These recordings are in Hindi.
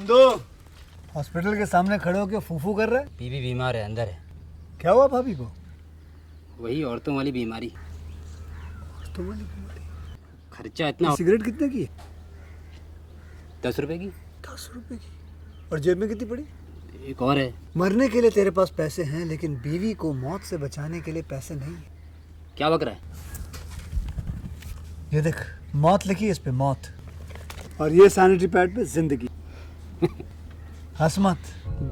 नंदू, हॉस्पिटल के सामने खड़े होकर फूफू कर रहा है। बीवी बीमार है, अंदर है। क्या हुआ भाभी को? वही औरतों वाली बीमारी। औरतों वाली बीमारी? खर्चा इतना। सिगरेट कितने की? 10 रुपए की। 10 रुपए की? और जेब में कितनी पड़ी? एक और है। मरने के लिए तेरे पास पैसे हैं, लेकिन बीवी को मौत से बचाने के लिए पैसे नहीं है। क्या बक रहा है? ये देख, मौत लिखी है इस पे, मौत। और ये सैनिटरी पैड पे जिंदगी। हंस मत।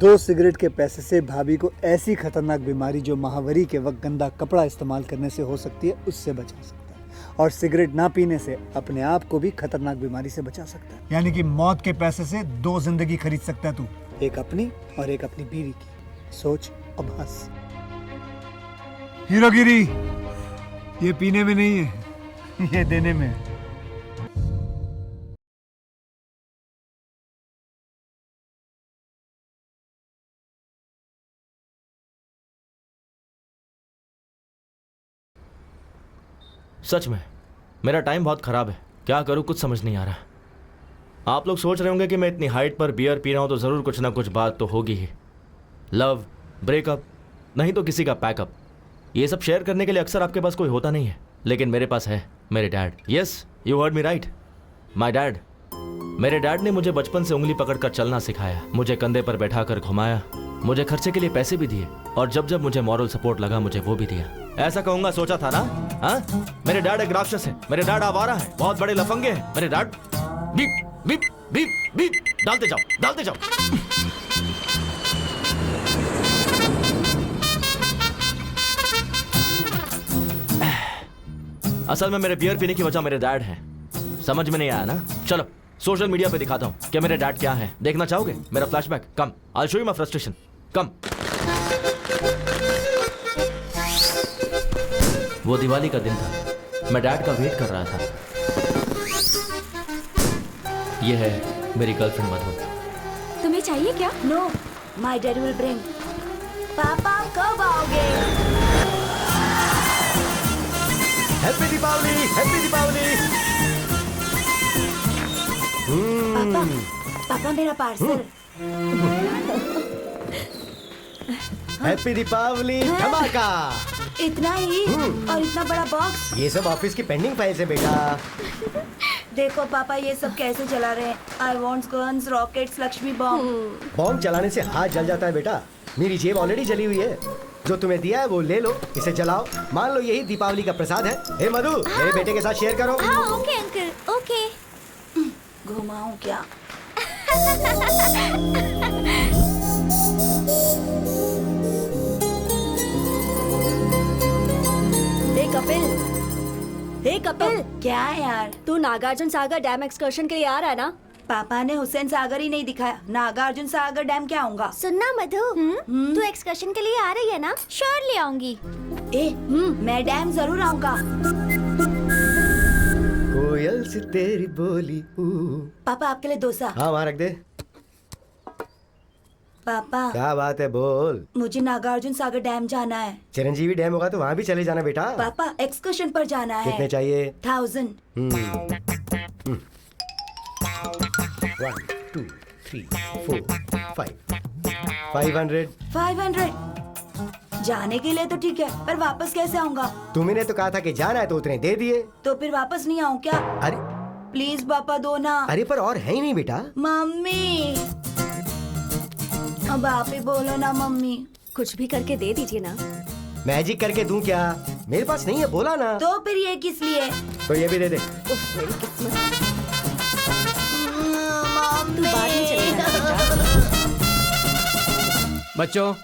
2 सिगरेट के पैसे से भाभी को ऐसी खतरनाक बीमारी जो महावरी के वक्त गंदा कपड़ा इस्तेमाल करने से हो सकती है, उससे बचा सकता है। और सिगरेट ना पीने से अपने आप को भी खतरनाक बीमारी से बचा सकता है। यानी कि मौत के पैसे से 2 जिंदगी खरीद सकता है तू, एक अपनी और एक अपनी बीवी की। सोच अब हंस। हीरोगिरी ये पीने में नहीं है, ये देने में है। सच में मेरा टाइम बहुत ख़राब है। क्या करूं कुछ समझ नहीं आ रहा। आप लोग सोच रहे होंगे कि मैं इतनी हाइट पर बियर पी रहा हूं तो ज़रूर कुछ ना कुछ बात तो होगी ही। लव, ब्रेकअप, नहीं तो किसी का पैकअप। ये सब शेयर करने के लिए अक्सर आपके पास कोई होता नहीं है, लेकिन मेरे पास है मेरे dad. Yes, you heard me right, my dad. मेरे डैड ने मुझे बचपन से उंगली पकड़कर चलना सिखाया, मुझे कंधे पर बैठाकर घुमाया, मुझे खर्चे के लिए पैसे भी दिए, और जब जब मुझे मॉरल सपोर्ट लगा मुझे वो भी दिया। ऐसा कहूंगा सोचा था ना? हाँ, मेरे डैड एक राक्षस है, मेरे डैड आवारा है, बहुत बड़े लफंगे हैं मेरे dad. Beep beep beep beep, डालते जाओ डालते जाओ। असल में मेरे बियर पीने की वजह मेरे डैड हैं। समझ में नहीं आया ना? चलो सोशल मीडिया पे दिखाता हूँ कि मेरे डैड क्या है। देखना चाहोगे मेरा flashback? Come, I show you my frustration. Come. वो दिवाली का दिन था, मैं डैड का वेट कर रहा था। ये है मेरी गर्लफ्रेंड मधु। तुम्हें चाहिए क्या? No, my dad will bring. पापा कब आओगे? Happy Deepavali, happy Deepavali. पापा, पापा मेरा पार्सल। हैप्पी दीपावली धमाका। इतना ही और इतना बड़ा बॉक्स? ये सब ऑफिस की पेंडिंग फाइल्स है बेटा। देखो पापा ये सब कैसे चला रहे हैं। I want guns, rockets, Lakshmi bomb. Bomb चलाने से हाथ जल जाता है बेटा। मेरी जेब ऑलरेडी जली हुई है। जो तुम्हें दिया है वो ले लो, इसे जलाओ। मान लो यही दीपावली का प्रसाद है। हे मधु, मेरे बेटे के साथ शेयर करो। हाँ ओके अंकल, ओके। घुमाऊं क्या? हे कपिल, क्या है यार? तू नागार्जुन सागर डैम एक्सकर्शन के लिए आ रहा है ना? पापा ने हुसैन सागर ही नहीं दिखाया, नागार्जुन सागर डैम क्या होगा? सुनना मधु, तू एक्सकर्शन के लिए आ रही है ना? श्योरली आऊंगी। मैं डैम जरूर आऊंगा। कोयल से तेरी बोली। पापा आपके लिए डोसा। हाँ वहाँ रख दे। पापा क्या बात है बोल। मुझे नागार्जुन सागर डैम जाना है। चिरंजीवी डैम होगा तो वहाँ भी चले जाना बेटा। पापा एक्सकर्शन पर जाना है। कितने चाहिए? 1000। 1 2 3 4 5 500। 500 जाने के लिए तो ठीक है, पर वापस कैसे आऊंगा? तुमने तो कहा था कि जाना है तो उतने दे दिए। तो फिर वापस नहीं आऊं क्या? अरे प्लीज पापा दो ना। अरे पर और है ही नहीं बेटा। मम्मी, अब आप ही बोलो ना मम्मी। कुछ भी करके दे दीजिए ना। मैजिक करके दूं क्या? मेरे पास नहीं है, बोला ना। तो फिर ये किस लिए? तो ये भी दे दे। उफ, मेरी किस्मत। मम्मी। तू बाद में चलेगा। बच्चों,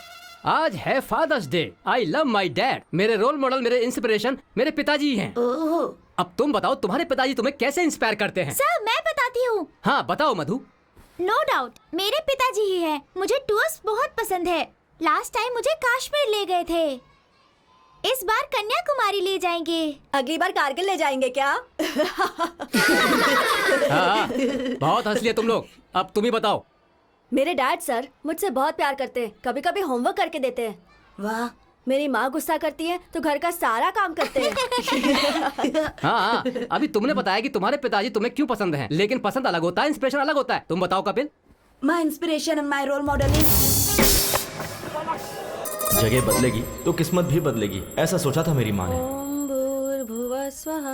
आज है father's day. I love my dad. मेरे रोल मॉडल, मेरे इंस्पिरेशन मेरे पिताजी हैं। ओह, अब तुम बताओ तुम्हारे पिताजी तुम्हें कैसे इंस्पायर करते हैं? सर मैं बताती हूँ। हाँ बताओ मधु। नो डाउट मेरे पिताजी ही हैं। मुझे टूर्स बहुत पसंद है। लास्ट टाइम मुझे कश्मीर ले गए थे। इस बार कन्याकुमारी ले जाएंगे। अगली बार कारगिल ले जाएंगे क्या? हाँ, बहुत हंस लिए तुम लोग। अब तुम ही बताओ। मेरे डैड सर मुझसे बहुत प्यार करते हैं, कभी कभी होमवर्क करके देते हैं। वाह। मेरी माँ गुस्सा करती है तो घर का सारा काम करते हैं। हाँ, अभी तुमने बताया कि तुम्हारे पिताजी तुम्हें क्यों पसंद हैं, लेकिन पसंद अलग होता है, इंस्पिरेशन अलग होता है। तुम बताओ Kapil. My inspiration and my role model is. जगह बदलेगी तो किस्मत भी बदलेगी, ऐसा सोचा था मेरी माँ ने। ओम भूर्भुवः स्वः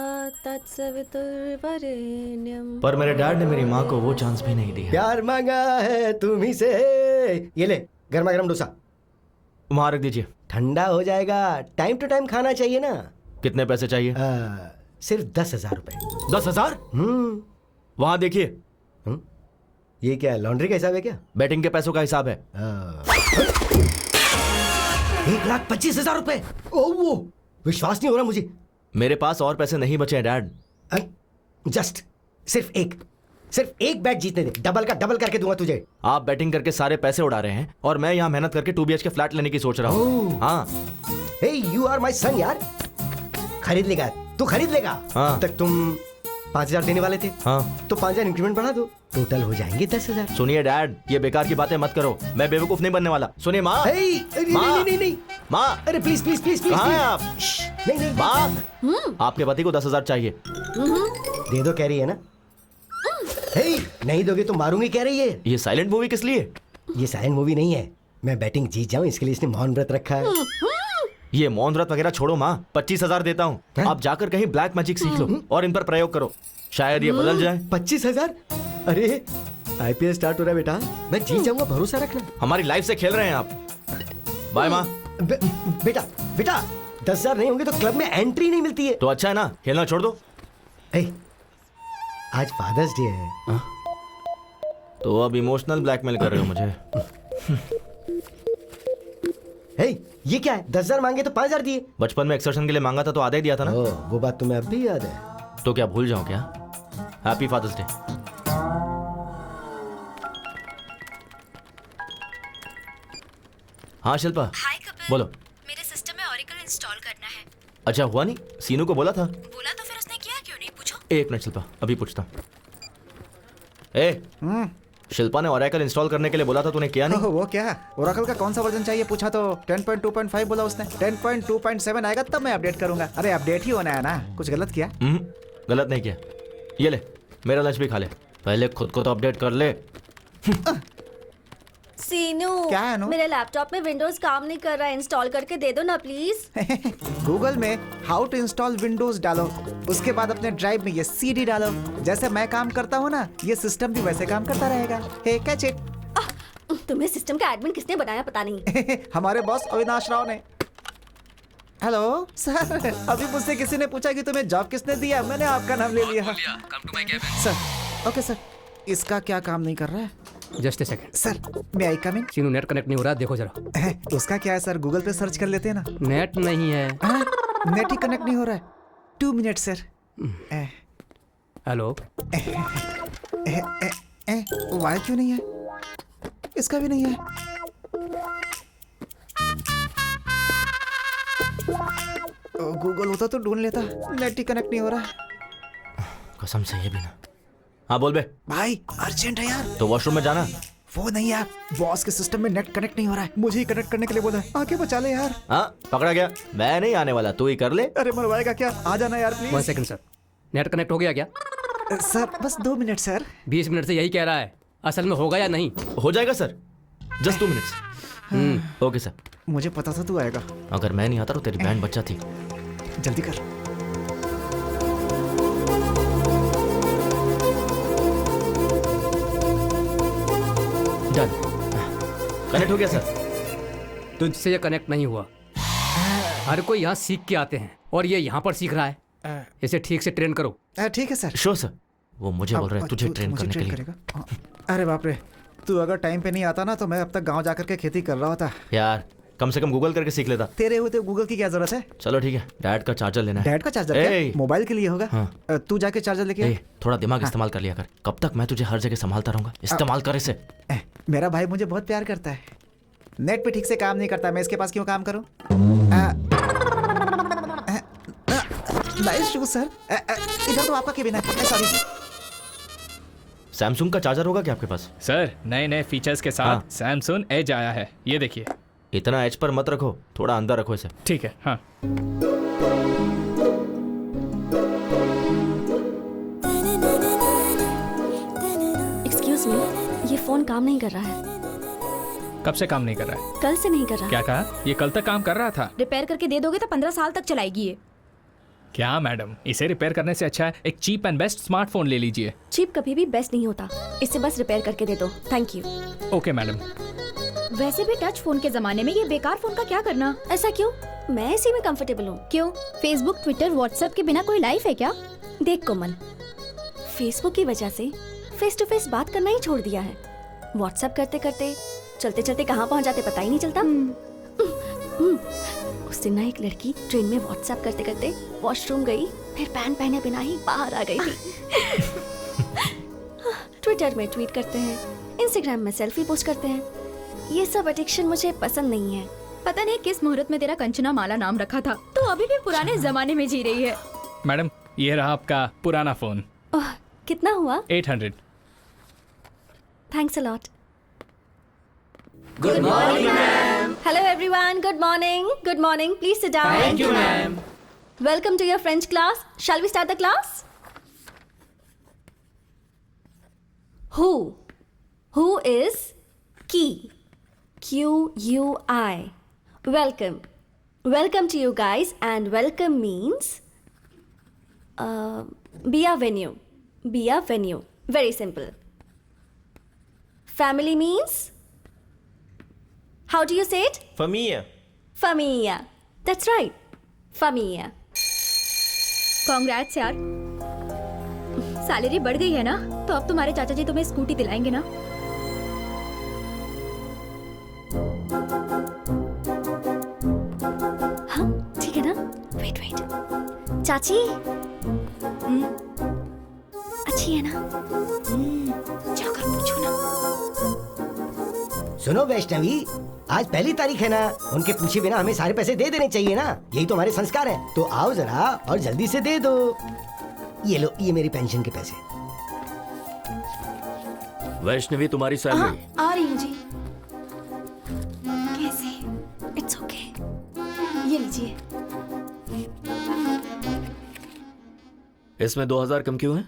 तत्सवितुर्वरेण्यं। पर मेरे डैड ने मेरी माँ को वो चांस भी नहीं दिया। प्यार मांगा है तुम्ही से। ये ले गर्मा गर्म डोसा। वहाँ रख दीजिए। ठंडा हो जाएगा, टाइम टू टाइम खाना चाहिए ना। कितने पैसे चाहिए? सिर्फ 10,000 रुपए। 10,000? वहाँ देखिए। ये क्या है, लॉन्ड्री का हिसाब है क्या? बैटिंग के पैसों का हिसाब है। 1,25,000 रुपए। ओ वो विश्वास नहीं हो रहा मुझे। मेरे पास और पैसे नहीं बचे हैं डैड। जस्ट सिर्फ एक बैट जीतने दे, डबल का डबल करके दूंगा तुझे। आप बैटिंग करके सारे पैसे उड़ा रहे हैं और मैं यहाँ मेहनत करके 2 BHK फ्लैट लेने की सोच रहा हूँ। हाँ। हे यू आर माय सन यार। खरीद लेगा तू, खरीद लेगा। हाँ। तक तुम 5,000 देने वाले थे। हाँ। तो 5,000 इंक्रीमेंट बढ़ा दो, टोटल हो जाएंगे 10,000। सुनिए डैड, ये बेकार की बातें मत करो, मैं बेवकूफ नहीं बनने वाला। सुनिए माँ। नहीं माँ, अरे प्लीज प्लीज प्लीज प्लीज। कहाँ हैं आप? नहीं माँ, आपके पति को 10,000 चाहिए। दे दो कह रही है ना। हे नहीं दोगे तो मारूंगी कह रही है। ये साइलेंट मूवी किस लिए? ये साइलेंट मूवी नहीं है, मैं बैटिंग जीत जाऊं इसके लिए इसने मौन व्रत रखा है। ये मौन व्रत वगैरह छोड़ो माँ, 25,000 देता हूँ। आप जाकर कहीं ब्लैक मैजिक सीख लो और इन पर प्रयोग करो, शायद ये बदल जाए। 25,000? अरे IPL स्टार्ट हो रहा है बेटा, मैं जीत जाऊंगा, भरोसा रखना। हमारी लाइफ से खेल रहे हैं आप। बाय माँ। बेटा 10,000 नहीं होंगे तो क्लब में एंट्री नहीं मिलती है। तो अच्छा है ना, खेलना छोड़ दो। आज फादर्स डे है। तो अब इमोशनल ब्लैकमेल कर रहे हो मुझे। ये क्या है, 10,000 मांगे तो 5,000 दिए। बचपन में एक्सर्शन के लिए मांगा था तो आधा ही दिया था ना। वो बात तुम्हें अब भी याद है? तो क्या भूल जाऊं क्या? Happy father's day. हाँ शिल्पा। हाय कपिल। बोलो। मेरे सिस्टम में ओरेकल इंस्टॉल करना है। अच्छा हुआ नहीं? सीनू को बोला था। बोला तो फिर उसने किया क्यों नहीं, पूछो। एक मिनट शिल्पा, अभी पूछता हूँ। शिल्पा ने ओरेकल इंस्टॉल करने के लिए बोला था, तूने किया नहीं? वो क्या, ओरेकल का कौन सा वर्जन चाहिए पूछा तो 10.2.5 बोला उसने। 10.2.7 आएगा तब मैं अपडेट करूंगा। अरे अपडेट ही होना है ना, कुछ गलत किया? गलत नहीं किया। ये ले, मेरा लंच भी खा ले, पहले खुद को तो अपडेट कर ले। सीनू, क्या है अनु? मेरे लैपटॉप में विंडोज काम नहीं कर रहा है, इंस्टॉल करके दे दो ना प्लीज। गूगल में हाउ टू इंस्टॉल विंडोज डालो, उसके बाद अपने ड्राइव में ये CD डालो। जैसे मैं काम करता हूँ ना, ये सिस्टम भी वैसे काम करता रहेगा। हे कैच इट। तुम्हें सिस्टम का एडमिन किसने बनाया पता नहीं। हमारे बॉस अविनाश राव ने। हेलो सर, अभी मुझसे किसी ने पूछा कि तुम्हें जॉब किसने दिया, मैंने आपका नाम ले लिया। सर ओके सर, इसका क्या काम नहीं कर रहा है? जस्ट ए सेकंड सर, मैं आई कम इन? सीनू, नेट कनेक्ट नहीं हो रहा, देखो जरा। उसका क्या है सर, गूगल पे सर्च कर लेते हैं ना। नेट नहीं है। नेट ही कनेक्ट नहीं हो रहा है। 2 मिनट सर। हेलो। वाई क्यों नहीं है? इसका भी नहीं है। गूगल होता तो ढूंढ लेता, नेट ही कनेक्ट नहीं हो रहा। कसम से ये भी ना। हाँ बोल बे। भाई अर्जेंट है यार। तो वॉशरूम में जाना। वो नहीं यार, बॉस के सिस्टम में नेट कनेक्ट नहीं हो रहा है, मुझे ही कनेक्ट करने के लिए बोला है। आके बचा ले यार। हाँ पकड़ा गया, मैं नहीं आने वाला, तू ही कर ले। अरे मरवाएगा क्या, आ जाना यार 1 please. Second sir, net connect हो गया क्या? सर बस 2 मिनट सर। 20 मिनट से यही कह रहा है, असल में होगा या नहीं? हो जाएगा sir, just 2 minutes. Okay sir. मुझे पता था तू आएगा। अगर मैं नहीं आता तो तेरी बैंड बच्चा थी। जल्दी कर। डन, कनेक्ट हो गया सर। तुझसे ये कनेक्ट नहीं हुआ। हर कोई यहाँ सीख के आते हैं और ये यहाँ पर सीख रहा है। इसे ठीक से ट्रेन करो। ठीक है सर। श्योर सर, वो मुझे बोल रहे हैं तुझे ट्रेन करने के लिए। अरे बाप रे, तू अगर टाइम पे नहीं आता ना तो मैं अब तक गांव जाकर के खेती कर रहा होता। यार कम से कम गूगल करके सीख लेता। तेरे होते गूगल की क्या जरूरत है? चलो ठीक है, डैड का चार्जर लेना है। डैड का चार्जर क्या? मोबाइल के लिए होगा। हाँ। तू जाके चार्जर लेके आ। थोड़ा दिमाग इस्तेमाल कर लिया कर, कब तक मैं तुझे हर जगह संभालता रहूंगा? इस्तेमाल कर इसे। मेरा भाई मुझे बहुत प्यार करता है। नेट पे ठीक से काम नहीं करता, मैं इसके पास क्यों काम करूं? Nice shoes sir. इधर तो आपका केबिन है। सॉरी। सैमसंग का चार्जर होगा क्या आपके पास? सर नए नए फीचर्स के साथ सैमसंग एज आया है, ये देखिए। इतना एज पर मत रखो, थोड़ा अंदर रखो इसे। ठीक है। हाँ एक्सक्यूज मी, ये फोन काम नहीं कर रहा है। कब से काम नहीं कर रहा है? कल से नहीं कर रहा। क्या कहा? ये कल तक काम कर रहा था। रिपेयर करके दे दोगे तो 15 साल तक चलाएगी ये। क्या मैडम, इसे रिपेयर करने से अच्छा है एक चीप एंड बेस्ट स्मार्टफोन ले लीजिए। चीप कभी भी बेस्ट नहीं होता, इससे बस रिपेयर करके दे दो। Thank you. Okay madam. वैसे भी टच फोन के जमाने में ये बेकार फोन का क्या करना? ऐसा क्यों? मैं इसी में कंफर्टेबल हूँ। क्यों? फेसबुक, ट्विटर, व्हाट्सएप के बिना कोई लाइफ है क्या? देख कोमल, फेसबुक की वजह से फेस टू फेस बात करना ही छोड़ दिया है। व्हाट्सएप करते करते चलते चलते कहाँ पहुँच जाते पता ही नहीं चलता। उस दिन ना एक लड़की ट्रेन में व्हाट्सएप करते करते वॉशरूम गई, फिर पैंट पहने बिना ही बाहर आ गई थी। ट्विटर में ट्वीट करते हैं, इंस्टाग्राम में सेल्फी पोस्ट करते हैं। ये सब एडिक्शन मुझे पसंद नहीं है। पता नहीं किस मुहूर्त में तेरा कंचना माला नाम रखा था, तो अभी भी पुराने जमाने में जी रही है। मैडम, ये रहा आपका पुराना फोन। ओह, कितना हुआ? 800। Thanks a lot. Good morning, ma'am. Hello, everyone. Good morning. Good morning. Please sit down. Thank you, ma'am. Welcome to your French class. Shall we start the class? Who? Who is key? Q-U-I. Welcome. Welcome to you guys, and welcome means be a venue. Be a venue. Very simple. Family means? How do you say it? Familia. Familia. That's right. Familia. Congrats यार, सैलरी बढ़ गई है ना, तो अब तुम्हारे चाचा जी तुम्हें स्कूटी दिलाएंगे ना? हाँ, ठीक है ना? Wait wait. चाची, अच्छी है ना? जाकर पूछो ना। सुनो वैष्णवी, आज पहली तारीख है ना, उनके पूछे बिना हमें सारे पैसे दे देने चाहिए ना, यही तो हमारे संस्कार है। तो आओ जरा और जल्दी से दे दो। ये लो, ये मेरी पेंशन के पैसे। वैष्णवी, तुम्हारी सैलरी। आ रही हूँ जी। कैसे? It's okay. ये लीजिए। इसमें 2000 कम क्यों है?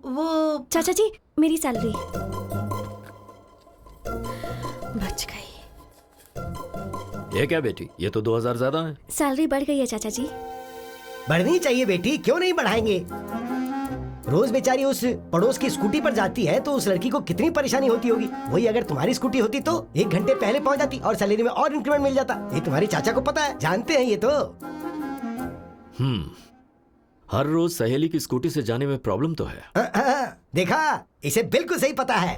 वो चाचा जी, मेरी सैलरी बच गई। ये क्या बेटी, ये तो 2000 ज्यादा है। सैलरी बढ़ गई है चाचा जी। बढ़नी चाहिए बेटी, क्यों नहीं बढ़ाएंगे। रोज बेचारी उस पड़ोस की स्कूटी पर जाती है तो उस लड़की को कितनी परेशानी होती होगी। वही अगर तुम्हारी स्कूटी होती तो 1 घंटे पहले पहुंच जाती और सैलरी में और इंक्रीमेंट मिल जाता। ये तुम्हारे चाचा को पता है, जानते हैं ये तो। हर रोज सहेली की स्कूटी से जाने में प्रॉब्लम तो है। देखा, इसे बिल्कुल सही पता है।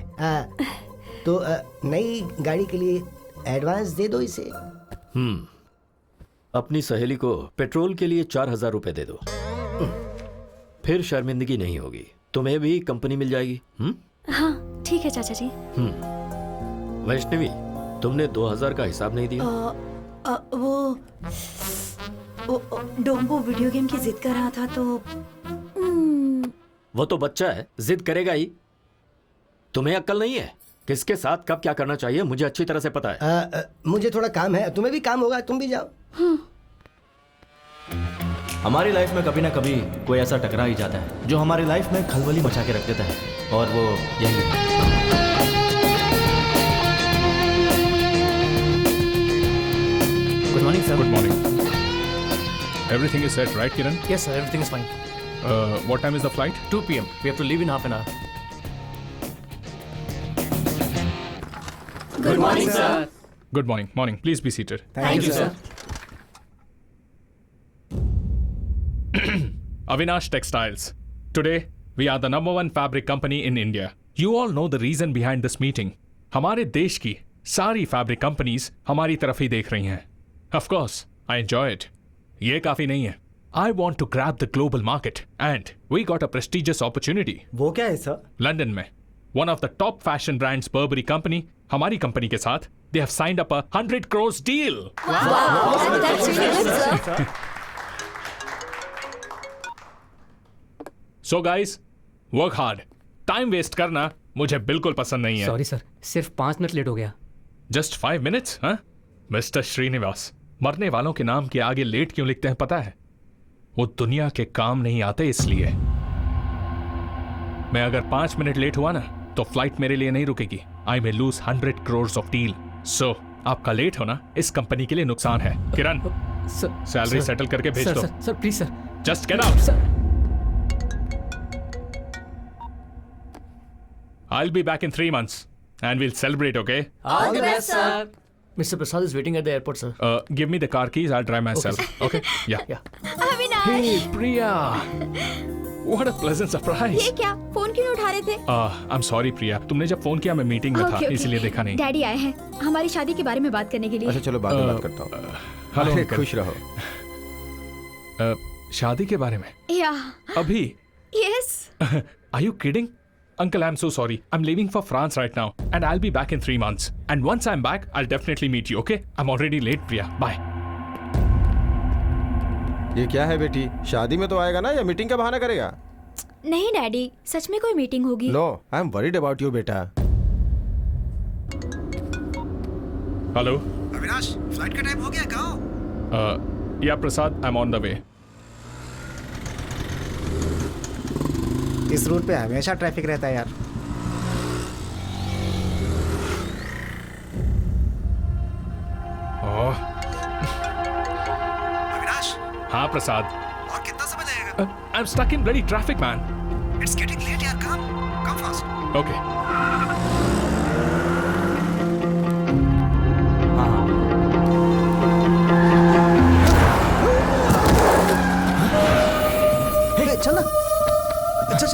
तो नई गाड़ी के लिए एडवांस दे दो इसे। अपनी सहेली को पेट्रोल के लिए 4000 रुपए दे दो, फिर शर्मिंदगी नहीं होगी। तुम्हें भी कंपनी मिल जाएगी। हाँ ठीक है चाचा जी। वैष्णवी, तुमने 2000 का हिसाब नहीं दिया। वो डोंबो वीडियो गेम की जिद कर रहा था तो। वो तो बच्चा है, जिद करेगा ही। तुम्हें अक्ल नहीं है? किसके साथ कब क्या करना चाहिए मुझे अच्छी तरह से पता है। मुझे थोड़ा काम है, तुम्हें भी काम होगा, तुम भी जाओ। हमारी लाइफ में कभी ना कभी कोई ऐसा टकरा ही जाता है जो हमारी लाइफ में खलबली मचा के रख देता है, और वो यही है। Good morning sir. Good morning. Everything is set, right, Kiran? Yes, sir. Everything is fine. What time is the flight? 2 p.m. We have to leave in half an hour. Good morning, sir. Good morning. Morning. Please be seated. Thank you, sir. Avinash Textiles. Today, we are the #1 fabric company in India. You all know the reason behind this meeting. हमारे देश की सारी फैब्रिक कंपनीज हमारी तरफ ही देख रही हैं. Of course, I enjoy it. ये काफी नहीं है. I want to grab the global market and we got a prestigious opportunity. वो क्या है सर? लंदन में one of the top fashion brands Burberry company हमारी कंपनी के साथ they have signed up a 100 crores deal. Wow, that's really good, sir. So guys, work hard. Time waste करना मुझे बिल्कुल पसंद नहीं है. सॉरी सर, सिर्फ 5 मिनट लेट हो गया. Just 5 minutes, हाँ? मिस्टर श्रीनिवास, मरने वालों के नाम के आगे लेट क्यों लिखते हैं पता है? वो दुनिया के काम नहीं आते इसलिए. मैं अगर 5 मिनट लेट हुआ ना तो फ्लाइट मेरे लिए नहीं रुकेगी. I may lose 100 crores of deal. So, आपका लेट होना इस कंपनी के लिए नुकसान है। किरण, सैलरी सेटल करके भेज दो। Sir please sir. Just get out. I'll be back in 3 months and we'll celebrate, okay? All the best, sir. Mr. Prasad is waiting at the airport, sir. Give me the car keys. I'll drive myself. Okay? Yeah. Avinash, Hey, Priya. What a pleasant surprise. ये क्या? फोन क्यों नहीं उठा रहे थे? I'm sorry, Priya. तुमने जब फोन किया मैं मीटिंग में था, इसलिए देखा नहीं। डैडी आए हैं हमारी शादी के बारे में बात करने के लिए। अच्छा चलो बाद में बात करता हूँ। हेलो अरे, अंकल। खुश रहो। शादी के बारे में या अभी? Yes. Are you kidding? Uncle, I'm so sorry. I'm leaving for France right now and I'll be back in 3 months. And once I'm back, I'll definitely meet you, okay? I'm already late, Priya. Bye. ये क्या है बेटी? शादी में तो आएगा ना या मीटिंग का बहाना करेगा? नहीं डैडी, सच में कोई मीटिंग होगी। No, I am worried about you बेटा। हेलो अविनाश, फ्लाइट का टाइम हो गया, कहाँ हो? Yeah Prasad, I'm on the way. इस रूट पे हमेशा ट्रैफिक रहता है यार। अविनाश। हाँ प्रसाद। और कितना समय लगेगा? I'm stuck in bloody traffic, man. It's getting late यार, come fast. Okay. चल ना। चल।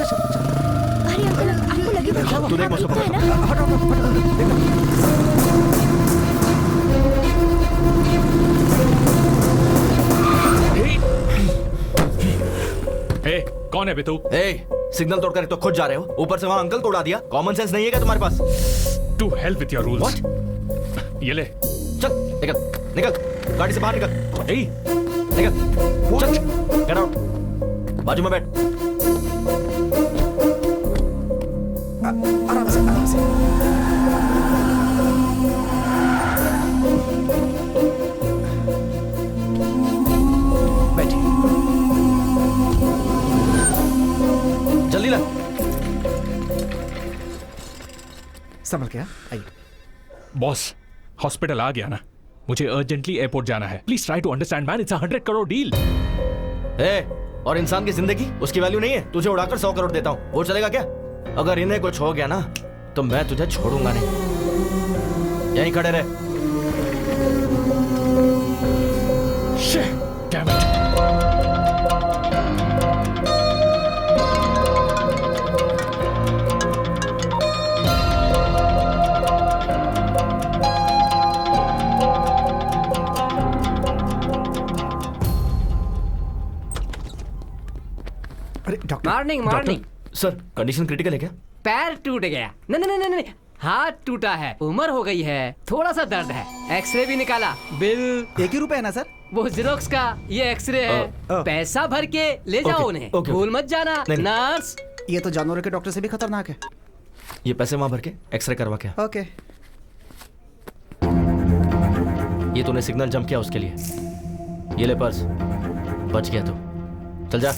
अरे अंकल, आपको लगेगा तू देख मुझसे है ना? Hey, कौन है बे तू? सिग्नल तोड़कर तो खुद जा रहे हो, ऊपर से वहाँ अंकल को उड़ा दिया। कॉमन सेंस नहीं है क्या तुम्हारे पास? To hell with your rules. What? ये ले। चल निकल गाड़ी से बाहर निकल। Hey, निकल चल, गेट आउट। बाजू में बैठ। आराम से। बैठिए। जल्दी ला। संभल के, आइए। बॉस, हॉस्पिटल आ गया ना? मुझे अर्जेंटली एयरपोर्ट जाना है। Please try to understand man, it's 100 crore deal. और इंसान की जिंदगी उसकी वैल्यू नहीं है? तुझे उड़ाकर 100 करोड़ देता हूँ, वो चलेगा क्या? अगर इन्हें कुछ हो गया ना तो मैं तुझे छोड़ूंगा नहीं। यहीं खड़े रहे। Damn it. Morning. Sir, condition critical है क्या? पैर टूट गया। नहीं, हाथ टूटा है। उम्र हो गई है, थोड़ा सा दर्द है। एक्सरे भी निकाला। बिल 1 ही रुपए है ना सर? वो जेरोक्स का, ये एक्सरे है। पैसा भर के ले जाओ उन्हें। भूल मत जाना। नर्स, ये तो जानवरों के डॉक्टर से भी खतरनाक है। ये पैसे वहां भर के एक्सरे करवा के। ओके। ये तूने सिग्नल जंप किया उसके लिए। ये ले पर्स, बच गया तू। चल जा।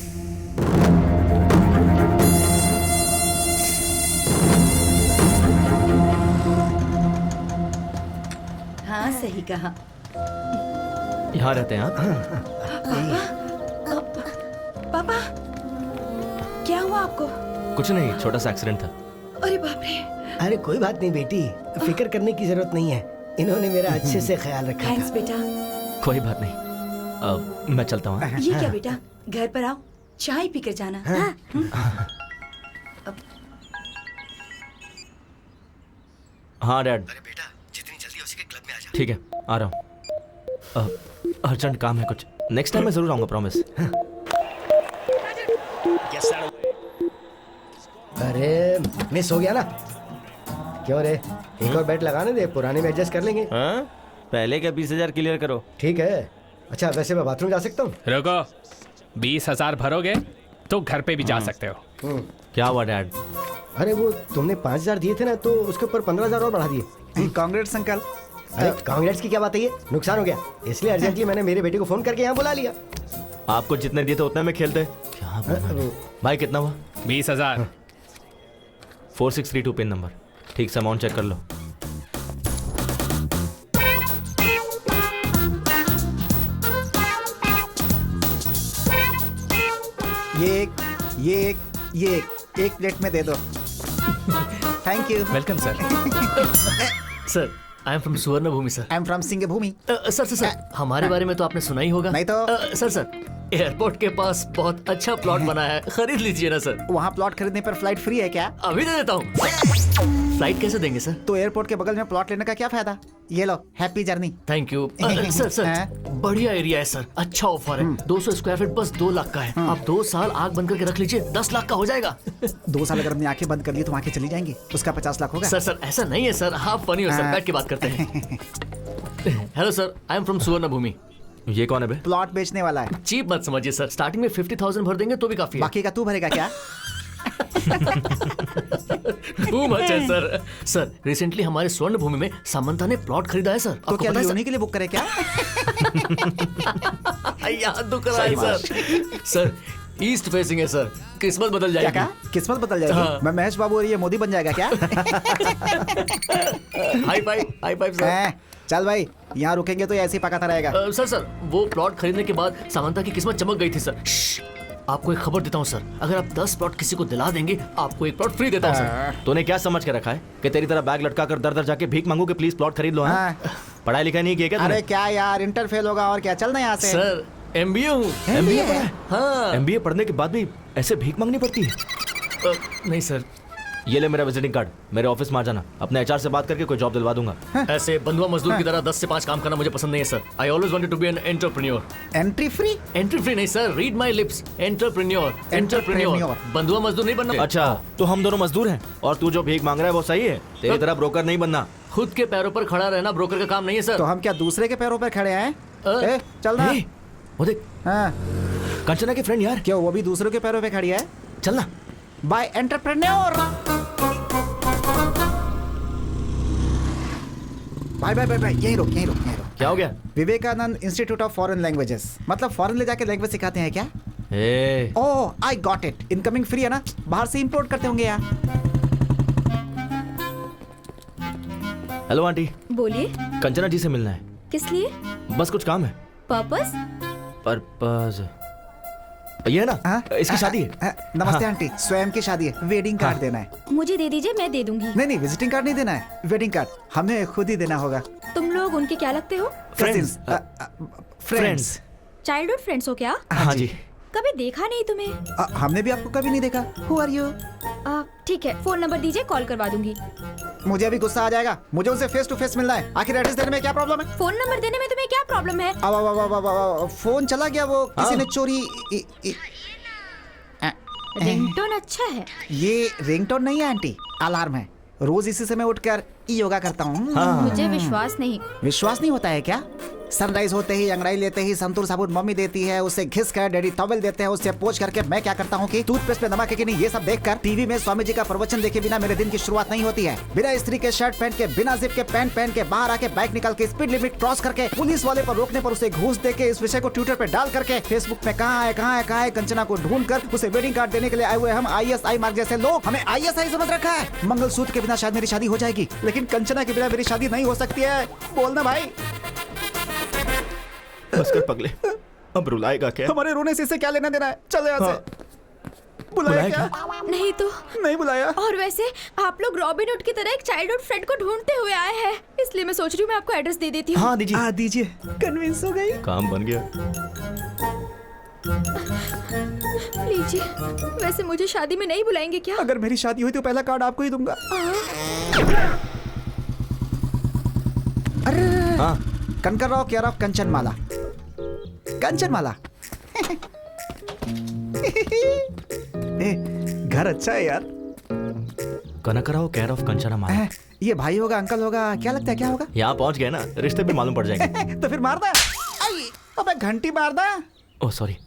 हाँ सही कहा। यहाँ रहते हैं आप? पापा, क्या हुआ आपको? कुछ नहीं, छोटा सा एक्सीडेंट था। अरे बाप रे। अरे कोई बात नहीं बेटी, फिक्र करने की जरूरत नहीं है। इन्होंने मेरा अच्छे से ख्याल रखा थैंक्स था। बेटा। कोई बात नहीं, मैं चलता हूँ। ये क्या बेटा, घर पर आओ, चाय पीकर जाना। हाँ डैड। अरे बेटा, जितनी जल्दी हो सके क्लब में आ जा। ठीक है, आ रहा हूँ। अर्जेंट काम है कुछ। नेक्स्ट टाइम मैं जरूर आऊंगा, प्रॉमिस। अरे मिस हो गया ना? क्यों रे, एक और बैट लगाने दे, पुराने में एडजस्ट कर लेंगे। हाँ? पहले का 20,000 क्लियर करो। ठीक है। अच्छा वैसे मैं बाथरूम जा सकता हूँ? रुको, 20,000 भरोगे तो घर पे भी जा सकते हो। क्या हुआ डैड? अरे वो तुमने 5,000 दिए थे ना, तो उसके ऊपर 15,000 और बढ़ा दिए। Congrats uncle. अरे कांग्रेट्स की क्या बात है, ये नुकसान हो गया, इसलिए अर्जेंटली मैंने मेरे बेटे को फोन करके यहाँ बुला लिया। आपको जितने दिए थे उतने में खेलते। क्या भाई, कितना हुआ? 20,000। 4632 पिन नंबर। ठीक से अमाउंट चेक कर लो। ये एक प्लेट में दे दो। Thank you. Welcome sir. Sir I am from Suvarna Bhoomi sir. I am from Singh Bhoomi. Sir हमारे बारे में तो आपने सुना ही होगा। नहीं तो। सर एयरपोर्ट के पास बहुत अच्छा प्लॉट बना है, खरीद लीजिए ना सर। वहाँ प्लॉट खरीदने पर फ्लाइट फ्री है क्या? अभी दे देता हूँ। फ्लाइट कैसे देंगे सर? तो एयरपोर्ट के बगल में प्लॉट लेने का क्या फायदा? ये लो, happy journey. Thank you. Sir बढ़िया एरिया है सर, अच्छा ऑफर है। 200 स्क्वायर फीट बस 2 लाख का है। आप 2 साल आग बंद करके रख लीजिए, 10 लाख का हो जाएगा। 2 साल अगर हमने आंखें बंद कर ली तो आंखें चली जाएंगी, उसका 50 लाख होगा। सर ऐसा नहीं है सर, आप फनी हो सर, बैठ के बात करते हैं। Hello sir, I am from Suvarna भूमि। ये कौन है बे? प्लॉट बेचने वाला है। चीप मत समझिए सर, स्टार्टिंग में 50,000 भर देंगे तो भी काफी है। बाकी का तू भरेगा क्या? Too much है सर। सर रिसेंटली हमारे स्वर्ण भूमि में सामंता ने प्लॉट खरीदा है सर। तो क्या उन्हीं के लिए बुक करे क्या? याद तो कराए सर। सर ईस्ट फेसिंग है सर, किस्मत बदल जाएगी। क्या? किस्मत बदल जाएगी? हाँ। मैं महेश बाबू और ये मोदी बन जाएगा क्या? High five sir. चल भाई, यहाँ रुकेंगे तो ऐसे ही पकाता रहेगा। सर वो प्लॉट खरीदने के बाद सामंता की किस्मत चमक गई थी सर। आपको एक खबर देता हूँ सर, अगर आप 10 प्लॉट किसी को दिला देंगे आपको एक प्लॉट फ्री देता हूँ सर। तूने क्या समझ के रखा है कि तेरी तरह बैग लटका कर दर दर जाके भीख मांगू कि प्लीज प्लॉट खरीद लो? पढ़ाई लिखाई नहीं किया क्या? अरे क्या यार, इंटर फेल होगा और क्या, चलना यहाँ से। सर MBA हूँ। MBA पढ़ा है? हाँ। MBA पढ़ने के बाद भी ऐसे भीख मांगनी पड़ती है? नहीं सर। ये ले मेरा विजिटिंग कार्ड, मेरे ऑफिस में आ जाना, अपने HR से बात करके कोई जॉब दिलवा दूंगा। ऐसे बंधुआ मजदूर की तरह 10 से 5 काम करना मुझे पसंद नहीं है sir. I always wanted to be an entrepreneur. Entry free नहीं sir, read my lips. Entrepreneur. बंधुआ मजदूर नहीं बनना। अच्छा, तो हम दोनों मजदूर हैं और तू जो भीख मांग रहा है वो सही है? तेरी तरह ब्रोकर नहीं बनना। खुद के पैरों पर खड़ा रहना ब्रोकर का काम नहीं है सर। तो हम क्या दूसरे के पैरों पर खड़े हैं? चलना। वो देख, कंचना की फ्रेंड यार। क्यों, वो भी दूसरों के पैरों पे खड़ी है? चलना। Bye entrepreneur. बाय यहीं रुक। क्या हो गया? Vivekananda institute of foreign languages, मतलब फॉरेन ले जाके लैंग्वेज सिखाते हैं क्या? Oh I got it, incoming free है ना, बाहर से इंपोर्ट करते होंगे यार। Hello aunty. बोलिए। कंचना जी से मिलना है। किस लिए? बस कुछ काम है। पर्पस? ये है ना, इसकी शादी है। नमस्ते आंटी, स्वयं की शादी है, वेडिंग कार्ड देना है। मुझे दे दीजिए, मैं दे दूंगी। नहीं विजिटिंग कार्ड नहीं देना है, वेडिंग कार्ड हमें खुद ही देना होगा। तुम लोग उनके क्या लगते हो? फ्रेंड्स। चाइल्डहुड फ्रेंड्स हो क्या? हाँ जी। कभी देखा नहीं तुम्हें। हमने भी आपको कभी नहीं देखा। Who are you? ठीक है, फोन नंबर दीजिए, कॉल करवा दूंगी। मुझे अभी गुस्सा आ जाएगा, मुझे उनसे फेस टू फेस मिलना है। आखिर एड्रेस देने में क्या प्रॉब्लम है? फोन नंबर देने में तुम्हें क्या प्रॉब्लम है? फोन चला गया, वो किसी ने चोरी। रिंगटोन अच्छा है। ये रिंगटोन नहीं है आंटी, अलार्म है। रोज इसी समय उठकर योगा करता हूँ। मुझे विश्वास नहीं। विश्वास नहीं होता है क्या? सनराइज होते ही, अंगड़ाई लेते ही संतूर साबुन मम्मी देती है, उसे घिस कर डैडी टॉवेल देते हैं, उससे पोंछ करके मैं क्या करता हूँ कि टूथपेस्ट पे नमक है कि नहीं ये सब देखकर टीवी में स्वामी जी का प्रवचन देखे बिना मेरे दिन की शुरुआत नहीं होती है। बिना स्त्री के शर्ट पहन के, बिना जिप के पैंट पहन के, बाहर आके बाइक निकाल के, स्पीड लिमिट क्रॉस करके, पुलिस वाले पर रोकने पर उसे घूस दे के, इस विषय को ट्विटर पे डाल करके, फेसबुक में कहाँ है कंचना को ढूंढ कर उसे वेडिंग कार्ड देने के लिए आए हुए हम ISI मार्ग जैसे लोग, हमें ISI समझ रखा है। मंगलसूत्र के बिना शायद मेरी शादी हो जाएगी, लेकिन कंचना के बिना मेरी शादी नहीं हो सकती है। बोलना भाई। बस कर पगले, अब रुलाएगा क्या? हमारे रोने से क्या लेना देना है? चल यहाँ से। बुलाया क्या? नहीं तो नहीं बुलाया। और वैसे आप लोग रॉबिनहुड की तरह एक चाइल्डहुड फ्रेंड को ढूंढते हुए आए हैं, इसलिए मैं सोच रही हूँ मैं आपको एड्रेस दे देती हूँ। हाँ दीजिए। दीजिए। कन्विंस हो गई, काम बन गया। लीजिए। वैसे मुझे शादी में नहीं बुलाएंगे क्या? अगर मेरी शादी हुई तो पहला कार्ड आपको ही दूंगा। अरे हाँ। Kanaka Rao care of Kanchanmala. घर अच्छा है यार। Kanakarao care of Kanchanmala. ये भाई होगा, अंकल होगा, क्या लगता है क्या होगा? यहाँ पहुँच गए ना, रिश्ते भी मालूम पड़ जाएंगे। तो फिर मारना। अबे घंटी मारना। Oh sorry.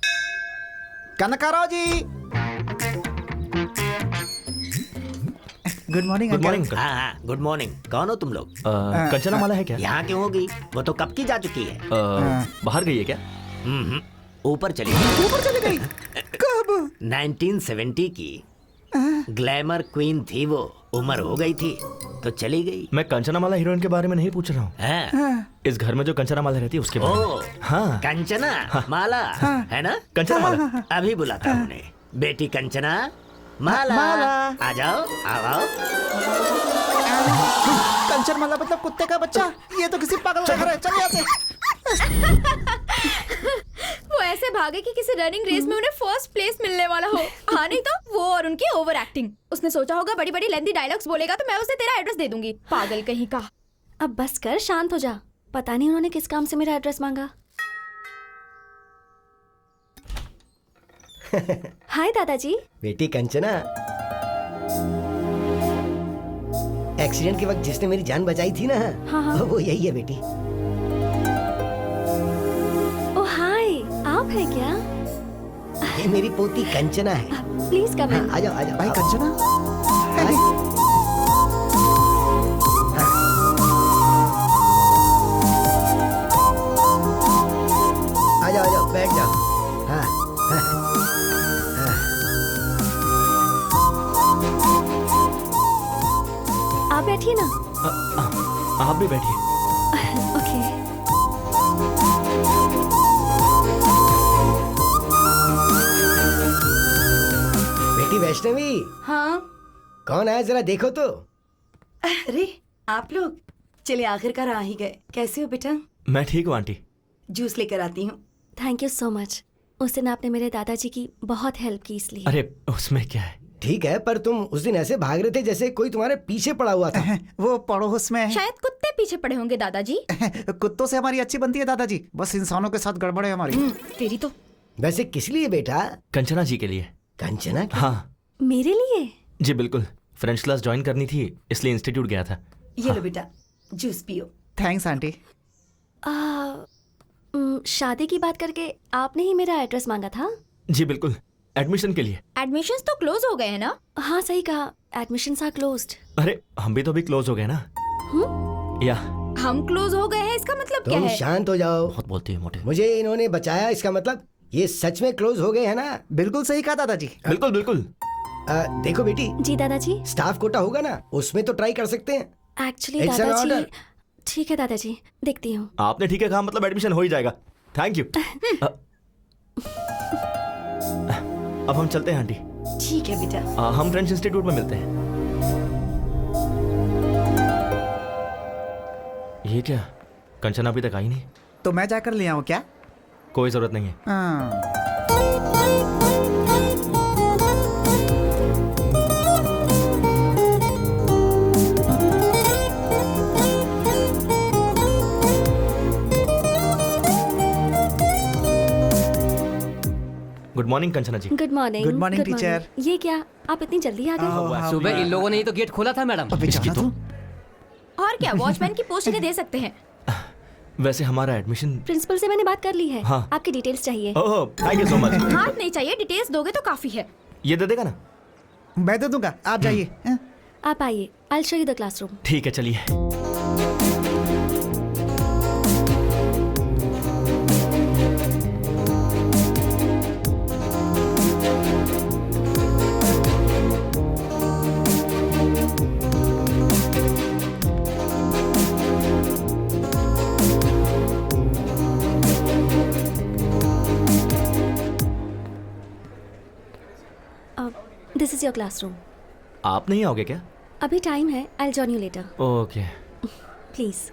Kanakarao ji. Good morning. Good morning. हाँ गुड मॉर्निंग। कौन हो तुम लोग? कंचनमाला है क्या? यहाँ क्यों होगी? वो तो कब की जा चुकी है। बाहर गई है क्या? ऊपर चली गई। ऊपर चली गई? कब? 1970 की। ग्लैमर क्वीन थी वो, उम्र हो गई थी तो चली गई। मैं कंचनामाला हीरोइन के बारे में नहीं पूछ रहा हूँ, इस घर में जो कंचनामाला रहती है उसके बारे में। हाँ कंचना माला है ना? कंचना माला। अभी बुलाता हूँ उन्हें। बेटी कंचना माला, आ जाओ आओ। कंचन माला मतलब कुत्ते का बच्चा? ये तो किसी पागल का घर है, चल यहाँ से। वो ऐसे भागे कि किसी रनिंग रेस में उन्हें फर्स्ट प्लेस मिलने वाला हो। हाँ नहीं तो वो और उनकी ओवर एक्टिंग। उसने सोचा होगा बड़ी बड़ी लेंथी डायलॉग्स बोलेगा तो मैं उसे तेरा एड्रेस दे दूंगी। पागल कहीं का। अब बस कर, शांत हो जा। पता नहीं उन्होंने किस काम से मेरा एड्रेस मांगा। हाय दादाजी। बेटी कंचना, एक्सीडेंट के वक्त जिसने मेरी जान बचाई थी ना, हाँ। वो यही है बेटी। ओह हाय, आप हैं क्या? ये मेरी पोती कंचना है। प्लीज कम इन। आ जाओ आ जाओ। भाई कंचना, आ जाओ बैठ जाओ। हाँ आप बैठिए ना। आप भी बैठिए। ओके। बेटी वैष्णवी। हाँ। कौन आया जरा देखो तो। अरे आप लोग, चलिए आखिरकार आ ही गए। कैसे हो बेटा? मैं ठीक हूँ आंटी। जूस लेकर आती हूँ। Thank you so much. उस दिन आपने मेरे दादाजी की बहुत हेल्प की, इसलिए। अरे उसमें क्या है। ठीक है, पर तुम उस दिन ऐसे भाग रहे थे जैसे कोई तुम्हारे पीछे पड़ा हुआ था। वो पड़ोस में शायद कुत्ते पीछे पड़े होंगे दादाजी। कुत्तों से हमारी अच्छी बनती है दादाजी, बस इंसानों के साथ गड़बड़ है हमारी। तेरी तो। वैसे किस लिए बेटा? कंचना जी के लिए। कंचना? हाँ मेरे लिए? जी बिल्कुल, फ्रेंच क्लास ज्वाइन करनी थी इसलिए इंस्टीट्यूट गया था। ये लो बेटा, जूस पियो। Thanks aunty. शादी की बात करके आपने ही मेरा एड्रेस मांगा था? जी बिल्कुल, एडमिशन के लिए। एडमिशंस तो क्लोज हो गए हैं ना? हाँ सही कहा, एडमिशंस आर क्लोज्ड। अरे हम भी तो अभी क्लोज हो गए ना। या हम क्लोज हो गए हैं, इसका मतलब क्या तुम है? शांत हो जाओ। बहुत बोलती है मोटे। मुझे इन्होंने बचाया, इसका मतलब ये सच में क्लोज हो गए हैं ना? बिल्कुल सही कहा दादाजी। बिल्कुल बिल्कुल। देखो बेटी। जी दादाजी। स्टाफ कोटा होगा ना, उसमें तो ट्राई कर सकते हैं। एक्चुअली दादाजी। ठीक है दादाजी, देखती हूँ। आपने ठीक है कहा, मतलब एडमिशन हो ही जाएगा। Thank you. अब हम चलते हैं आंटी। ठीक है बेटा। हम फ्रेंच इंस्टीट्यूट में मिलते हैं। ये क्या, कंचना अभी तक आई नहीं? तो मैं जाकर ले आऊँ क्या? कोई जरूरत नहीं है। Good morning Kanchana ji. Good morning. Good morning teacher. ये क्या, आप इतनी जल्दी आ गए? सुबह इन लोगों ने ही तो गेट खोला था मैडम। इसकी तो और क्या, वॉचमैन की पोस्ट इन्हें दे सकते हैं। वैसे हमारा एडमिशन प्रिंसिपल से मैंने बात कर ली है। हाँ। आपकी डिटेल्स चाहिए। ओह थैंक यू सो मच। हाथ नहीं चाहिए, डिटेल्स दोगे तो काफी है। ये दे देगा ना? मैं दे दूंगा, आप जाइए। आप आइए, I will show you the classroom. ठीक है चलिए। This is your classroom. आप नहीं आओगे क्या? अभी टाइम है, I will join you later. Okay. Please.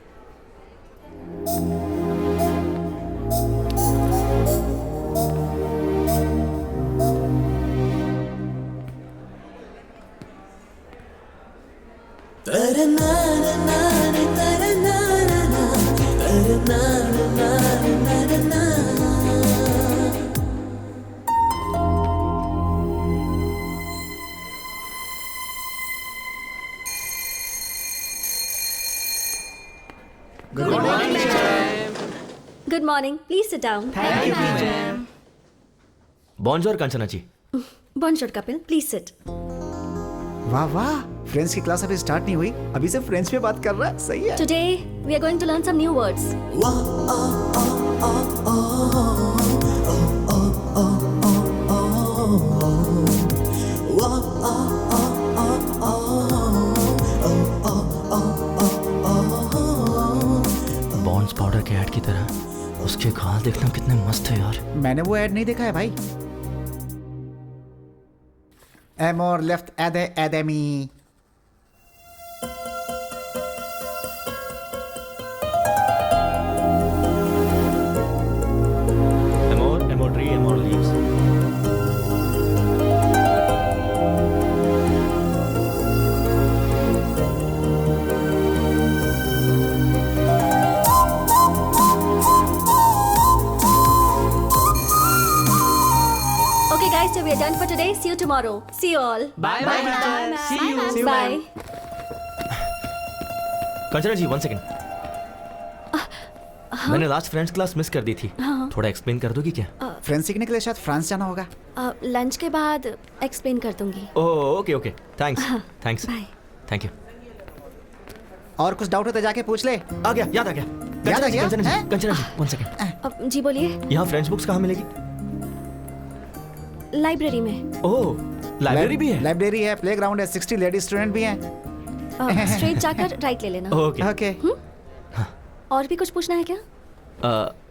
Good morning, please sit down. Thank you teacher. Bonjour Kanchana ji. Bonjour Kapil, please sit. वाह वाह, फ्रेंच की क्लास अभी स्टार्ट नहीं हुई, अभी से फ्रेंच में बात कर रहा है। सही है। Today we are going to learn some new words. Whoa. Pond's powder के ऐड की तरह उसके गाल देखना कितने मस्त है यार। मैंने वो ऐड नहीं देखा है भाई। एमोर लेफ्ट एदे academy. Amor tree, Amor leaves. Okay guys, so we are done for today. See you tomorrow. See you all. Bye bye. See you. See you. Bye. Kanchana ji 1 second. मैंने लास्ट फ्रेंड्स क्लास मिस कर दी थी। हाँ। थोड़ा एक्सप्लेन कर दोगी क्या? फ्रेंच सीखने के लिए शायद फ्रांस जाना होगा। लंच के बाद एक्सप्लेन कर दूंगी। Oh okay okay, thanks thanks bye. Thank you. और कुछ डाउट हो तो जाके पूछ ले। आ गया, याद आ गया। याद आ गया? कंचना जी 1 सेकंड। जी बोलिए। यहाँ फ्रेंच बुक्स कहाँ मिलेगी? लाइब्रेरी में। ओह लाइब्रेरी भी है? लाइब्रेरी है, प्लेग्राउंड है, 60 लेडी स्टूडेंट भी हैं। स्ट्रेट जाकर राइट ले लेना। Okay okay. और भी कुछ पूछना है क्या?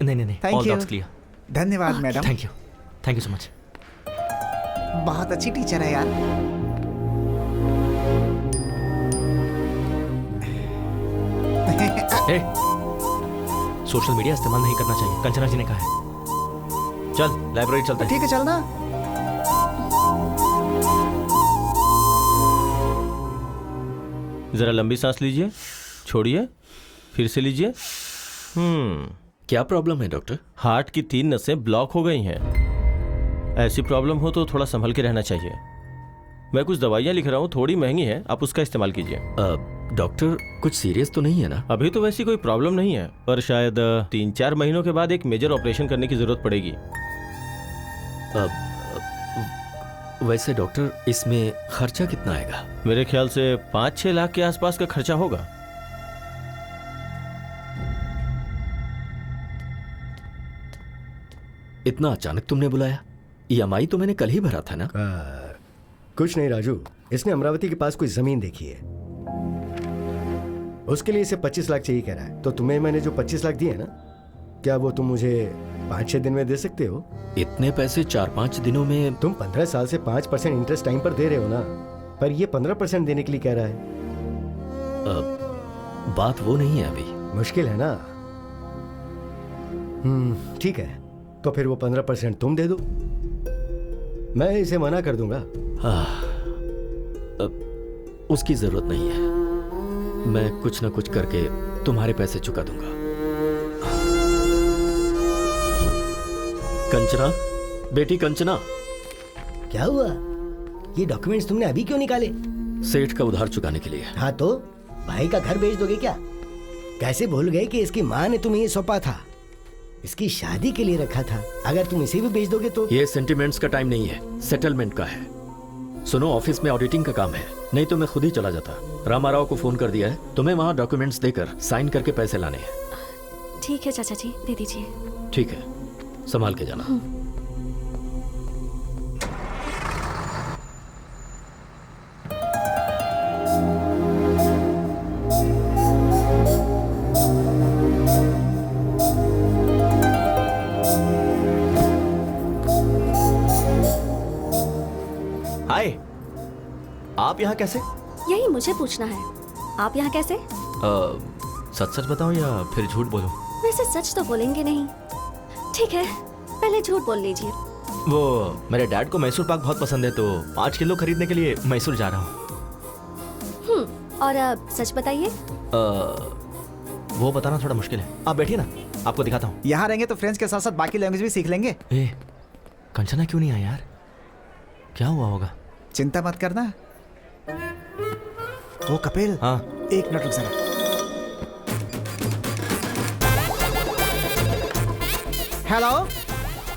नहीं Thank all you. Doubts clear. धन्यवाद madam. Thank you so much. बहुत अच्छी टीचर है यार। सोशल मीडिया इस्तेमाल नहीं करना चाहिए, कंचना जी ने कहा है। चल लाइब्रेरी चलते हैं। ठीक है चलना। जरा लंबी सांस लीजिए, छोड़िए, फिर से लीजिए। क्या प्रॉब्लम है डॉक्टर? हार्ट की 3 नसें ब्लॉक हो गई हैं। ऐसी प्रॉब्लम हो तो थोड़ा संभल के रहना चाहिए। मैं कुछ दवाइयाँ लिख रहा हूँ, थोड़ी महंगी है, आप उसका इस्तेमाल कीजिए। डॉक्टर कुछ सीरियस तो नहीं है ना? अभी तो वैसी कोई प्रॉब्लम नहीं है, पर शायद 3-4 महीनों के बाद एक मेजर ऑपरेशन करने की जरूरत पड़ेगी। वैसे डॉक्टर इसमें खर्चा कितना आएगा? मेरे ख्याल से 5-6 लाख के आसपास का खर्चा होगा। इतना अचानक तुमने बुलाया? EMI तो मैंने कल ही भरा था ना? कुछ नहीं राजू, इसने अमरावती के पास कोई जमीन देखी है, उसके लिए इसे 25 लाख चाहिए कह रहा है। तो तुम्हें मैंने जो 25 लाख दिए ना, क्या वो तुम मुझे 5-6 दिन में दे सकते हो? इतने पैसे 4-5 दिनों में? तुम 15 साल से 5% इंटरेस्ट टाइम पर दे रहे हो ना, पर ये 15% देने के लिए कह रहा है। बात वो नहीं है अभी। मुश्किल है ना? ठीक है, तो फिर वो 15% तुम दे दो, मैं इसे मना कर दूंगा। उसकी जरूरत नहीं है, मैं कुछ ना कुछ करके तुम्हारे पैसे चुका दूंगा। कंचना, बेटी कंचना। क्या हुआ? ये डॉक्यूमेंट्स तुमने अभी क्यों निकाले? सेठ का उधार चुकाने के लिए। हाँ तो भाई का घर बेच दोगे क्या? कैसे भूल गए कि इसकी माँ ने तुम्हें ये सौंपा था, इसकी शादी के लिए रखा था। अगर तुम इसे भी बेच दोगे तो? ये सेंटिमेंट्स का टाइम नहीं है, सेटलमेंट का है। सुनो, ऑफिस में ऑडिटिंग का काम है, नहीं तो मैं खुद ही चला जाता। रामाराव को फोन कर दिया है, तुम्हें वहाँ डॉक्यूमेंट्स देकर साइन करके पैसे लाने हैं। ठीक है चाचा जी, दे दीजिए। ठीक है, संभाल के जाना। हाय, आप यहाँ कैसे? यही मुझे पूछना है, आप यहाँ कैसे? सच सच बताऊं या फिर झूठ बोलूं? वैसे सच तो बोलेंगे नहीं। ठीक है, पहले झूठ बोल लीजिए। वो मेरे डैड को मैसूर पाक बहुत पसंद है, तो 5 किलो खरीदने के लिए मैसूर जा रहा हूँ। और अब सच बताइए। वो बताना थोड़ा मुश्किल है, आप बैठिए ना, आपको दिखाता हूँ। यहाँ रहेंगे तो फ्रेंच के साथ साथ बाकी लैंग्वेज भी सीख लेंगे। कंचना क्यों नहीं आया यार? क्या हुआ होगा? चिंता मत करना। ओ कपिल, हाँ 1 मिनट रुक जरा। हेलो,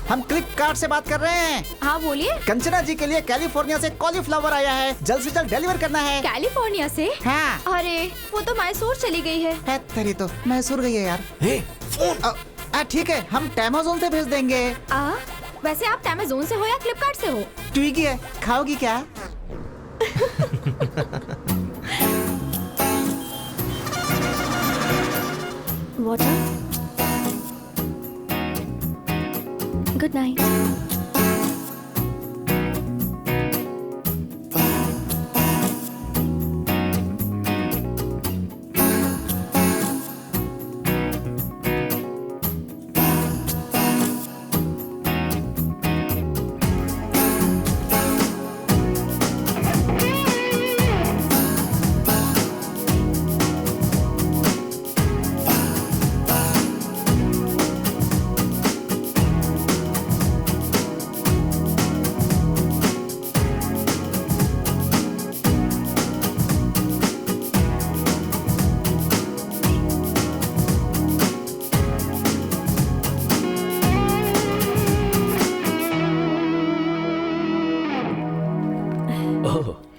हम फ्लिपकार्ट से बात कर रहे हैं। हाँ बोलिए। कंचना जी के लिए कैलिफोर्निया से कॉलीफ्लावर आया है, जल्द से जल्द डिलीवर करना है। कैलिफोर्निया से? हाँ। अरे वो तो मैसूर चली गई है। तेरी तो मैसूर गई है यार। ठीक है, हम अमेज़न से भेज देंगे। वैसे आप अमेज़न से हो या फ्लिपकार्ट से हो? स्विगी है, खाओगी क्या? water. Good night.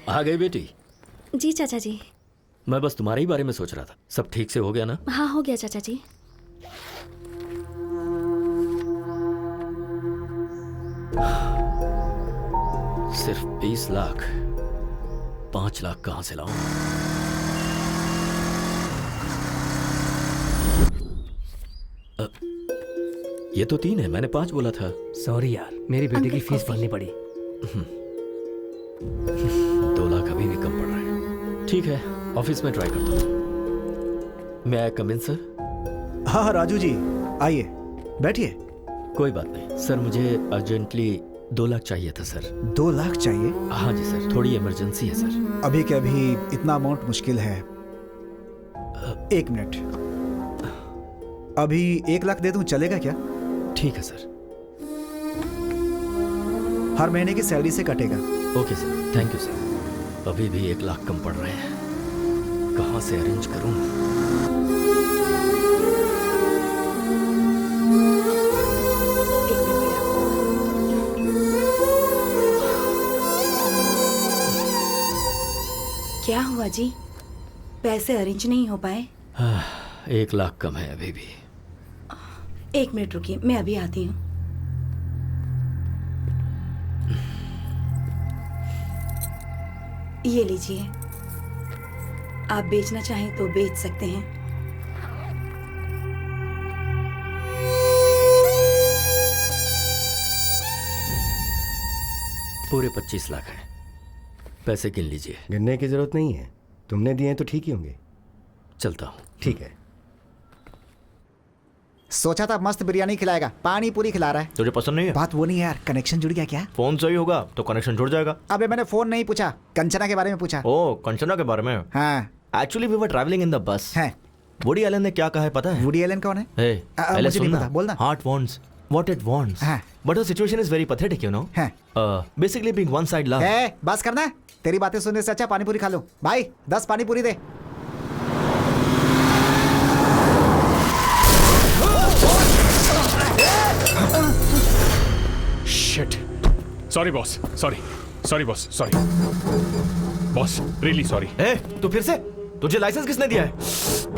आ गई बेटी। जी चाचा जी। मैं बस तुम्हारे ही बारे में सोच रहा था। सब ठीक से हो गया ना? हाँ हो गया चाचा जी। सिर्फ 20 लाख, 5 लाख कहां से लाऊं? ये तो 3 है, मैंने 5 बोला था। सॉरी यार, मेरी बेटी की फीस भरनी पड़ी। 2 लाख अभी भी कम पड़ रहा है। ठीक है, ऑफिस में ट्राई करता हूँ। मैं कम इन सर? हाँ राजू जी आइए, बैठिए। कोई बात नहीं सर, मुझे अर्जेंटली 2 लाख चाहिए था सर। 2 लाख चाहिए? हाँ जी सर, थोड़ी इमरजेंसी है सर। अभी के अभी इतना अमाउंट मुश्किल है। 1 मिनट, अभी 1 लाख दे दूं, चलेगा क्या? ठीक है सर। हर महीने की सैलरी से कटेगा। Okay sir, thank you sir. अभी भी 1 लाख कम पड़ रहे हैं, कहाँ से अरेंज करूं? क्या हुआ जी? पैसे अरेंज नहीं हो पाए? 1 लाख कम है अभी भी। 1 मिनट रुकिए, मैं अभी आती हूँ। ये लीजिए, आप बेचना चाहें तो बेच सकते हैं। पूरे 25 लाख हैं, पैसे गिन लीजिए। गिनने की जरूरत नहीं है, तुमने दिए हैं तो ठीक ही होंगे। चलता हूँ। ठीक है। सोचा था मस्त बिरयानी खिलाएगा, पानी पूरी खिला रहा है। तुझे पसंद नहीं है? बात वो नहीं यार, कनेक्शन जुड़ गया क्या? फोन सही होगा तो कनेक्शन जुड़ जाएगा। अबे मैंने फोन नहीं पूछा, कंचना के बारे में पूछा। ओ कंचना के बारे में? हाँ। Actually we were travelling in the bus. है। वुडी एलन ने क्या कहा है पता है? वुडी एलन कौन है? हे, पहले मुझे नहीं सुनना। पता, बोलना। Heart wants what it wants, but the situation is very pathetic, you know. Basically being one side love. बस करना, तेरी बातें सुनने से अच्छा पानी पूरी खा लो। भाई 10 पानी पूरी दे। Shit. Sorry boss. Sorry boss. Sorry. Boss, really sorry. ए, तू फिर से? तुझे लाइसेंस किसने दिया है?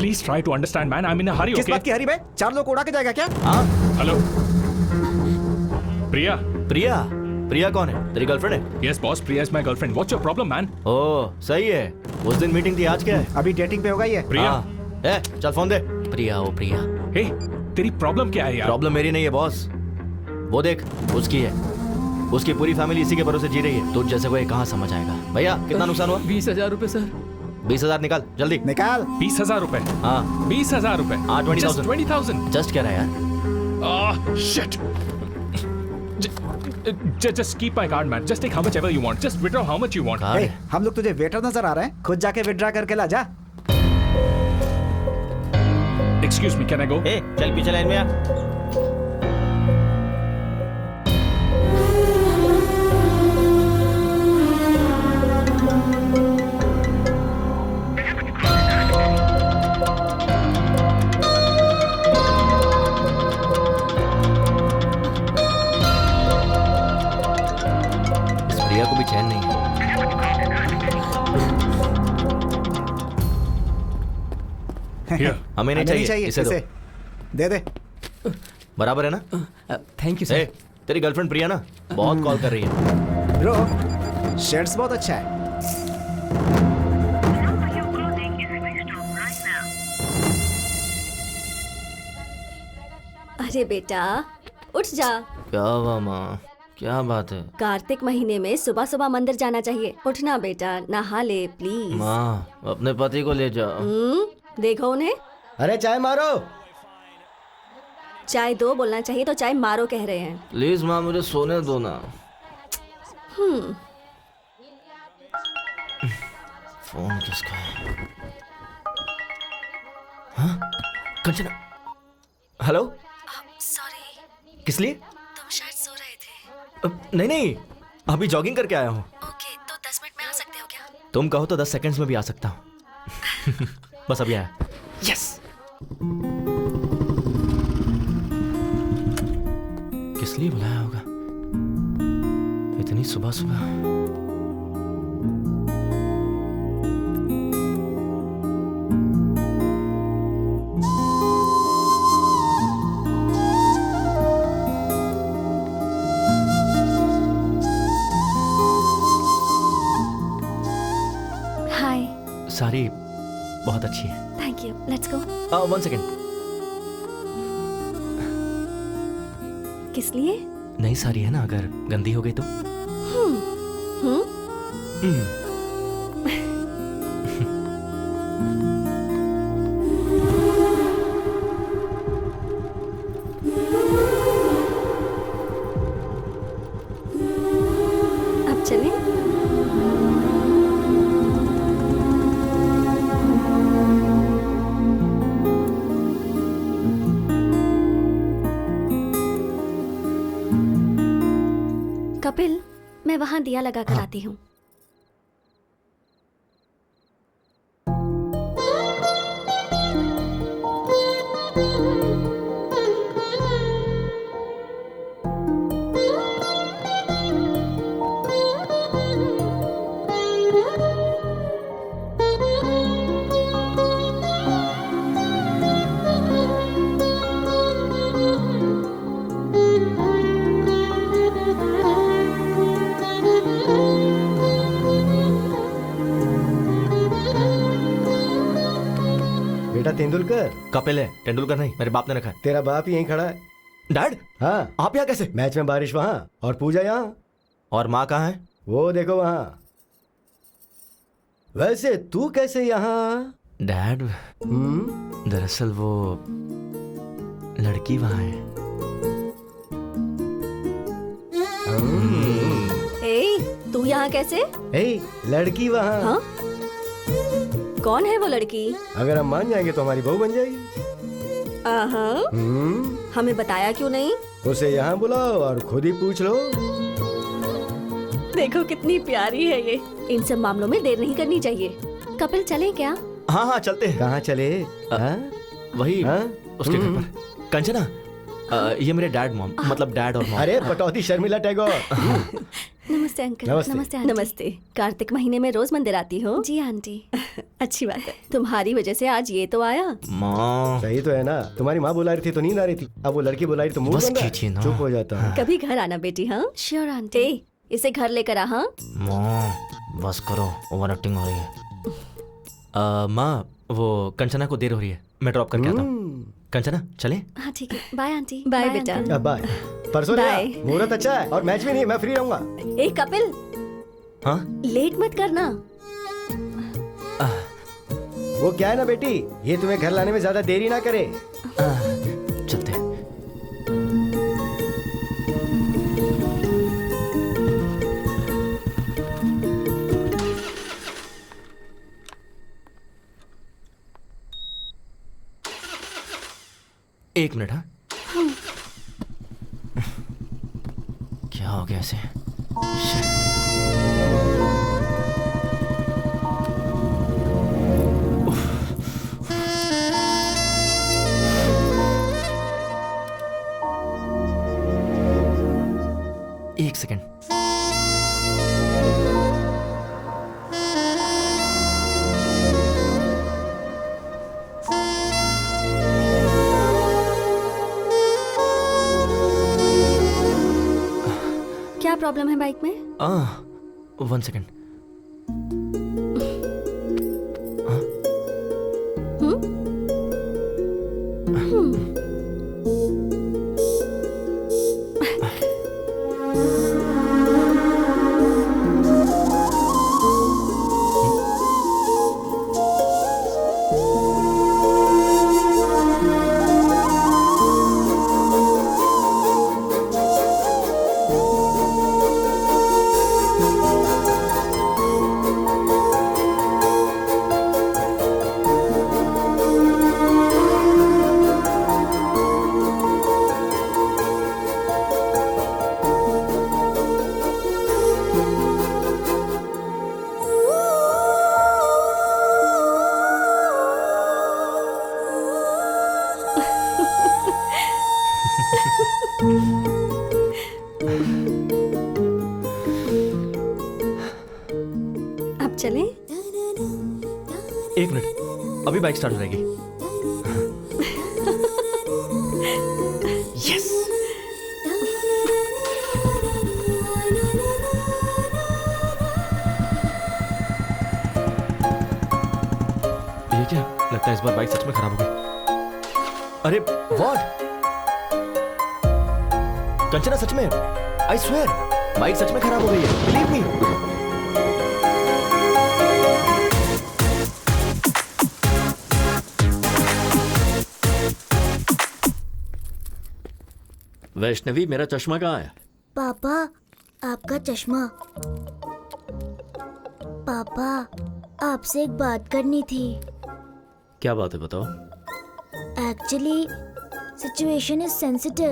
Please try to understand, man. I'm in a hurry. किस Okay? बात की हरी बे? 4 लोग उड़ा के जाएगा क्या? हाँ। हेलो। प्रिया। प्रिया कौन है? तेरी गर्लफ्रेंड है? Yes boss, Priya is my girlfriend. What's your problem, man? ओह सही है। उस दिन मीटिंग थी, आज क्या है? अभी डेटिंग पे होगा ये। प्रिया। ए, चल फोन दे। प्रिया। Hey, तेरी प्रॉब्लम क्या है यार? प्रॉब्लम मेरी नहीं है बॉस, वो देख उसकी है। उसकी पूरी फैमिली इसी के भरोसे जी रही है। तुझ जैसे कोई कहाँ समझ आएगा? भैया कितना नुकसान हुआ? 20,000 रुपए सर। 20,000 निकाल जल्दी। निकाल। 20,000 रुपए? हाँ 20,000 रुपए? हाँ 20,000। 20,000? जस्ट कह रहा है यार। Shit. Just keep my card, man. Just take how much ever you want. Just withdraw how much you want. Hey, हम लोग तुझे वेटर नजर आ रहे हैं? खुद जाके विड्रा करके ला जा। Excuse me, can I go? ए, चल पीछे लाइन में आ। इस प्रिया को भी चैन नहीं है। Here. हमें नहीं चाहिए, इसे दो। दे दे। बराबर है ना? Thank you sir. तेरी गर्लफ्रेंड प्रिया ना बहुत कॉल कर रही है। ब्रो, शर्ट्स बहुत अच्छा है। अरे बेटा उठ जा। क्या हुआ माँ, क्या बात है? कार्तिक महीने में सुबह सुबह मंदिर जाना चाहिए। उठना बेटा, नहा ले प्लीज। माँ अपने पति को ले जाओ। देखो उन्हें। अरे चाय मारो। चाय दो बोलना चाहिए तो चाय मारो कह रहे हैं। प्लीज माँ मुझे सोने दो ना। फोन किसका है? हाँ? कंचना। हेलो। सॉरी। किस लिए? तुम शायद सो रहे थे। नहीं नहीं, अभी जॉगिंग करके आया हूँ। ओके, तो 10 मिनट में आ सकते हो क्या? तुम कहो तो 10 सेकंड्स में भी आ सकता हूँ। बस अभी आया। यस। किस लिए बुलाया होगा इतनी सुबह सुबह? हाय। सारी बहुत अच्छी है। Thank you, let's go. 1 second. किस लिए? नई साड़ी है ना, अगर गंदी हो गई तो? अब चलें? कपिल, मैं वहां दिया लगा कर आती हूँ। बेटा तेंदुलकर। कपिल है, तेंदुलकर नहीं, मेरे बाप ने रखा है। तेरा बाप ही यहीं खड़ा है। डैड? हाँ। आप यहाँ कैसे? मैच में बारिश वहाँ और पूजा यहाँ। और माँ कहाँ है? वो देखो वहाँ। वैसे तू कैसे यहाँ? डैड दरअसल वो लड़की वहाँ है। तू यहाँ कैसे? लड़की वहाँ। हाँ? कौन है वो लड़की? अगर हम मान जाएंगे तो हमारी बहू बन जाएगी। हमें बताया क्यों नहीं? उसे यहाँ बुलाओ और खुद ही पूछ लो। देखो कितनी प्यारी है ये। इन सब मामलों में देर नहीं करनी चाहिए। कपिल चलें क्या? हाँ हाँ चलते हैं। कहाँ चले? वही उसके घर पर। कंचना, ये मेरे डैड मॉम, मतलब डैड और मॉम। अरे पटौती शर्मिला टैगोर। नमस्ते अंकल। नमस्ते आंटी। नमस्ते। कार्तिक महीने में रोज मंदिर आती हो? जी आंटी। अच्छी बात है, तुम्हारी वजह से आज ये तो आया। माँ सही तो है ना, तुम्हारी माँ बुला रही थी तो नींद आ रही थी, अब वो लड़की बुला रही तो मुंह बंद है। चुप हो जाता है। कभी घर आना बेटी। हाँ श्योर आंटी। इसे घर लेकर आ। हाँ माँ बस करो, ओवर एक्टिंग हो रही है। माँ वो कंचना को देर हो रही है, मैं ड्रॉप करके आता हूँ। कंचना चले? हाँ ठीक है। Bye aunty. बाय बेटा। बाय। परसों मुहूर्त अच्छा है और मैच भी नहीं, मैं फ्री रहूंगा। ए कपिल, हाँ लेट मत करना। वो क्या है ना बेटी, ये तुम्हें घर लाने में ज्यादा देरी ना करे। चलते। एक मिनट। हाँ क्या हो गया इसे? एक सेकेंड। क्या प्रॉब्लम है बाइक में? 1 सेकेंड। चलें? एक मिनट, अभी बाइक स्टार्ट हो जाएगी। यस। ये क्या लगता है, इस बार बाइक सच में खराब हो गई। अरे व्हाट? कंचना सच में, आई स्वेयर बाइक सच में खराब हो गई है, बिलीव मी। वैष्णवी, मेरा चश्मा कहाँ है? पापा, आपका चश्मा। पापा, आपसे एक बात करनी थी। क्या बात है, बताओ। Actually situation is sensitive,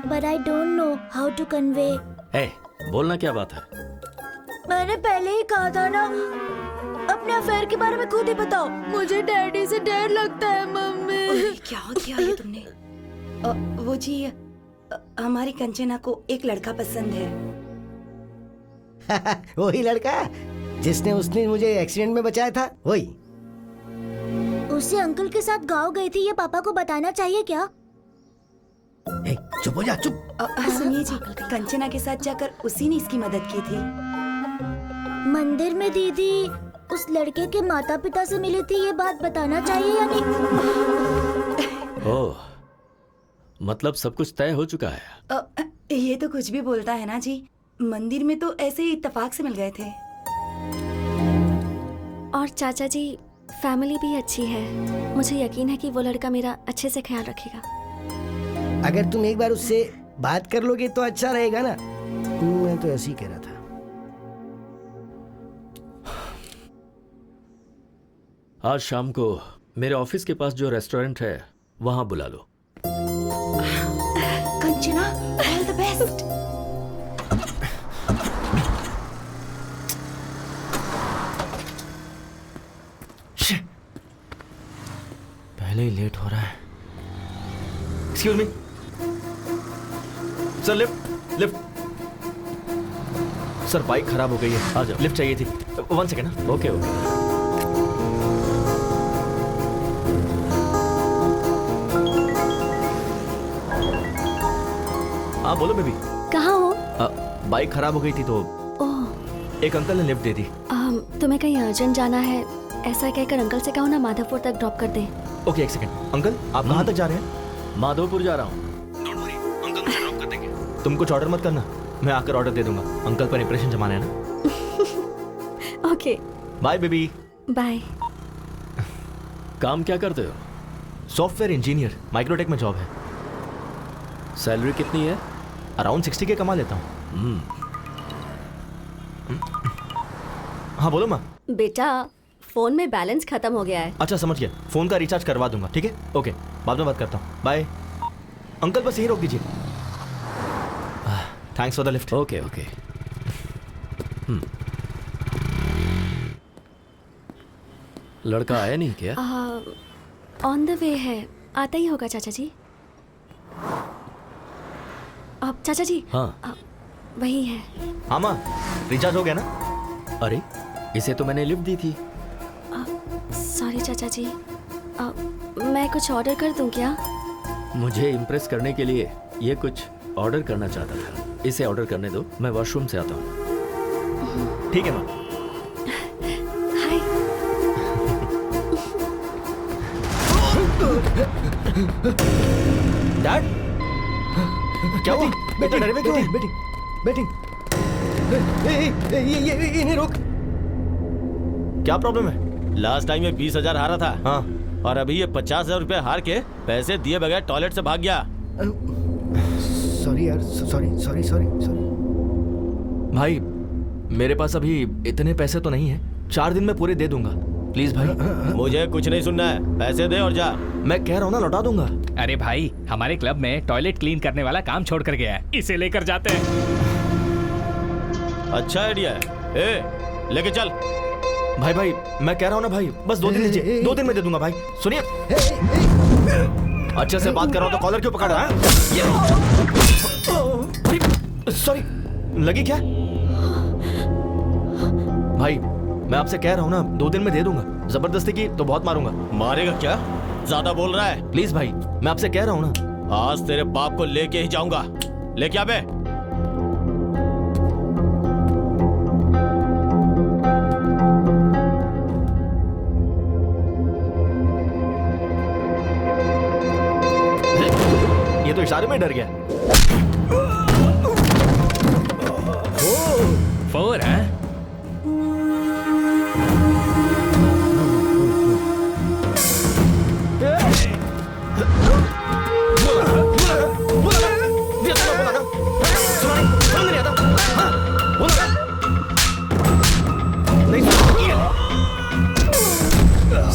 but I don't know how to convey. ए, बोलना क्या बात है? मैंने पहले ही कहा था ना, अपने अफेयर के बारे में खुद ही बताओ। मुझे डैडी से डर लगता है मम्मी। क्या किया ये तुमने? वो जी, हमारी कंचना को एक लड़का पसंद है। वही लड़का जिसने उसने मुझे एक्सीडेंट में बचाया था, वही। उसे अंकल के साथ गाँव गई थी, ये पापा को बताना चाहिए क्या? चुप हो जा, चुप। सुनिए जी, कंचना के साथ जाकर उसी ने इसकी मदद की थी। मंदिर में दीदी उस लड़के के माता पिता से मिली थी, ये बात बताना चाहिए या नहीं? ओह, मतलब सब कुछ तय हो चुका है। ये तो कुछ भी बोलता है ना जी। मंदिर में तो ऐसे ही इत्तेफाक से मिल गए थे। और चाचा जी, फैमिली भी अच्छी है। मुझे यकीन है कि वो लड़का मेरा अच्छे से ख्याल रखेगा। अगर तुम एक बार उससे बात कर लोगे तो अच्छा रहेगा ना। मैं तो ऐसे ही कह रहा था। आज शाम को मेरे ऑफिस के पास जो रेस्टोरेंट है वहां बुला लो। Kanchana, all the best. पहले ही लेट हो रहा है। Excuse me sir, lift lift. Sir bike खराब हो गई है, आ जाओ। लिफ्ट चाहिए थी। 1 सेकेंड। Okay okay. हाँ बोलो बेबी। कहाँ हो? बाइक खराब हो गई थी तो ओह, एक अंकल ने लिफ्ट दे दी। तुम्हें कहीं अर्जेंट जाना है ऐसा कहकर अंकल से कहो ना माधवपुर तक ड्रॉप कर दे। ओके, एक सेकंड। अंकल आप कहाँ तक जा रहे हैं? माधवपुर जा रहा हूँ। डोंट वरी, अंकल मुझे ड्रॉप कर देंगे। तुम कुछ ऑर्डर मत करना, मैं आकर ऑर्डर दे दूंगा। अंकल पर इंप्रेशन जमाना है ना। Okay bye baby. बाय। काम क्या करते हो? सॉफ्टवेयर इंजीनियर, माइक्रोटेक में जॉब है। सैलरी कितनी है? अराउंड 60 के कमा लेता हूँ। हाँ बोलो माँ। बेटा, फोन में बैलेंस खत्म हो गया है। अच्छा समझ गया, फोन का रिचार्ज करवा दूंगा। ठीक है, ओके, बाद में बात करता हूँ। बाय। अंकल बस यही रोक दीजिए। Thanks for the lift. Okay okay. लड़का आया नहीं क्या? ऑन द वे है, आता ही होगा चाचा जी। अब चाचा जी। हाँ वही है। हाँ माँ, रिचार्ज हो गया ना? अरे इसे तो मैंने लिफ्ट दी थी। सॉरी चाचा जी, मैं कुछ ऑर्डर कर दूं क्या? मुझे इम्प्रेस करने के लिए ये कुछ ऑर्डर करना चाहता था। इसे ऑर्डर करने दो, मैं वॉशरूम से आता हूँ। ठीक है माँ। हाय। डैड क्या हुआ? Batting batting batting batting. ये इन्हें रोक। क्या प्रॉब्लम है? लास्ट टाइम ये 20,000 हारा था। हाँ, और अभी ये 50,000 रुपए हार के पैसे दिए बगैर टॉयलेट से भाग गया। सॉरी यार, सॉरी सॉरी सॉरी सॉरी। भाई मेरे पास अभी इतने पैसे तो नहीं है, 4 दिन में पूरे दे दूंगा। प्लीज भाई। मुझे कुछ नहीं सुनना है, पैसे दे और जा। मैं कह रहा हूँ ना, लौटा दूंगा। अरे भाई, हमारे क्लब में टॉयलेट क्लीन करने वाला काम छोड़ कर गया है, इसे लेकर जाते हैं। अच्छा आइडिया है। ए, लेके चल। भाई भाई मैं कह रहा हूँ ना भाई, बस 2 दिन दीजिए, 2 दिन में दे दूंगा भाई। सुनिए, अच्छे से बात कर रहा हूँ तो कॉलर क्यों पकड़ रहा है? सॉरी, लगी क्या? भाई मैं आपसे कह रहा हूँ ना, 2 दिन में दे दूंगा। जबरदस्ती की तो बहुत मारूंगा। मारेगा क्या? ज्यादा बोल रहा है। प्लीज भाई, मैं आपसे कह रहा हूँ ना। आज तेरे बाप को लेके ही जाऊंगा। लेके आ बे। ये तो इशारे में डर गया। 4 है?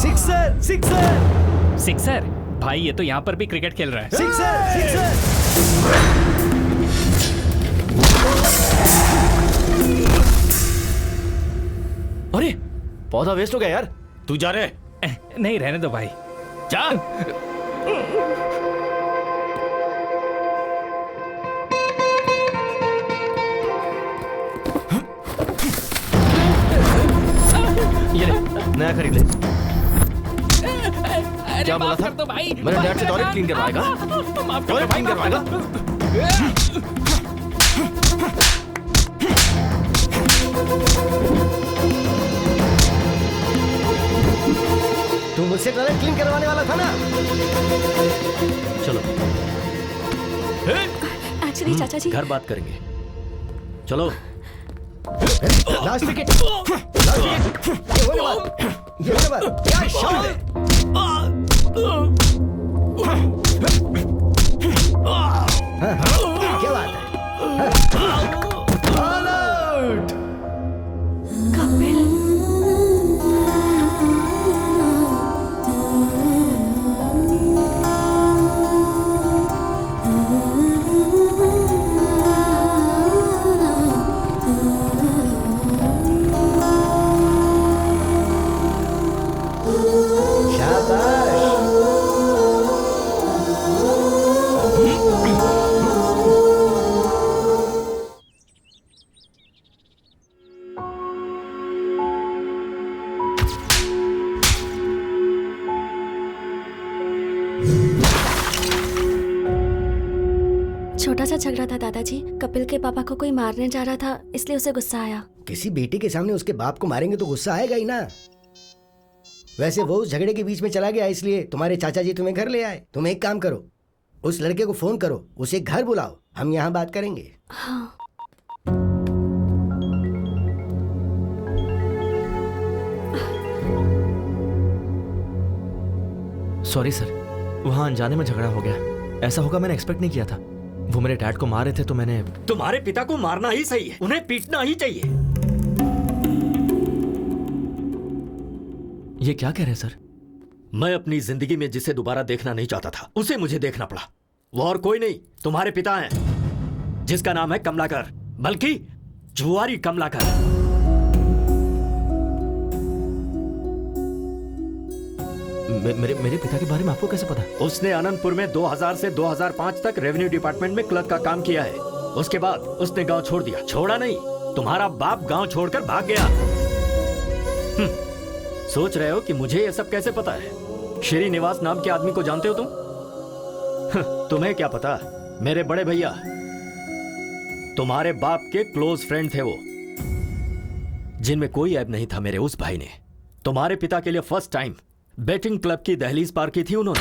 Sixer sixer sixer? भाई ये तो यहाँ पर भी क्रिकेट खेल रहा है। Sixer sixer. अरे पौधा वेस्ट हो गया यार। तू जा रहे? नहीं, रहने दो भाई। जा। ये ले, नया खरीद ले। क्या बोला था? तो भाई मेरे डैड से टॉयलेट क्लीन करवाएगा? टॉयलेट क्लीन करवाएगा? तू मुझसे टॉयलेट क्लीन करवाने वाला था ना? चलो एक्चुअली चाचा जी, घर बात करेंगे। चलो। Last wicket, last wicket. ये होने वाला, ये होने वाला। क्या शॉट है! हाँ, क्या बात है! All out! छोटा सा झगड़ा था दादाजी। कपिल के पापा को कोई मारने जा रहा था, इसलिए उसे गुस्सा आया। किसी बेटे के सामने उसके बाप को मारेंगे तो गुस्सा आएगा ही ना। वैसे वो उस झगड़े के बीच में चला गया, इसलिए तुम्हारे चाचा जी तुम्हें घर ले आए। तुम एक काम करो, उस लड़के को फोन करो, उसे घर बुलाओ, हम यहाँ बात करेंगे। हाँ। सॉरी सर, वहाँ अनजाने में झगड़ा हो गया। ऐसा होगा मैंने एक्सपेक्ट नहीं किया था। वो मेरे डैड को मार रहे थे तो मैंने। तुम्हारे पिता को मारना ही सही है, उन्हें पीटना ही चाहिए। ये क्या कह रहे हैं सर? मैं अपनी जिंदगी में जिसे दोबारा देखना नहीं चाहता था, उसे मुझे देखना पड़ा। वो और कोई नहीं, तुम्हारे पिता हैं, जिसका नाम है कमलाकर, बल्कि जुआरी कमलाकर। मेरे पिता के बारे में आपको कैसे पता? उसने अनंतपुर में 2000 से 2005 तक रेवेन्यू डिपार्टमेंट में क्लर्क का काम किया है। उसके बाद उसने गांव छोड़ दिया। छोड़ा नहीं, तुम्हारा बाप गांव छोड़कर भाग गया। सोच रहे हो कि मुझे ये सब कैसे पता है? श्रीनिवास नाम के आदमी को जानते हो तुम? तुम्हें क्या पता, मेरे बड़े भैया तुम्हारे बाप के क्लोज फ्रेंड थे वो, जिनमें कोई ऐब नहीं था। मेरे उस भाई ने तुम्हारे पिता के लिए फर्स्ट टाइम बैटिंग क्लब की दहलीज पार की थी उन्होंने।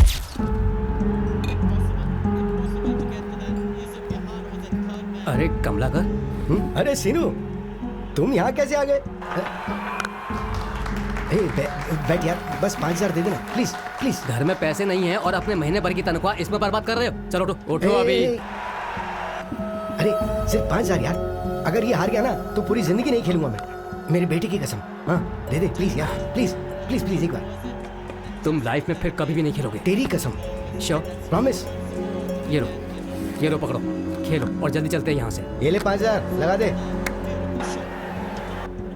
अरे कमलाकर। अरे सीनू, तुम यहाँ कैसे आ गए? बैठ यार, बस 5000 दे देना प्लीज प्लीज। घर में पैसे नहीं है और अपने महीने भर की तनख्वाह इसमें बर्बाद कर रहे हो। चलो उठो उठो अभी। अरे सिर्फ 5000 यार, अगर ये हार गया ना तो पूरी जिंदगी नहीं खेलूंगा मैं, मेरी बेटी की कसम। हाँ दे दे प्लीज यार, प्लीज प्लीज प्लीज एक बार। तुम लाइफ में फिर कभी भी नहीं खेलोगे। तेरी कसम। श्योर? प्रॉमिस। ये लो पकड़ो, खेलो और जल्दी चलते हैं यहाँ से। ये ले 5000 लगा दे।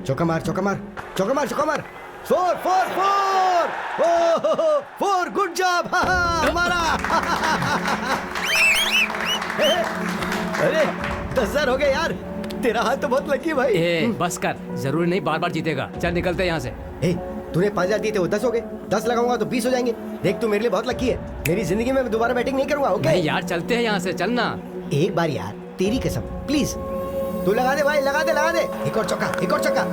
चौका मार चौका मार चौका मार चौका मार। 4 4 4 4 गुड जॉब हमारा। अरे 10,000 हो गए यार, तेरा हाथ तो बहुत लकी है भाई। ए, बस कर, जरूरी नहीं बार बार जीतेगा। चल निकलते हैं यहाँ से। तूने 5,000 दिए थे, वो 10 हो गए। 10 लगाऊंगा तो 20 हो जाएंगे। देख तू मेरे लिए बहुत लकी है। मेरी जिंदगी में दोबारा बैटिंग नहीं करूंगा। ओके नहीं यार, चलते हैं यहाँ से, चलना। एक बार यार, तेरी कसम, प्लीज तू लगा दे भाई, लगा दे लगा दे। एक और चौका, एक और चौका।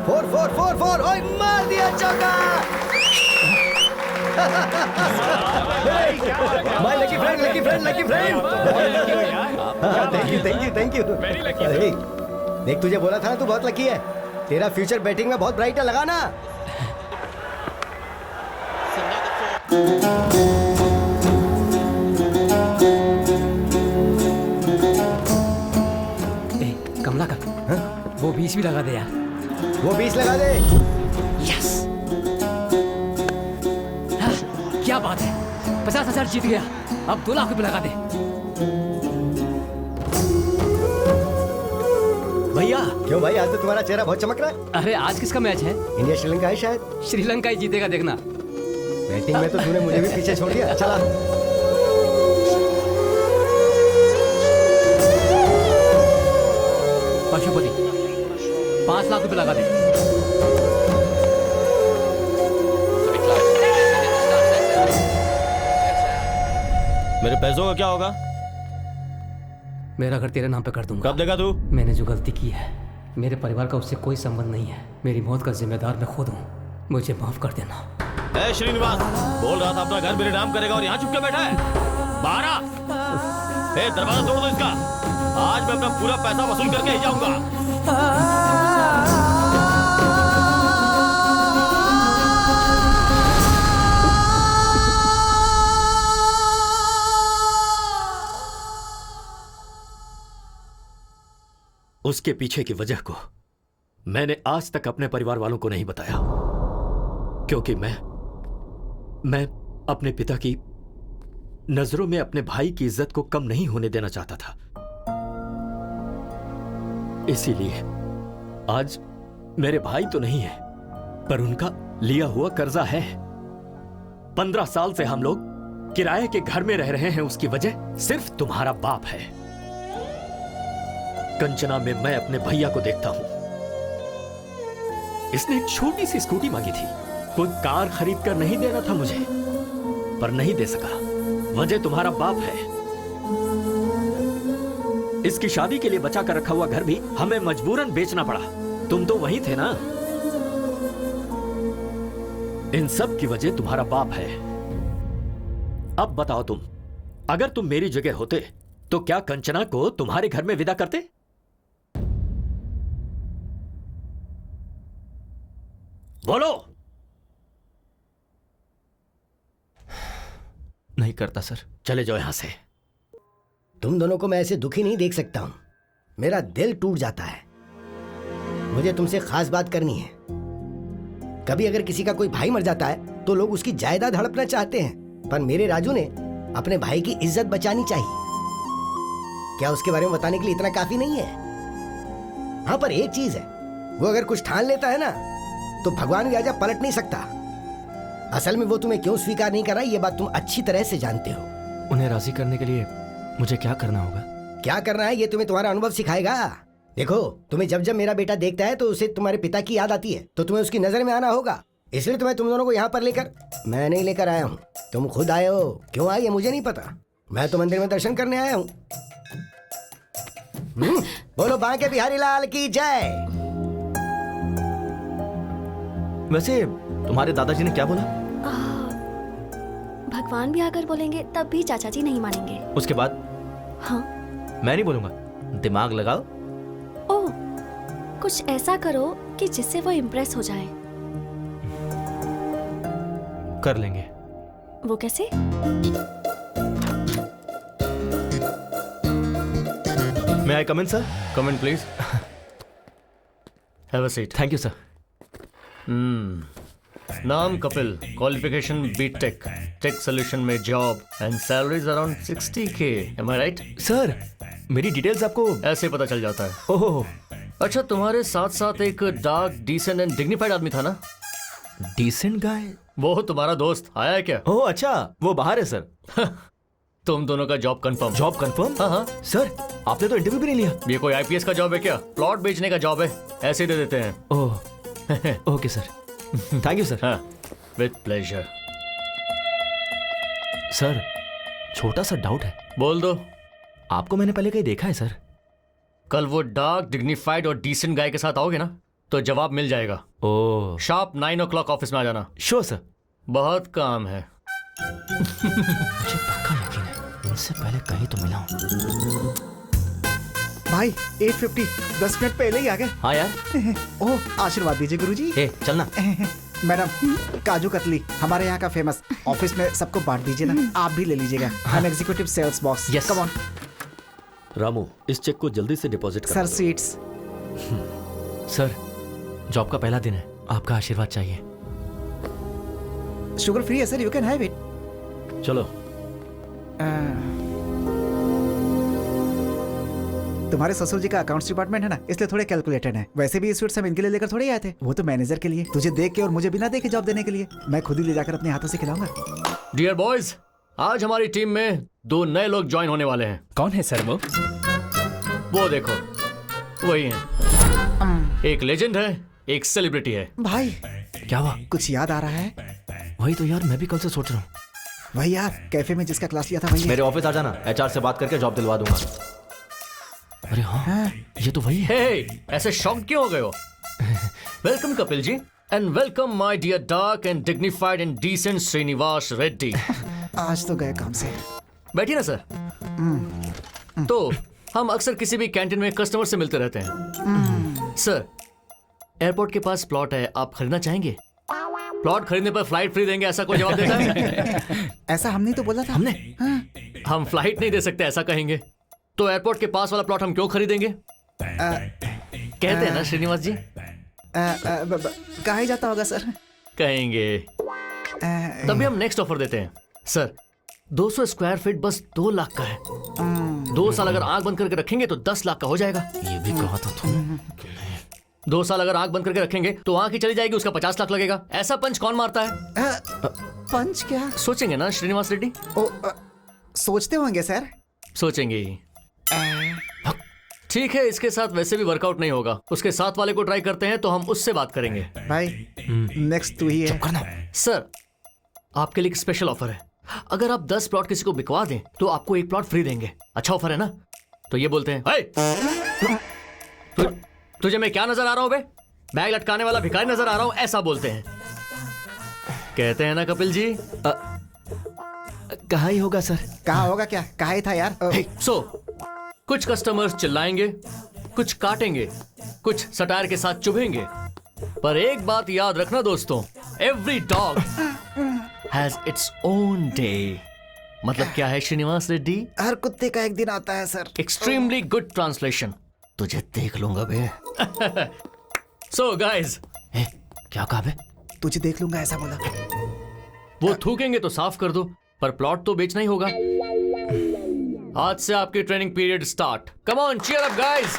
4 4 4 4। ओए मार दिया चौका। My lucky friend, lucky friend, lucky friend. Thank you thank you thank you. देख तुझे बोला था ना, तू बहुत लकी है। तेरा फ्यूचर बैटिंग में बहुत ब्राइट है, लगाना। कमला का वो 20 भी लगा दे यार। वो 20 लगा दे। यस, क्या बात है, 50,000 जीत गया। अब 2 लाख रुपए लगा दे। भैया क्यों भाई, आज तो तुम्हारा चेहरा बहुत चमक रहा है। अरे आज किसका मैच है? इंडिया श्रीलंका है शायद। श्रीलंका ही जीतेगा, देखना। बैटिंग में तो तूने मुझे भी पीछे छोड़ दिया। चला पशुपति, 5 लाख रुपए लगा दे। मेरे पैसों का क्या होगा? मेरा घर तेरे नाम पे कर दूंगा। कब देगा तू? मैंने जो गलती की है, मेरे परिवार का उससे कोई संबंध नहीं है। मेरी मौत का जिम्मेदार मैं खुद हूँ, मुझे माफ कर देना। ए श्रीनिवास, बोल रहा था अपना घर मेरे नाम करेगा और यहाँ चुप के बैठा है। बाहर आ। ए दरवाजा तोड़ दो इसका। आज मैं अपना पूरा पैसा वसूल करके ही जाऊंगा। उसके पीछे की वजह को मैंने आज तक अपने परिवार वालों को नहीं बताया, क्योंकि मैं अपने पिता की नजरों में अपने भाई की इज्जत को कम नहीं होने देना चाहता था। इसीलिए आज मेरे भाई तो नहीं है, पर उनका लिया हुआ कर्जा है। 15 साल से हम लोग किराए के घर में रह रहे हैं, उसकी वजह सिर्फ तुम्हारा बाप है। कंचना में मैं अपने भैया को देखता हूं। इसने एक छोटी सी स्कूटी मांगी थी, कोई कार खरीद कर नहीं देना था मुझे, पर नहीं दे सका। वजह तुम्हारा बाप है। इसकी शादी के लिए बचा कर रखा हुआ घर भी हमें मजबूरन बेचना पड़ा। तुम तो वही थे ना। इन सब की वजह तुम्हारा बाप है। अब बताओ तुम, अगर तुम मेरी जगह होते तो क्या कंचना को तुम्हारे घर में विदा करते? बोलो। नहीं करता सर। चले जाओ यहां से। तुम दोनों को मैं ऐसे दुखी नहीं देख सकता हूं। मेरा दिल टूट जाता है। मुझे तुमसे खास बात करनी है। कभी अगर किसी का कोई भाई मर जाता है तो लोग उसकी जायदाद हड़पना चाहते हैं, पर मेरे राजू ने अपने भाई की इज्जत बचानी चाहिए। क्या उसके बारे में बताने के लिए इतना काफी नहीं है? हाँ, पर एक चीज है, वो अगर कुछ ठान लेता है ना तो भगवान भी आजा पलट नहीं सकता। असल में वो तुम्हें क्यों स्वीकार नहीं कर रहा, ये बात तुम अच्छी तरह से जानते हो। उन्हें राजी करने के लिए मुझे क्या करना होगा? क्या करना है ये तुम्हें तुम्हारा अनुभव सिखाएगा। देखो, तुम्हें जब जब मेरा बेटा देखता है तो उसे तुम्हारे पिता की याद आती है, तो तुम्हें उसकी नजर में आना होगा। इसलिए तुम्हें तुम दोनों को यहाँ पर लेकर, मैं नहीं लेकर आया हूँ, तुम खुद आए हो। क्यों आए ये मुझे नहीं पता, मैं तो मंदिर में दर्शन करने आया हूँ। बोलो बांके बिहारी लाल की जय। वैसे तुम्हारे दादाजी ने क्या बोला? भगवान भी आकर बोलेंगे तब भी चाचा जी नहीं मानेंगे। उसके बाद? हाँ, मैं नहीं बोलूंगा। दिमाग लगाओ। ओह, कुछ ऐसा करो कि जिससे वो इम्प्रेस हो जाए। कर लेंगे। वो कैसे? May I come in, sir? Come in, please. Have a seat. Thank you, sir. नाम Kapil, qualification BTech, tech solution में job and salaries around 60K. Am I right? Sir, मेरी डिटेल्स आपको ऐसे पता चल जाता है। ओह, अच्छा, तुम्हारे साथ साथ एक डार्क, डिसेंट एंड डिग्निफाइड आदमी था ना? Decent guy? वो तुम्हारा दोस्त आया है क्या? ओह अच्छा, वो बाहर है सर। तुम दोनों का जॉब कंफर्म। Job confirm? हाँ हाँ सर आपने तो इंटरव्यू भी नहीं लिया। ये कोई आईपीएस का जॉब है क्या? प्लॉट बेचने का जॉब है, ऐसे ही दे देते हैं। Oh okay sir, thank you sir. हाँ विद प्लेजर। सर छोटा सा डाउट है। बोल दो। आपको मैंने पहले कहीं देखा है सर? कल वो डार्क डिग्निफाइड और डिसेंट गाय के साथ आओगे ना तो जवाब मिल जाएगा। ओह शार्प 9 o'clock ऑफिस में आ जाना। Sure sir. बहुत काम है। मुझे पक्का यकीन है इनसे पहले कहीं तो मिला हूं। भाई 8:50, 10 मिनट पहले ही आ गए। हाँ यार। ओह आशीर्वाद दीजिए गुरुजी। चलना। मैडम काजू कतली हमारे यहाँ का फेमस, ऑफिस में सबको बांट दीजिए ना। आप भी ले लीजिएगा। हम executive sales boss. Yes. Come on. Ramu, इस चेक को जल्दी से deposit sir sweets. Sir job का पहला दिन है, आपका आशीर्वाद चाहिए। शुगर फ्री है sir, you can have it. चलो। तुम्हारे ससुर जी का अकाउंट्स डिपार्टमेंट है ना, इसलिए थोड़े कैलकुलेटेड है। वैसे भी ये स्वीट्स हम इनके लिए लेकर थोड़े आए थे, वो तो मैनेजर के लिए। तुझे देख के और मुझे बिना देखे जॉब देने के लिए। मैं खुद ही ले जाकर अपने हाथों से खिलाऊंगा। डियर बॉयज, आज हमारी टीम में 2 नए लोग ज्वाइन होने वाले हैं। कौन है सर वो देखो, वही हैं। एक लेजेंड है, एक सेलिब्रिटी है। भाई क्या हुआ? कुछ याद आ रहा है? वही तो यार, मैं भी कल से सोच रहा हूँ। वही यार, कैफे में जिसका क्लास लिया था वही। मेरे ऑफिस आ जाना, एचआर से बात करके जॉब दिलवा दूंगा। अरे हाँ, ये तो वही है। हे, ऐसे शॉक क्यों हो गए हो? Welcome Kapil ji, and welcome my dear dark and dignified and decent Srinivas Reddy. आज तो गए काम से। बैठिए ना सर। तो हम अक्सर किसी भी कैंटीन में कस्टमर से मिलते रहते हैं। सर, एयरपोर्ट के पास प्लॉट है, आप खरीदना चाहेंगे? प्लॉट खरीदने पर फ्लाइट फ्री देंगे, ऐसा कोई जवाब देता है? ऐसा हमने तो बोला था। हमने? हम फ्लाइट नहीं दे सकते, ऐसा कहेंगे। तो एयरपोर्ट के पास वाला प्लॉट हम क्यों खरीदेंगे? कहते हैं ना श्रीनिवास जी। कहा ही जाता होगा सर। कहेंगे। तभी हम नेक्स्ट ऑफर देते हैं। सर, 200 स्क्वायर फीट बस 2 लाख का है। 2 साल अगर आंख बंद करके रखेंगे तो 10 लाख का हो जाएगा। ये भी कहा था तुम। 2 साल अगर आंख बंद करके रखेंगे तो आंख ही चली जाएगी, उसका 50 लाख लगेगा। ऐसा पंच कौन मारता है? पंच क्या? सोचेंगे ना श्रीनिवास रेड्डी? सोचते होंगे सर। सोचेंगे ही। ठीक है, इसके साथ वैसे भी वर्कआउट नहीं होगा। उसके साथ वाले को ट्राई करते हैं तो हम उससे बात करेंगे। भाई नेक्स्ट तू ही है। सर, आपके लिए एक स्पेशल ऑफर है। अगर आप 10 प्लॉट किसी को बिकवा दें तो आपको 1 प्लॉट फ्री देंगे। अच्छा ऑफर है ना? तो ये बोलते हैं, तुझे मैं क्या नजर आ रहा हूं बे? बैग लटकाने वाला भिखारी नजर आ रहा हूं, ऐसा बोलते हैं। कहते हैं ना कपिल जी? कहा ही होगा सर। कहा होगा क्या? कहा ही था यार। कुछ कस्टमर्स चिल्लाएंगे, कुछ काटेंगे, कुछ सटायर के साथ चुभेंगे, पर एक बात याद रखना दोस्तों, every dog has its own day. मतलब क्या है श्रीनिवास रेड्डी? हर कुत्ते का एक दिन आता है सर। Extremely good translation. तुझे देख लूंगा बे। सो गाइस, क्या कहा बे? तुझे देख लूंगा ऐसा बोला। वो थूकेंगे तो साफ कर दो, पर प्लॉट तो बेचना ही होगा। आज से आपकी training period start. Come on, cheer up guys.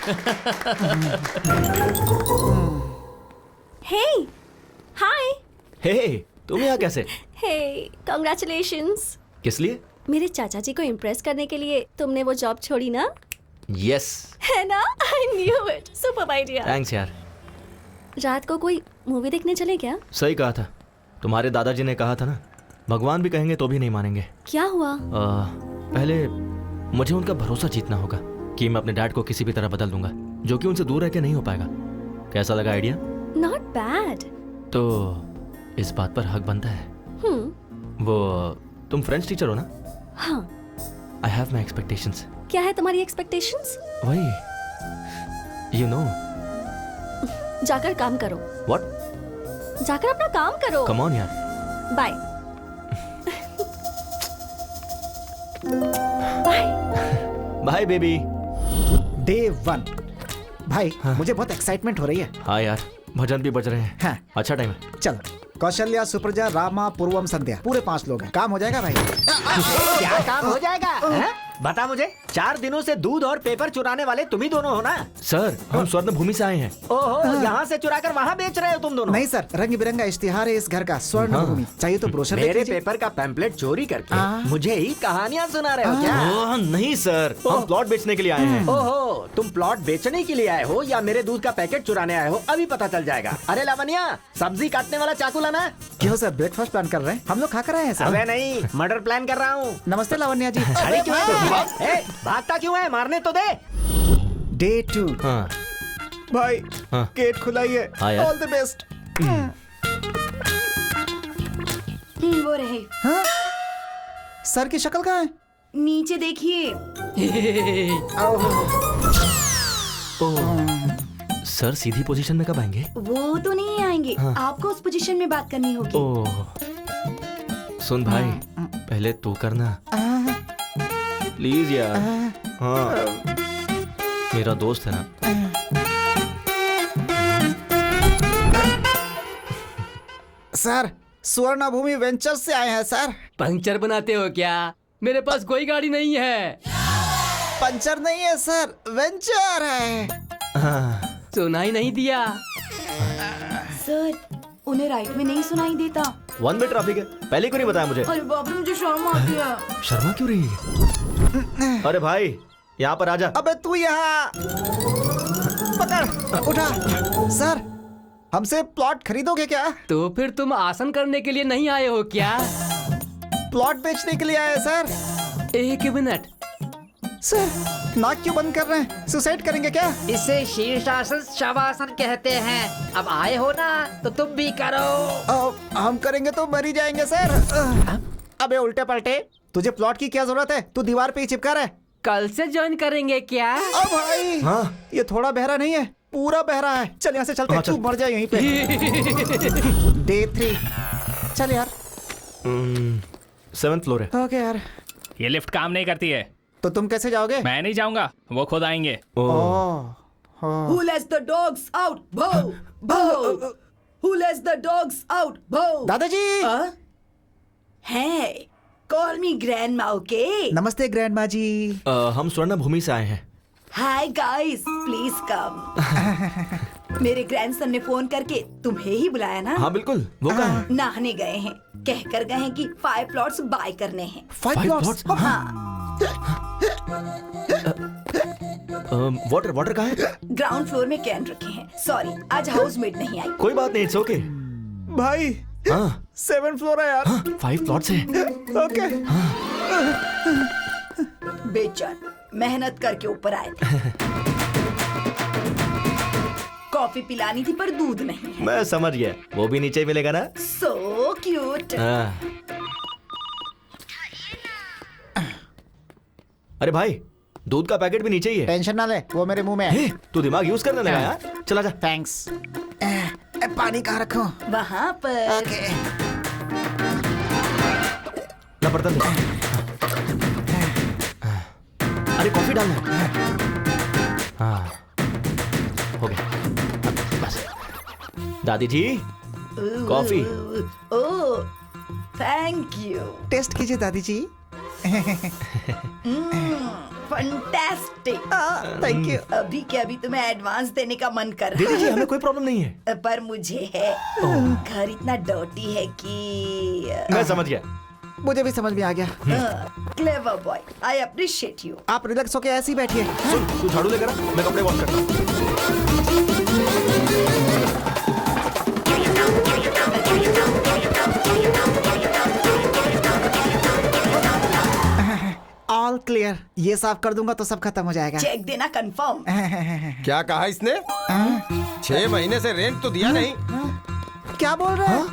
Hey, hi. Hey, तुम यहाँ कैसे? Hey, congratulations. किस लिए? मेरे चाचा जी को इम्प्रेस करने के लिए तुमने वो जॉब छोड़ी ना? यस। है ना? I knew it. Super idea. Thanks यार। रात को कोई मूवी देखने चले क्या? सही कहा था। तुम्हारे दादाजी ने कहा था ना, भगवान भी कहेंगे तो भी नहीं मानेंगे। क्या हुआ? पहले मुझे उनका भरोसा जीतना होगा कि मैं अपने डैड को किसी भी तरह बदल दूंगा, जो कि उनसे दूर रह के नहीं हो पाएगा। कैसा लगा आइडिया? Not bad. तो इस बात पर हक बनता है। वो तुम फ्रेंच टीचर हो ना? हाँ। I have my expectations. क्या है तुम्हारी एक्सपेक्टेशंस? वही, यू नो। जाकर काम करो। व्हाट? जाकर अपना काम करो। कम ऑन यार। Bye. Bye. Bye baby. Day 1। भाई मुझे बहुत एक्साइटमेंट हो रही है। हाँ यार, भजन भी बज रहे हैं। हाँ। अच्छा टाइम है। चलो। कौशल्या, सुप्रजा, रामा, पूर्वम, संध्या, पूरे 5 लोग हैं। काम हो जाएगा भाई। क्या काम हो जाएगा? बता मुझे, 4 दिनों से दूध और पेपर चुराने वाले तुम ही दोनों हो ना? सर हम स्वर्ण भूमि से आए हैं। ओहो, यहाँ से चुरा कर वहाँ बेच रहे हो तुम दोनों? नहीं सर, रंग बिरंगा इश्तिहार है इस घर का, स्वर्ण भूमि। चाहिए तो ब्रोशर मेरे पेपर का पैम्पलेट चोरी करके मुझे ही कहानियाँ सुना रहे हो क्या? नहीं सर, हम प्लॉट बेचने के लिए आए हैं। ओहो, तुम प्लॉट बेचने के लिए आए हो या मेरे दूध का पैकेट चुराने आए हो, अभी पता चल जाएगा। अरे लावण्या, सब्जी काटने वाला चाकू लाना। क्यों सर, ब्रेकफास्ट प्लान कर रहे हैं? हम लोग खा कर आए हैं सर। अबे नहीं, मर्डर प्लान कर रहा हूँ। नमस्ते लावण्या जी। अरे क्यों है? भागता क्यों है? मारने तो दे। डे 2। भाई गेट खुला ही है। हाँ यार। All the best. वो रहे। हाँ? सर की शक्ल कहाँ है? नीचे देखिए। सर सीधी पोजीशन में कब आएंगे? वो तो नहीं आएंगे। हाँ। आपको उस पोजीशन में बात करनी होगी। ओह, सुन भाई, पहले तू करना प्लीज यार। हाँ, मेरा दोस्त है ना। सर स्वर्ण भूमि वेंचर से आए हैं सर। पंक्चर बनाते हो क्या? मेरे पास कोई गाड़ी नहीं है। पंचर नहीं है सर, वेंचर है। सुनाई नहीं दिया सर, उन्हें राइट में नहीं सुनाई देता। 1 वे ट्रैफिक है, पहले क्यों नहीं बताया मुझे? अरे बाप रे, मुझे शर्म आती है। शर्मा क्यों रही है? अरे भाई यहाँ पर आजा। अबे तू यहाँ पकड़, उठा। सर हमसे प्लॉट खरीदोगे क्या? तो फिर तुम आसन करने के लिए नहीं आए हो क्या? प्लॉट बेचने के लिए आए सर। एक मिनट सर, नाक क्यों बंद कर रहे हैं? सुसाइड करेंगे क्या? इसे शीर्षासन शवासन कहते हैं। अब आए हो ना तो तुम भी करो। हम करेंगे तो मर ही जाएंगे सर। अबे उल्टे पलटे, तुझे प्लॉट की क्या जरूरत है? तू दीवार पे ही चिपका रहा है। कल से ज्वाइन करेंगे क्या? अब भाई ये थोड़ा बहरा नहीं है, पूरा बहरा है। चल यहाँ से चलते हैं, तू मर जाए यहीं पे। डे 3। चल यार। 7th फ्लोर है। ओके यार। ये लिफ्ट काम नहीं करती है। तो तुम कैसे जाओगे? मैं नहीं जाऊंगा, वो खुद आएंगे। Who lets the dogs out? Bow, bow. Who lets the dogs out? Bow. दादाजी। Hey, call me grandma, okay? नमस्ते ग्रैंडमा जी। हम स्वर्ण भूमि से आए हैं। Hi guys, please come. मेरे ग्रैंडसन ने फोन करके तुम्हें ही बुलाया ना? हाँ बिल्कुल, वो कहाँ है? नहाने गए हैं, कहकर गए हैं कि 5 प्लॉट्स बाय करने हैं। 5 प्लॉट्स? हाँ। वाटर वाटर कहाँ है? ग्राउंड फ्लोर में कैन रखे हैं। सॉरी, आज हाउसमेट नहीं आई। कोई बात नहीं, इट्स ओके। भाई 7th फ्लोर है यार। 5 प्लॉट्स है। ओके। बेचैन मेहनत करके ऊपर आए थे। कॉफी पिलानी थी पर दूध नहीं है। मैं समझ गया, वो भी नीचे ही मिलेगा ना। So cute. अरे भाई, दूध का पैकेट भी नीचे ही है। टेंशन ना ले, वो मेरे मुंह में है। तू दिमाग यूज करने लगा यार। चला जा। थैंक्स। पानी कहाँ रखूं? वहाँ पर। ना बर्तन दे। अरे कॉफी डालना है। हाँ, हो गया। बस। दादी जी, coffee. Oh, thank you. Test कीजिए दादी जी। फंटास्टिक। Thank you. अभी के अभी तुम्हें एडवांस देने का मन कर रहा दीदी जी, हमें कोई प्रॉब्लम नहीं है। पर मुझे है। घर इतना डर्टी है कि मैं समझ गया। मुझे भी समझ में आ गया। Clever boy, I appreciate you. आप रिलैक्स होके ऐसे ही बैठिए। सुन, तू झाड़ू लेकर आ, मैं कपड़े वॉश करता हूँ। All clear. ये साफ कर दूंगा तो सब खत्म हो जाएगा। चेक देना कंफर्म। क्या कहा इसने? 6 महीने से रेंट तो दिया नहीं। क्या बोल रहा है?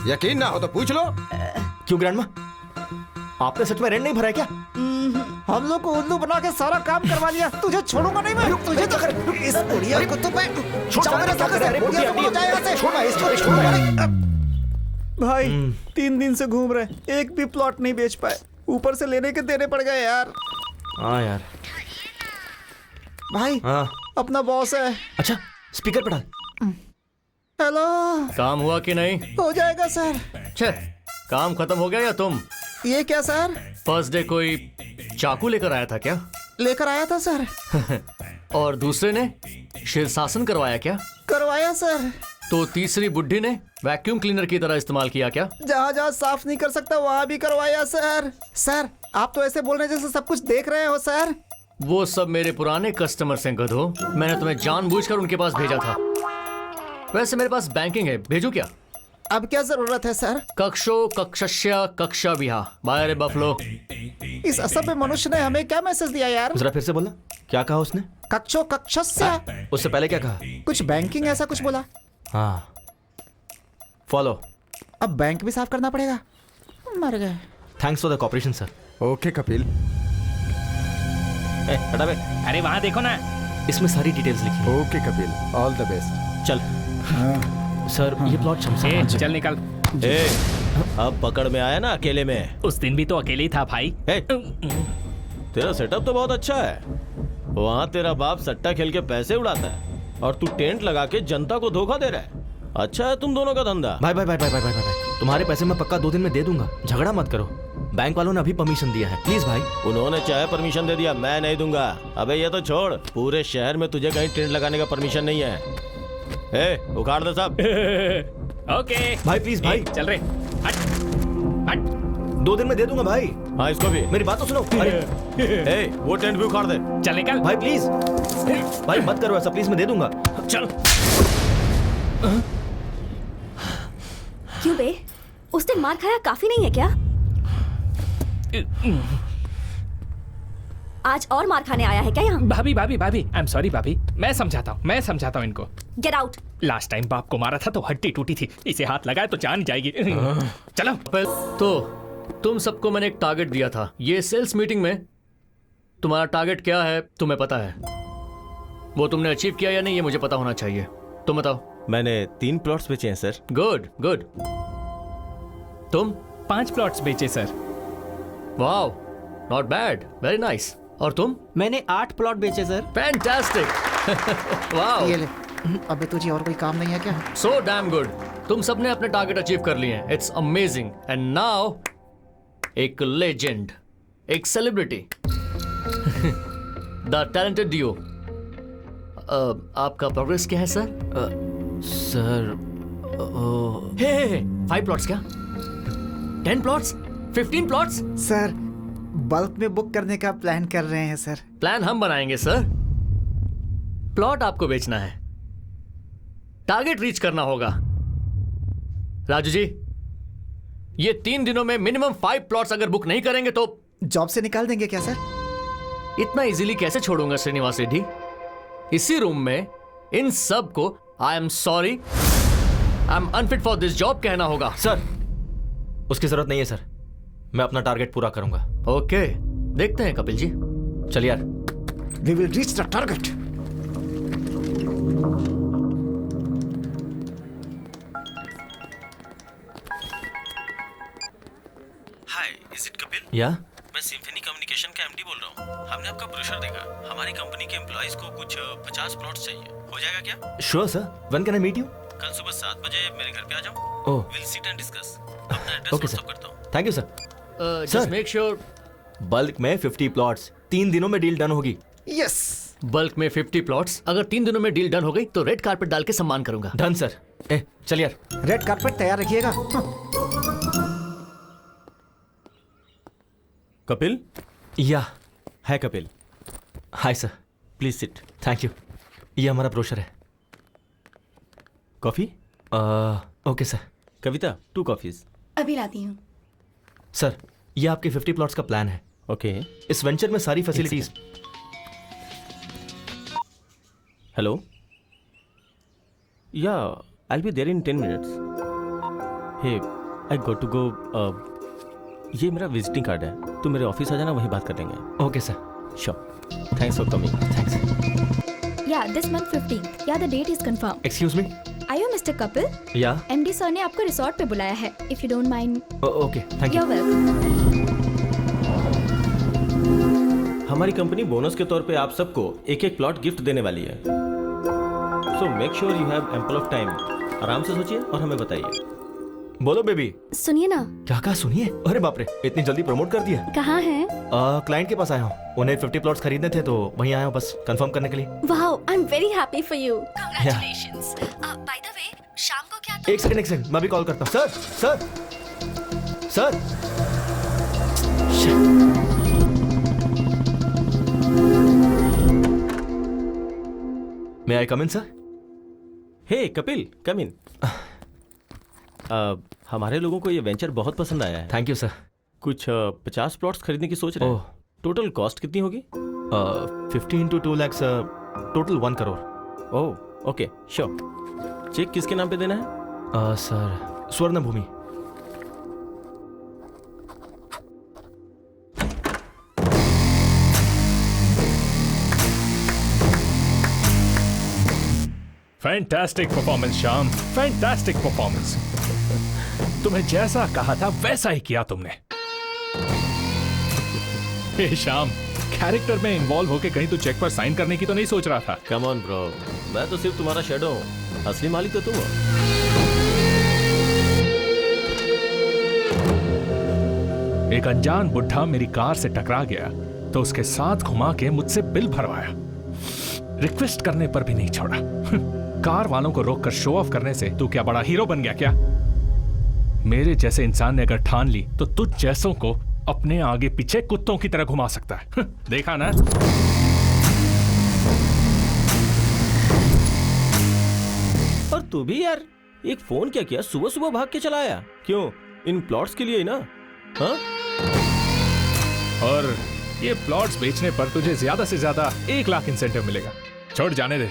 यकीन ना हो तो पूछ लो। क्यों ग्रैंडमा, आपने सच में रेंट नहीं भरा है क्या? हम लोग को उल्लू बना के सारा काम करवा लिया। तुझे छोड़ूंगा नहीं मैं। तुझे तो इस बुढ़िया को तो मैं जाओ मेरे साथ से। बुढ़िया को जाए यहाँ से। छोड़ना इसको, छोड़ना। भाई 3 दिन से घूम रहे, एक भी प्लॉट नहीं बेच पाए। ऊपर से लेने के देने पड़ गए यार। हाँ यार। भाई अपना बॉस है। अच्छा, स्पीकर पे डाल। हेलो। काम हुआ कि नहीं? हो जाएगा सर। छे, काम खत्म हो गया या तुम? ये क्या सर? फर्स्ट डे कोई चाकू लेकर आया था क्या? लेकर आया था सर। और दूसरे ने शीर्षासन करवाया क्या? करवाया सर। तो तीसरी बुड्ढी ने वैक्यूम क्लीनर की तरह इस्तेमाल किया क्या? जहाँ जहाँ साफ नहीं कर सकता वहाँ भी करवाया सर। सर आप तो ऐसे बोल रहे जैसे सब कुछ देख रहे हो सर। वो सब मेरे पुराने कस्टमर्स हैं गधो। मैंने तुम्हें जानबूझकर उनके पास भेजा था। वैसे मेरे पास बैंकिंग है, भेजू क्या? अब क्या जरूरत है सर? कक्षो कक्षस्य कक्षा विहा बाय रे बफलो। इस असभ्य मनुष्य ने हमें क्या मैसेज दिया यार? जरा फिर से बोला, क्या कहा उसने? कक्षो कक्षस्य। उससे पहले क्या कहा? कुछ बैंकिंग ऐसा कुछ बोला। हाँ फॉलो। अब बैंक भी साफ करना पड़ेगा। मर गए। Thanks for the cooperation sir. Okay Kapil. हटा बे। अरे वहाँ देखो ना, इसमें सारी डिटेल्स लिखी। Okay Kapil, all the best. चल। सर ये प्लॉट शमशान। चल निकल। अब पकड़ में आया ना अकेले में। उस दिन भी तो अकेले ही था भाई। तेरा सेटअप तो बहुत अच्छा है। वहाँ तेरा बाप सट्टा खेल के पैसे उड़ाता है और तू टेंट लगा के जनता को धोखा दे रहा है। अच्छा है तुम दोनों का धंधा। भाई भाई भाई भाई भाई भाई भाई तुम्हारे पैसे मैं पक्का 2 दिन में दे दूंगा, झगड़ा मत करो। बैंक वालों ने अभी परमिशन दिया है, प्लीज भाई। उन्होंने चाहे परमिशन दे दिया, मैं नहीं दूंगा। अबे ये तो छोड़, पूरे शहर में तुझे कहीं टेंट लगाने का परमिशन नहीं है। उखाड़ दे सब। ओके भाई प्लीज भाई। चल रहे। हट हट। 2 दिन में दे दूंगा भाई। हाँ इसको भी। मेरी बात तो सुनो। अरे वो टेंट भी उखाड़ दे। चल निकल भाई प्लीज। भाई मत करो ऐसा प्लीज, मैं दे दूंगा। चल। क्यों बे, उसने मार खाया काफी नहीं है क्या? आज और मार खाने आया है क्या यहाँ? भाभी भाभी भाभी, आई एम सॉरी भाभी, मैं समझाता हूँ इनको। Get out. लास्ट टाइम बाप को मारा था तो हड्डी टूटी थी, इसे हाथ लगाए तो जान जाएगी। चलो। तो तुम सबको मैंने एक टारगेट दिया था। ये सेल्स मीटिंग में तुम्हारा टारगेट क्या है तुम्हें पता है? वो तुमने अचीव किया या नहीं ये मुझे पता होना चाहिए। तुम बताओ। मैंने 3 प्लॉट्स बेचे हैं सर। Good good. तुम? 5 प्लॉट्स बेचे sir. Wow, not bad, very nice. और तुम? मैंने 8 प्लॉट बेचे सर। फैंटास्टिक। वाओ। ये ले। अबे तुझे और कोई काम नहीं है क्या? So damn good. तुम सबने अपने टारगेट अचीव कर लिए हैं। It's amazing. एंड नाउ एक लेजेंड, एक सेलिब्रिटी, द टैलेंटेड डियो। आपका प्रोग्रेस क्या है सर? सर 5 प्लॉट्स क्या? 10 प्लॉट्स? 15 प्लॉट्स? सर बल्क में बुक करने का प्लान कर रहे हैं सर। प्लान हम बनाएंगे सर। प्लॉट आपको बेचना है, टारगेट रीच करना होगा। राजू जी, ये 3 दिनों में मिनिमम 5 प्लॉट्स अगर बुक नहीं करेंगे तो जॉब से निकाल देंगे क्या सर? इतना इजीली कैसे छोड़ूंगा श्रीनिवास रेड्डी। इसी रूम में इन सब को I am sorry, I am unfit for this job कहना होगा। सर उसकी जरूरत नहीं है सर, मैं अपना टारगेट पूरा करूंगा। ओके, देखते हैं कपिल जी। चल यार। We will reach the target. Hi, is it Kapil? या मैं सिम्फनी कम्युनिकेशन का एमडी बोल रहा हूँ। हमने आपका ब्रोशर देखा। हमारी कंपनी के एम्प्लॉइज को कुछ 50 प्लॉट्स चाहिए। हो जाएगा क्या? Sure sir, when can I meet you? कल सुबह 7 बजे मेरे घर पे आ जाओ। Oh, will sit and discuss. अपना एड्रेस ओके व्हाट्सएप सर। करता हूँ। Thank you sir. Just make sure bulk में 50 प्लॉट्स, 3 दिनों में डील डन होगी। यस। बल्क में 50 प्लॉट्स, अगर 3 दिनों में डील डन हो गई तो रेड कारपेट डाल के सम्मान करूंगा। Done sir. चल यार। रेड कारपेट तैयार रखिएगा। कपिल? या है Kapil. Hi sir. Please sit. Thank you. ये हमारा ब्रोशर है। Coffee? Okay sir. Kavita 2 coffees. अभी लाती हूँ। सर ये आपके 50 प्लॉट्स का प्लान है। ओके। इस वेंचर में सारी facilities. Hello? Yeah I will be there in 10 minutes. Hey, I got to go. ये मेरा विजिटिंग कार्ड है, तुम मेरे ऑफिस आ जाना, वहीं बात कर लेंगे। Okay sir. Sure. Thanks for coming. Thanks. Yeah, this month 15th. Yeah, the date is confirmed. Excuse me. Are you Mr. Kapil? या MD sir ने आपको रिसोर्ट पे बुलाया है. If you don't mind. Okay, thank you. You're welcome. हमारी कंपनी बोनस के तौर पे आप सबको एक प्लॉट गिफ्ट देने वाली है। So make sure you have ample of time. आराम से सोचिए और हमें बताइए। बोलो बेबी। सुनिए ना। क्या कहा? सुनिए। अरे बाप रे, इतनी जल्दी प्रमोट कर दिया। कहाँ हैं? क्लाइंट के पास आया हूँ, उन्हें 50 प्लॉट्स खरीदने थे तो वहीं आया हूँ बस कंफर्म करने के लिए। Wow, I am very happy for you. Congratulations. By the way, शाम को क्या? एक सेकंड, मैं भी कॉल करता हूँ। सर। मे आई कम इन सर? हे कपिल, कम इन। हमारे लोगों को ये वेंचर बहुत पसंद आया है। Thank you sir. कुछ 50 प्लॉट्स खरीदने की सोच रहे हैं। टोटल कॉस्ट कितनी होगी? 50 into 2 lakhs, total 1 crore। Oh okay, sure. Check किसके नाम पे देना है? Sir, Swarna Bhoomi. Fantastic performance Shyam, fantastic performance. तुम्हें जैसा कहा था वैसा ही किया तुमने। हे श्याम, कैरेक्टर में इन्वॉल्व होके कहीं तू चेक पर साइन करने की तो नहीं सोच रहा था? कम ऑन ब्रो, मैं तो सिर्फ तुम्हारा शैडो हूँ, असली मालिक तो तुम हो। एक अनजान बुढ़ा मेरी कार से टकरा गया तो उसके साथ घुमा के मुझसे बिल भरवाया, रिक्वेस्ट करने पर भी नहीं छोड़ा। कार वालों को रोककर शो ऑफ करने से तू क्या बड़ा हीरो बन गया क्या? मेरे जैसे इंसान ने अगर ठान ली तो तुझ जैसों को अपने आगे पीछे कुत्तों की तरह घुमा सकता है। देखा ना? और तू भी यार, एक फोन क्या किया, सुबह सुबह भाग के चला आया। क्यों? इन प्लॉट्स के लिए ही ना? हाँ? और ये प्लॉट्स बेचने पर तुझे ज्यादा से ज्यादा 1 लाख इंसेंटिव मिलेगा। छोड़, जाने दे।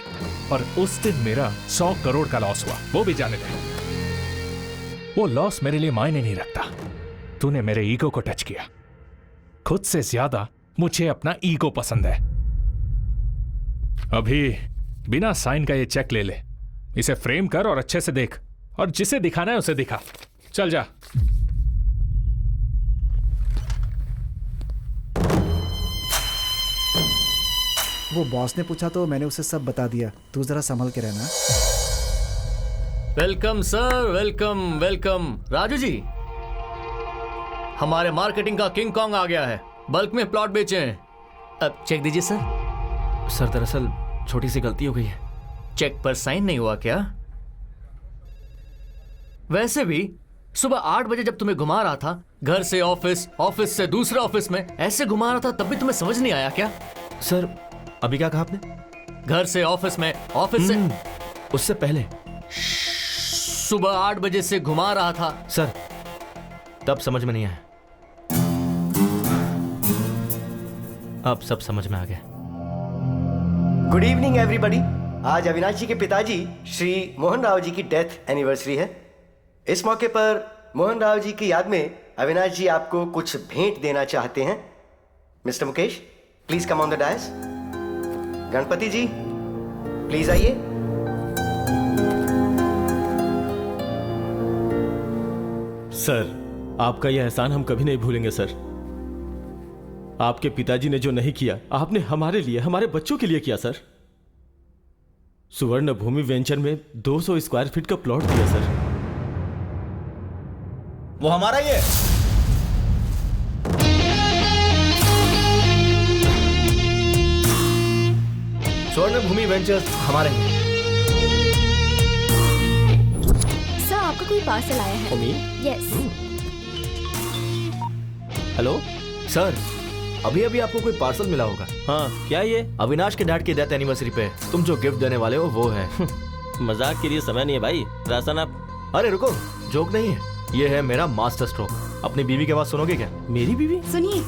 और उस दिन मेरा 100 करोड़ का लॉस हुआ, वो भी जाने दे। वो लॉस मेरे लिए मायने नहीं रखता। तूने मेरे ईगो को टच किया। खुद से ज्यादा मुझे अपना ईगो पसंद है। अभी बिना साइन का ये चेक ले ले, इसे फ्रेम कर और अच्छे से देख, और जिसे दिखाना है उसे दिखा। चल जा। वो बॉस ने पूछा तो मैंने उसे सब बता दिया। तू जरा संभल के रहना। Welcome sir, welcome welcome. Raju ji, हमारे मार्केटिंग का किंग कॉन्ग आ गया है, बल्क में प्लॉट बेचे हैं। अब चेक दीजिए सर। सर, दरअसल छोटी सी गलती हो गई है। चेक पर साइन नहीं हुआ क्या? वैसे भी सुबह 8 बजे जब तुम्हें घुमा रहा था, घर से ऑफिस, ऑफिस से दूसरे ऑफिस में ऐसे घुमा रहा था, तब भी तुम्हें समझ नहीं आया क्या? सर, अभी क्या कहा आपने? घर से ऑफिस में, ऑफिस से उससे पहले सुबह 8 बजे से घुमा रहा था। सर, तब समझ में नहीं आया, अब सब समझ में आ गया। Good evening everybody. आज अविनाश जी के पिताजी श्री मोहन राव जी की डेथ एनिवर्सरी है। इस मौके पर मोहन राव जी की याद में अविनाश जी आपको कुछ भेंट देना चाहते हैं। Mister Mukesh, please come on the dais. Ganpati ji, please आइए। सर, आपका यह एहसान हम कभी नहीं भूलेंगे सर। आपके पिताजी ने जो नहीं किया, आपने हमारे लिए, हमारे बच्चों के लिए किया सर। सुवर्ण भूमि वेंचर में 200 स्क्वायर फीट का प्लॉट दिया सर। वो हमारा ही है। स्वर्ण भूमि वेंचर्स हमारे हैं। सर, आपका कोई पार्सल आया है। यस। हेलो सर, अभी अभी आपको कोई पार्सल मिला होगा। हाँ, क्या ये? अविनाश के डैड की डेथ एनिवर्सरी पे तुम जो गिफ्ट देने वाले हो वो है। मजाक के लिए समय नहीं है भाई। राशन आप। अरे रुको, जोक नहीं है, ये है मेरा मास्टर स्ट्रोक। अपनी बीवी की आवाज सुनोगे क्या? मेरी बीवी? सुनिए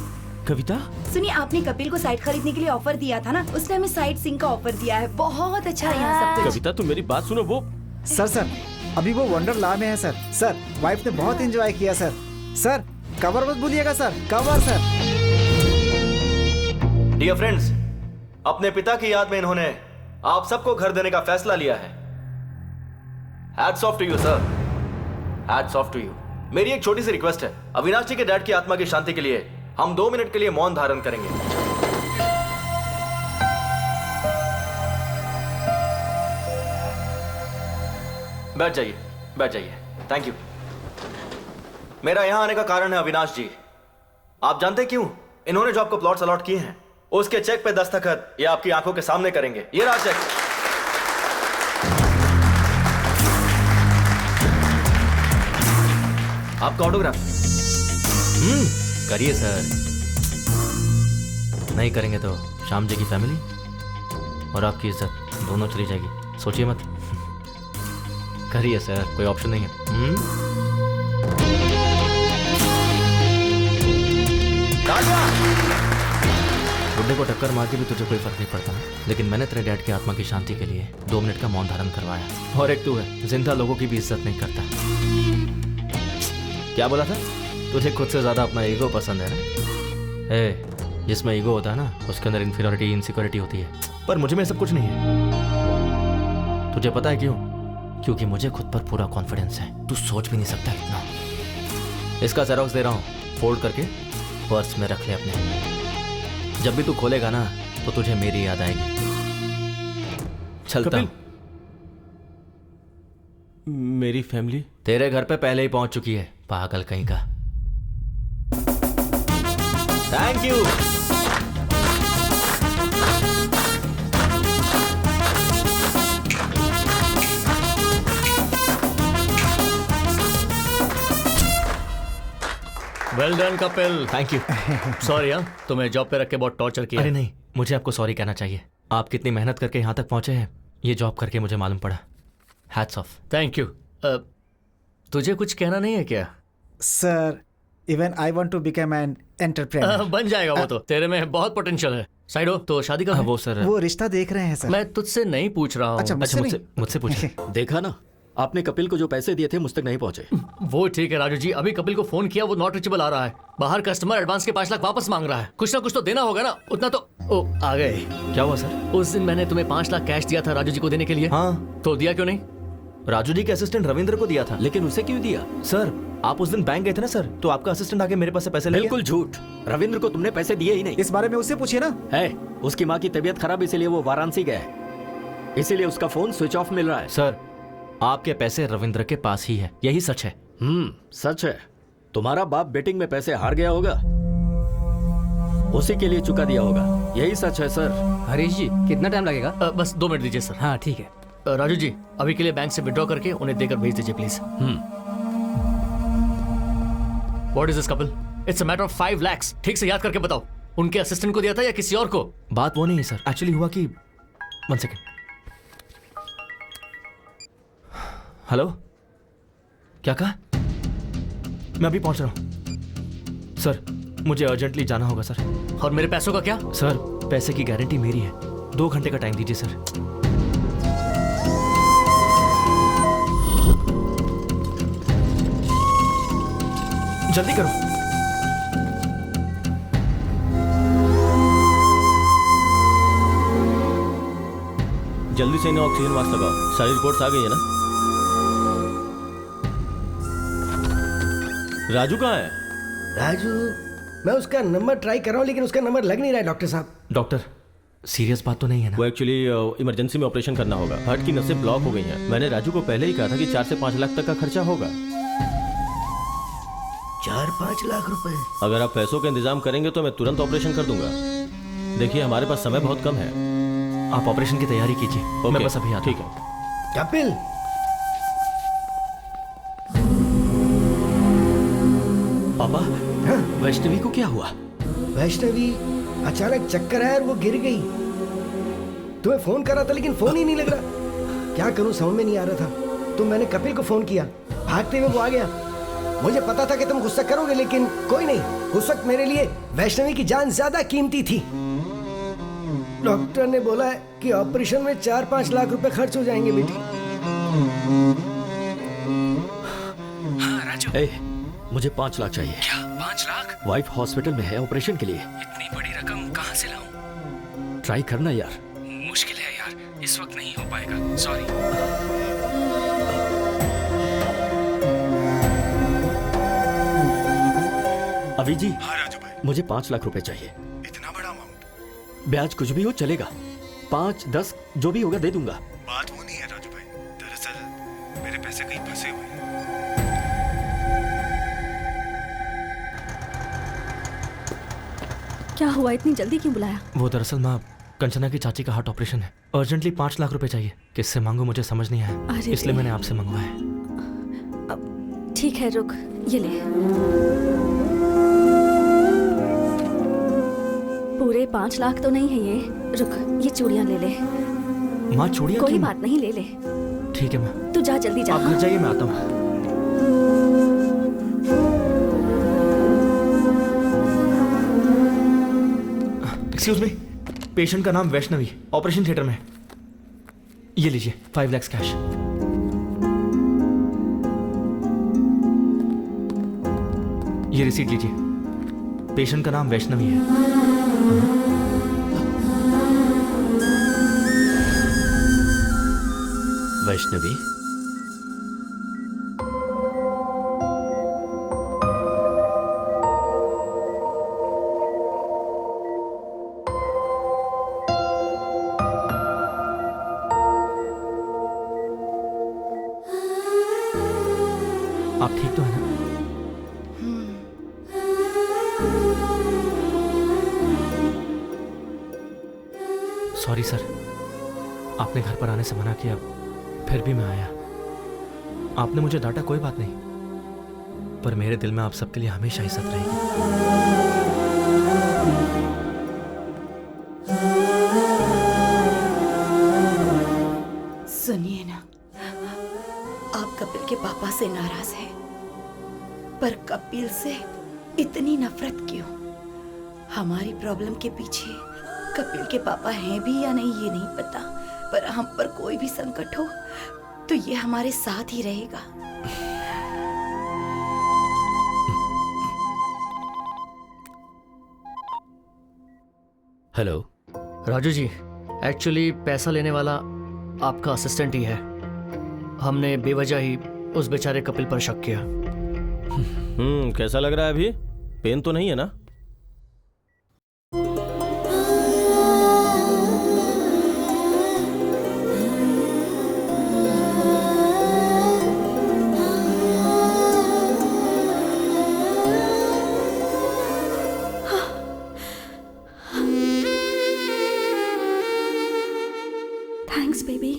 कविता, सुनिए, आपने कपिल को साइट खरीदने के लिए ऑफर दिया था ना, उसने हमें साइट सिंह का ऑफर दिया है। बहुत अच्छा है यहाँ सब कुछ। कविता तुम मेरी बात सुनो। वो सर अभी वो वंडरला में है सर। सर, वाइफ ने बहुत एंजॉय किया सर। सर, कवर मत भूलिएगा sir, cover sir. Dear friends, अपने पिता की याद में इन्होंने आप सबको घर देने का फैसला लिया है। Hats off to you sir, hats off to you. मेरी एक छोटी सी रिक्वेस्ट है, अविनाश जी के डैड की आत्मा की शांति के लिए हम 2 मिनट के लिए मौन धारण करेंगे। बैठ जाइए, बैठ जाइए। Thank you. मेरा यहाँ आने का कारण है अविनाश जी। आप जानते क्यों? इन्होंने जो आपको प्लॉट्स अलॉट किए हैं उसके चेक पे दस्तखत ये आपकी आंखों के सामने करेंगे। ये रहा चेक। आपका ऑटोग्राफ। करिए सर। नहीं करेंगे तो श्याम जी की फैमिली और आपकी इज्जत दोनों चली जाएगी। सोचिए मत। करिए सर, कोई ऑप्शन नहीं है। बुड्ढे को टक्कर मार के भी तुझे कोई फर्क नहीं पड़ता, लेकिन मैंने तेरे डैड की आत्मा की शांति के लिए 2 मिनट का मौन धारण करवाया। और एक तू है जिंदा लोगों की भी इज्जत नहीं करता। क्या बोला था? तुझे खुद से ज्यादा अपना ईगो पसंद है ना? जिसमें ईगो होता है ना उसके अंदर इन्फीरियरिटी इनसिक्योरिटी होती है, पर मुझे में सब कुछ नहीं है। तुझे पता है क्यों? क्योंकि मुझे खुद पर पूरा कॉन्फिडेंस है। तू सोच भी नहीं सकता इतना। इसका जेरॉक्स दे रहा हूँ, फोल्ड करके पर्स में रख ले अपने। जब भी तू खोलेगा ना तो तुझे मेरी याद आएगी। चलता हूं। मेरी फैमिली तेरे घर पे पहले ही पहुंच चुकी है, पागल कहीं का। Thank you. Well done Kapil. Thank you. Sorry यार, तुम्हें जॉब पे रख के बहुत टॉर्चर किया। अरे नहीं, मुझे आपको सॉरी कहना चाहिए। आप कितनी मेहनत करके यहाँ तक पहुंचे हैं ये जॉब करके मुझे मालूम पड़ा। Hats off. Thank you. तुझे कुछ कहना नहीं है क्या? Sir, even I want to become an entrepreneur. बन जाएगा वो तो। तेरे में बहुत पोटेंशियल है। साइड हो तो शादी का है? वो सर, वो रिश्ता देख रहे हैं सर। मैं तुझसे नहीं पूछ रहा हूँ। अच्छा, मुझसे पूछे। देखा ना, आपने कपिल को जो पैसे दिए थे मुझ तक नहीं पहुंचे। वो ठीक है राजू जी, अभी कपिल को फोन किया, वो नॉट रीचेबल आ रहा है। बाहर कस्टमर एडवांस के 5 लाख वापस मांग रहा है। कुछ ना कुछ तो देना होगा ना, उतना तो। ओ, आ गए। क्या हुआ सर? उस दिन मैंने तुम्हें 5 लाख कैश दिया था राजू जी को देने के लिए। हाँ, तो दिया क्यों नहीं? राजू जी के असिस्टेंट रविंद्र को दिया था। लेकिन उसे क्यों दिया? सर, आप उस दिन बैंक गए थे ना सर, तो आपका असिस्टेंट आके मेरे पास से पैसे ले गया। बिल्कुल झूठ। रविंद्र को तुमने पैसे दिए ही नहीं। इस बारे में उससे पूछिए ना। है, उसकी माँ की तबीयत खराब, इसीलिए वो वाराणसी गया है, इसीलिए उसका फोन स्विच ऑफ मिल रहा है। सर, आपके पैसे रविंद्र के पास ही है, यही सच है। सच है। तुम्हारा बाप बेटिंग में पैसे हार गया होगा, उसी के लिए चुका दिया होगा, यही सच है सर। हरीश जी, कितना टाइम लगेगा? बस 2 मिनट दीजिए सर। हाँ ठीक है। राजू जी, अभी के लिए बैंक से विड्रॉ करके उन्हें देकर भेज दीजिए please. What is this Kapil? It's a matter of 5 lakhs। ठीक से याद करके बताओ, उनके असिस्टेंट को दिया था या किसी और को? बात वो नहीं है सर, एक्चुअली हुआ कि 1 सेकेंड। हेलो, क्या कहा? मैं अभी पहुंच रहा हूं सर, मुझे अर्जेंटली जाना होगा सर। और मेरे पैसों का क्या? सर, पैसे की गारंटी मेरी है, 2 घंटे का टाइम दीजिए सर। जल्दी करो। जल्दी से इन्हें ऑक्सीजन मास्क लगाओ। सारी रिपोर्ट्स आ गई है ना? राजू कहाँ है? राजू, मैं उसका नंबर ट्राई कर रहा हूँ लेकिन उसका नंबर लग नहीं रहा है डॉक्टर साहब। डॉक्टर, सीरियस बात तो नहीं है ना? वो एक्चुअली इमरजेंसी में ऑपरेशन करना होगा। हार्ट की नसें ब्लॉक हो गई हैं। मैंने राजू को पहले ही कहा था कि 4 से 5 लाख तक का खर्चा होगा। 4-5 लाख रुपए? अगर आप पैसों का इंतजाम करेंगे तो मैं तुरंत ऑपरेशन कर दूंगा। देखिए, हमारे पास समय बहुत कम है। आप ऑपरेशन की तैयारी कीजिए, मैं बस अभी आता हूं। ठीक है। कपिल, पापा, वैष्णवी को क्या हुआ? वैष्णवी अचानक चक्कर आया और वो गिर गई। तुम्हें फोन कर रहा था लेकिन फोन ही नहीं लग रहा। क्या करूं समझ में नहीं आ रहा था, तो मैंने कपिल को फोन किया, भागते हुए वो आ गया। मुझे पता था कि तुम गुस्सा करोगे लेकिन कोई नहीं, उस वक्त मेरे लिए वैष्णवी की जान ज्यादा कीमती थी। डॉक्टर ने बोला है कि ऑपरेशन में 4-5 लाख रुपए खर्च हो जाएंगे बेटी। हाँ राजू। मुझे 5 लाख चाहिए। क्या 5 लाख? वाइफ हॉस्पिटल में है ऑपरेशन के लिए। इतनी बड़ी रकम कहाँ से लाऊं? ट्राई करना यार। मुश्किल है यार, इस वक्त नहीं हो पाएगा, सॉरी। अभी जी। हाँ राजू भाई। मुझे 5 लाख रुपए चाहिए। इतना बड़ा अमाउंट? ब्याज कुछ भी हो चलेगा, 5-10 जो भी होगा दे दूंगा। बात वो नहीं है राजू भाई, दरअसल मेरे पैसे कहीं फंसे हुए हैं। क्या हुआ, इतनी जल्दी क्यों बुलाया? वो दरअसल माँ, कंचना की चाची का हार्ट ऑपरेशन है, अर्जेंटली 5 लाख रुपए चाहिए। किससे मांगू मुझे समझ नहीं आया, इसलिए मैंने आपसे मंगवाया। ठीक है रुक, ये ले। पूरे 5 लाख तो नहीं है ये, रुक ये चूड़ियां ले ले। माँ चूड़ियां? कोई बात नहीं, ले ले। ठीक है माँ। तू जा जल्दी जा। आप घर जाइए, मैं आता हूँ। एक्सक्यूज मी, पेशेंट का नाम वैष्णवी, ऑपरेशन थिएटर में। ये लीजिए 5 लाख कैश। ये रिसीट लीजिए। पेशेंट का नाम वैष्णवी है। वैष्णवी, आप ठीक तो है ना? सॉरी सर, आपने घर पर आने से मना किया, फिर भी मैं आया। आपने मुझे डांटा, कोई बात नहीं, पर मेरे दिल में आप सबके लिए हमेशा इज्जत रहेगी। सुनिए ना, आप कपिल के पापा से नाराज हैं, पर कपिल से इतनी नफरत क्यों? हमारी प्रॉब्लम के पीछे कपिल के पापा हैं भी या नहीं ये नहीं पता, पर हम पर कोई भी संकट हो तो ये हमारे साथ ही रहेगा। हेलो राजू जी, एक्चुअली पैसा लेने वाला आपका असिस्टेंट ही है। हमने बेवजह ही उस बेचारे कपिल पर शक किया। कैसा लग रहा है अभी? पेन तो नहीं है ना? Thanks baby.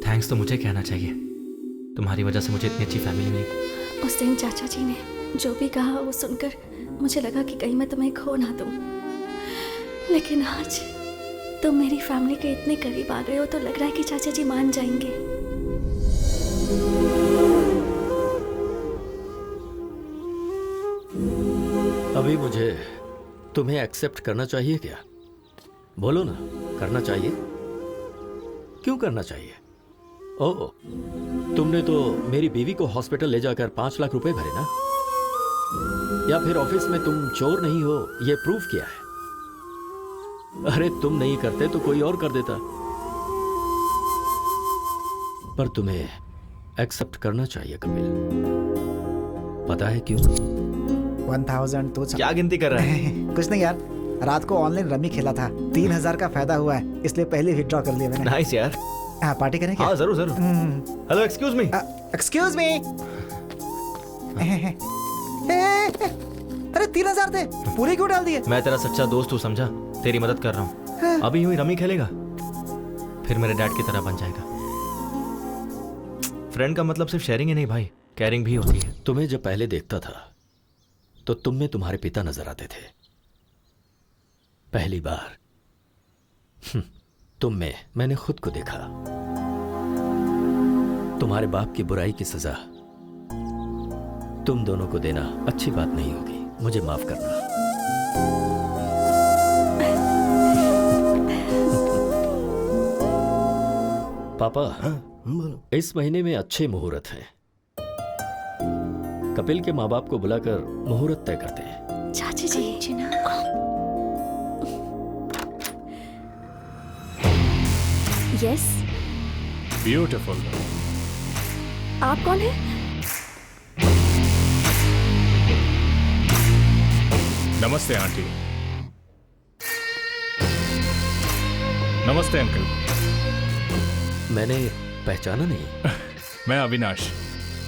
थैंक्स तो मुझे कहना चाहिए, तुम्हारी वजह से मुझे इतनी अच्छी फैमिली मिली। उस दिन चाचा जी ने जो भी कहा वो सुनकर मुझे लगा कि कहीं मैं तुम्हें खो ना दूं, लेकिन आज तुम मेरी फैमिली के इतने करीब आ गए हो तो लग रहा है कि चाचा जी मान जाएंगे। अभी मुझे तुम्हें एक्सेप्ट करना चाहिए क्या? बोलो ना, करना चाहिए? क्यों करना चाहिए? ओह, तुमने तो मेरी बीवी को हॉस्पिटल ले जाकर 5 लाख रुपए भरे ना? या फिर ऑफिस में तुम चोर नहीं हो ये प्रूफ किया है? अरे तुम नहीं करते तो कोई और कर देता, पर तुम्हें एक्सेप्ट करना चाहिए कपिल। पता है क्यों? 1000 तो क्या गिनती कर रहा है? कुछ नहीं यार, रात को ऑनलाइन रमी खेला था, 3000 का फायदा हुआ है, इसलिए पहले विड्रॉ कर लिया मैंने। नाइस यार। हाँ, पार्टी करें क्या? हाँ जरूर जरूर। Hello excuse me. Excuse me. अरे 3000 थे, पूरे क्यों डाल दिए? मैं तेरा सच्चा दोस्त हूँ, समझा? तेरी मदद कर रहा हूँ। अभी यूं ही रमी खेलेगा, फिर मेरे डैड की तरह बन जाएगा। फ्रेंड का मतलब सिर्फ शेयरिंग ही नहीं भाई, केयरिंग भी होती है। तुम्हें जब पहले देखता था तो तुम में तुम्हारे पिता नजर आते थे। पहली बार तुम में मैंने खुद को देखा। तुम्हारे बाप की बुराई की सजा तुम दोनों को देना अच्छी बात नहीं होगी, मुझे माफ करना। पापा, इस महीने में अच्छे मुहूर्त हैं। कपिल के माँ बाप को बुलाकर मुहूर्त तय करते हैं। चाची जी। यस। ब्यूटीफुल। आप कौन है? नमस्ते आंटी। नमस्ते अंकल। मैंने पहचाना नहीं। मैं अविनाश,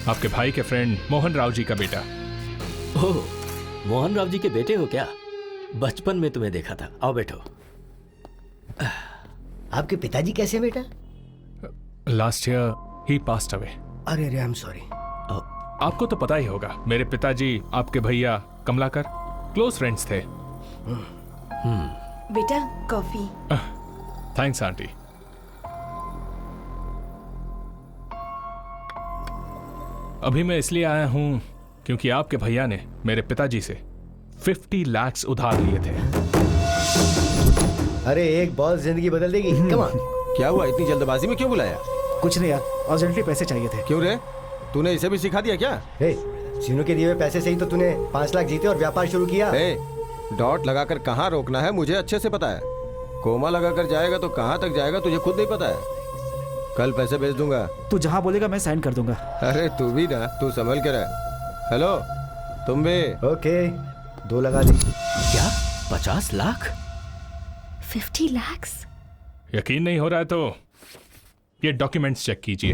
आपके भाई के फ्रेंड मोहन राव जी का बेटा। ओह, मोहन राव जी के बेटे हो क्या? बचपन में तुम्हें देखा था। आओ बैठो। आपके पिताजी कैसे हैं बेटा? लास्ट ईयर ही पास्ड अवे। अरे अरे, आई एम सॉरी। आपको तो पता ही होगा, मेरे पिताजी आपके भैया कमलाकर क्लोज फ्रेंड्स थे। बेटा कॉफी। Thanks aunty. अभी मैं इसलिए आया हूं क्योंकि आपके भैया ने मेरे पिताजी से 50 लाख उधार लिए थे। अरे एक बॉल जिंदगी बदल देगी। Come on. क्या हुआ, इतनी जल्दबाजी में क्यों बुलाया? कुछ नहीं यार, अर्जेंटली पैसे चाहिए थे। क्यों रे, तूने इसे भी सिखा दिया क्या? सीनू के दिए हुए पैसे से ही तो तूने 5 लाख जीते और व्यापार शुरू किया। डॉट लगाकर कहाँ रोकना है मुझे अच्छे से पता है। कोमा लगाकर जाएगा तो कहाँ तक जाएगा तुझे खुद नहीं पता है। कल पैसे भेज दूंगा। तू जहाँ बोलेगा मैं साइन कर दूंगा। अरे तू भी ना, तू संभल के रह। हेलो तुम भी? ओके 2 लगा दी। क्या 50 लाख? 50 लाख? यकीन नहीं हो रहा है तो ये डॉक्यूमेंट्स चेक कीजिए।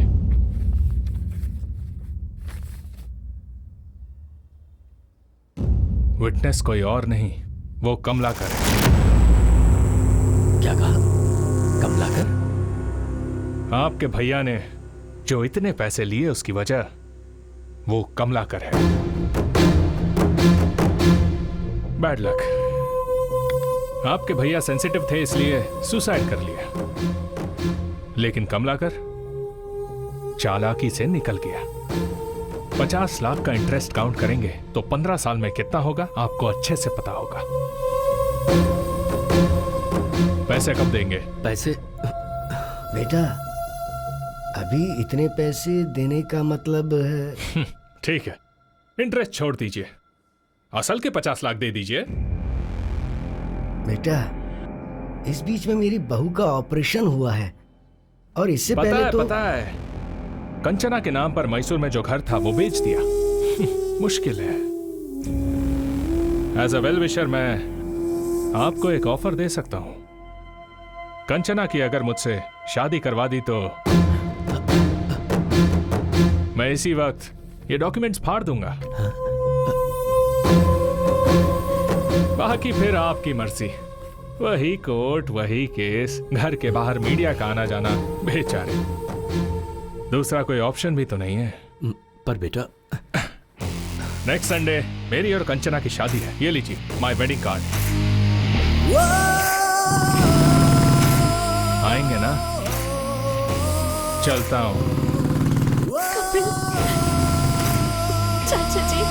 विटनेस कोई और नहीं, वो कमलाकर है। क्या कहा? कमलाकर? आपके भैया ने जो इतने पैसे लिए उसकी वजह वो कमलाकर है। Bad luck. आपके भैया सेंसिटिव थे इसलिए सुसाइड कर लिया, लेकिन कमलाकर चालाकी से निकल गया। 50 लाख का इंटरेस्ट काउंट करेंगे तो 15 साल में कितना होगा आपको अच्छे से पता होगा। पैसे कब देंगे? पैसे बेटा अभी इतने पैसे देने का मतलब है। ठीक है, इंटरेस्ट छोड़ दीजिए, असल के 50 लाख दे दीजिए। बेटा इस बीच में मेरी बहू का ऑपरेशन हुआ है और इससे पहले तो पता है, कंचना के नाम पर मैसूर में जो घर था वो बेच दिया। मुश्किल है। एज अ वेल विशर मैं आपको एक ऑफर दे सकता हूं। कंचना की अगर मुझसे शादी करवा दी तो मैं इसी वक्त ये डॉक्यूमेंट्स फाड़ दूंगा। बाकी फिर आपकी मर्जी। वही कोर्ट, वही केस, घर के बाहर मीडिया का आना जाना, बेचारे। दूसरा कोई ऑप्शन भी तो नहीं है। पर बेटा नेक्स्ट संडे मेरी और कंचना की शादी है। ये लीजिए माय वेडिंग कार्ड। आएंगे ना? चलता हूं। चाचा जी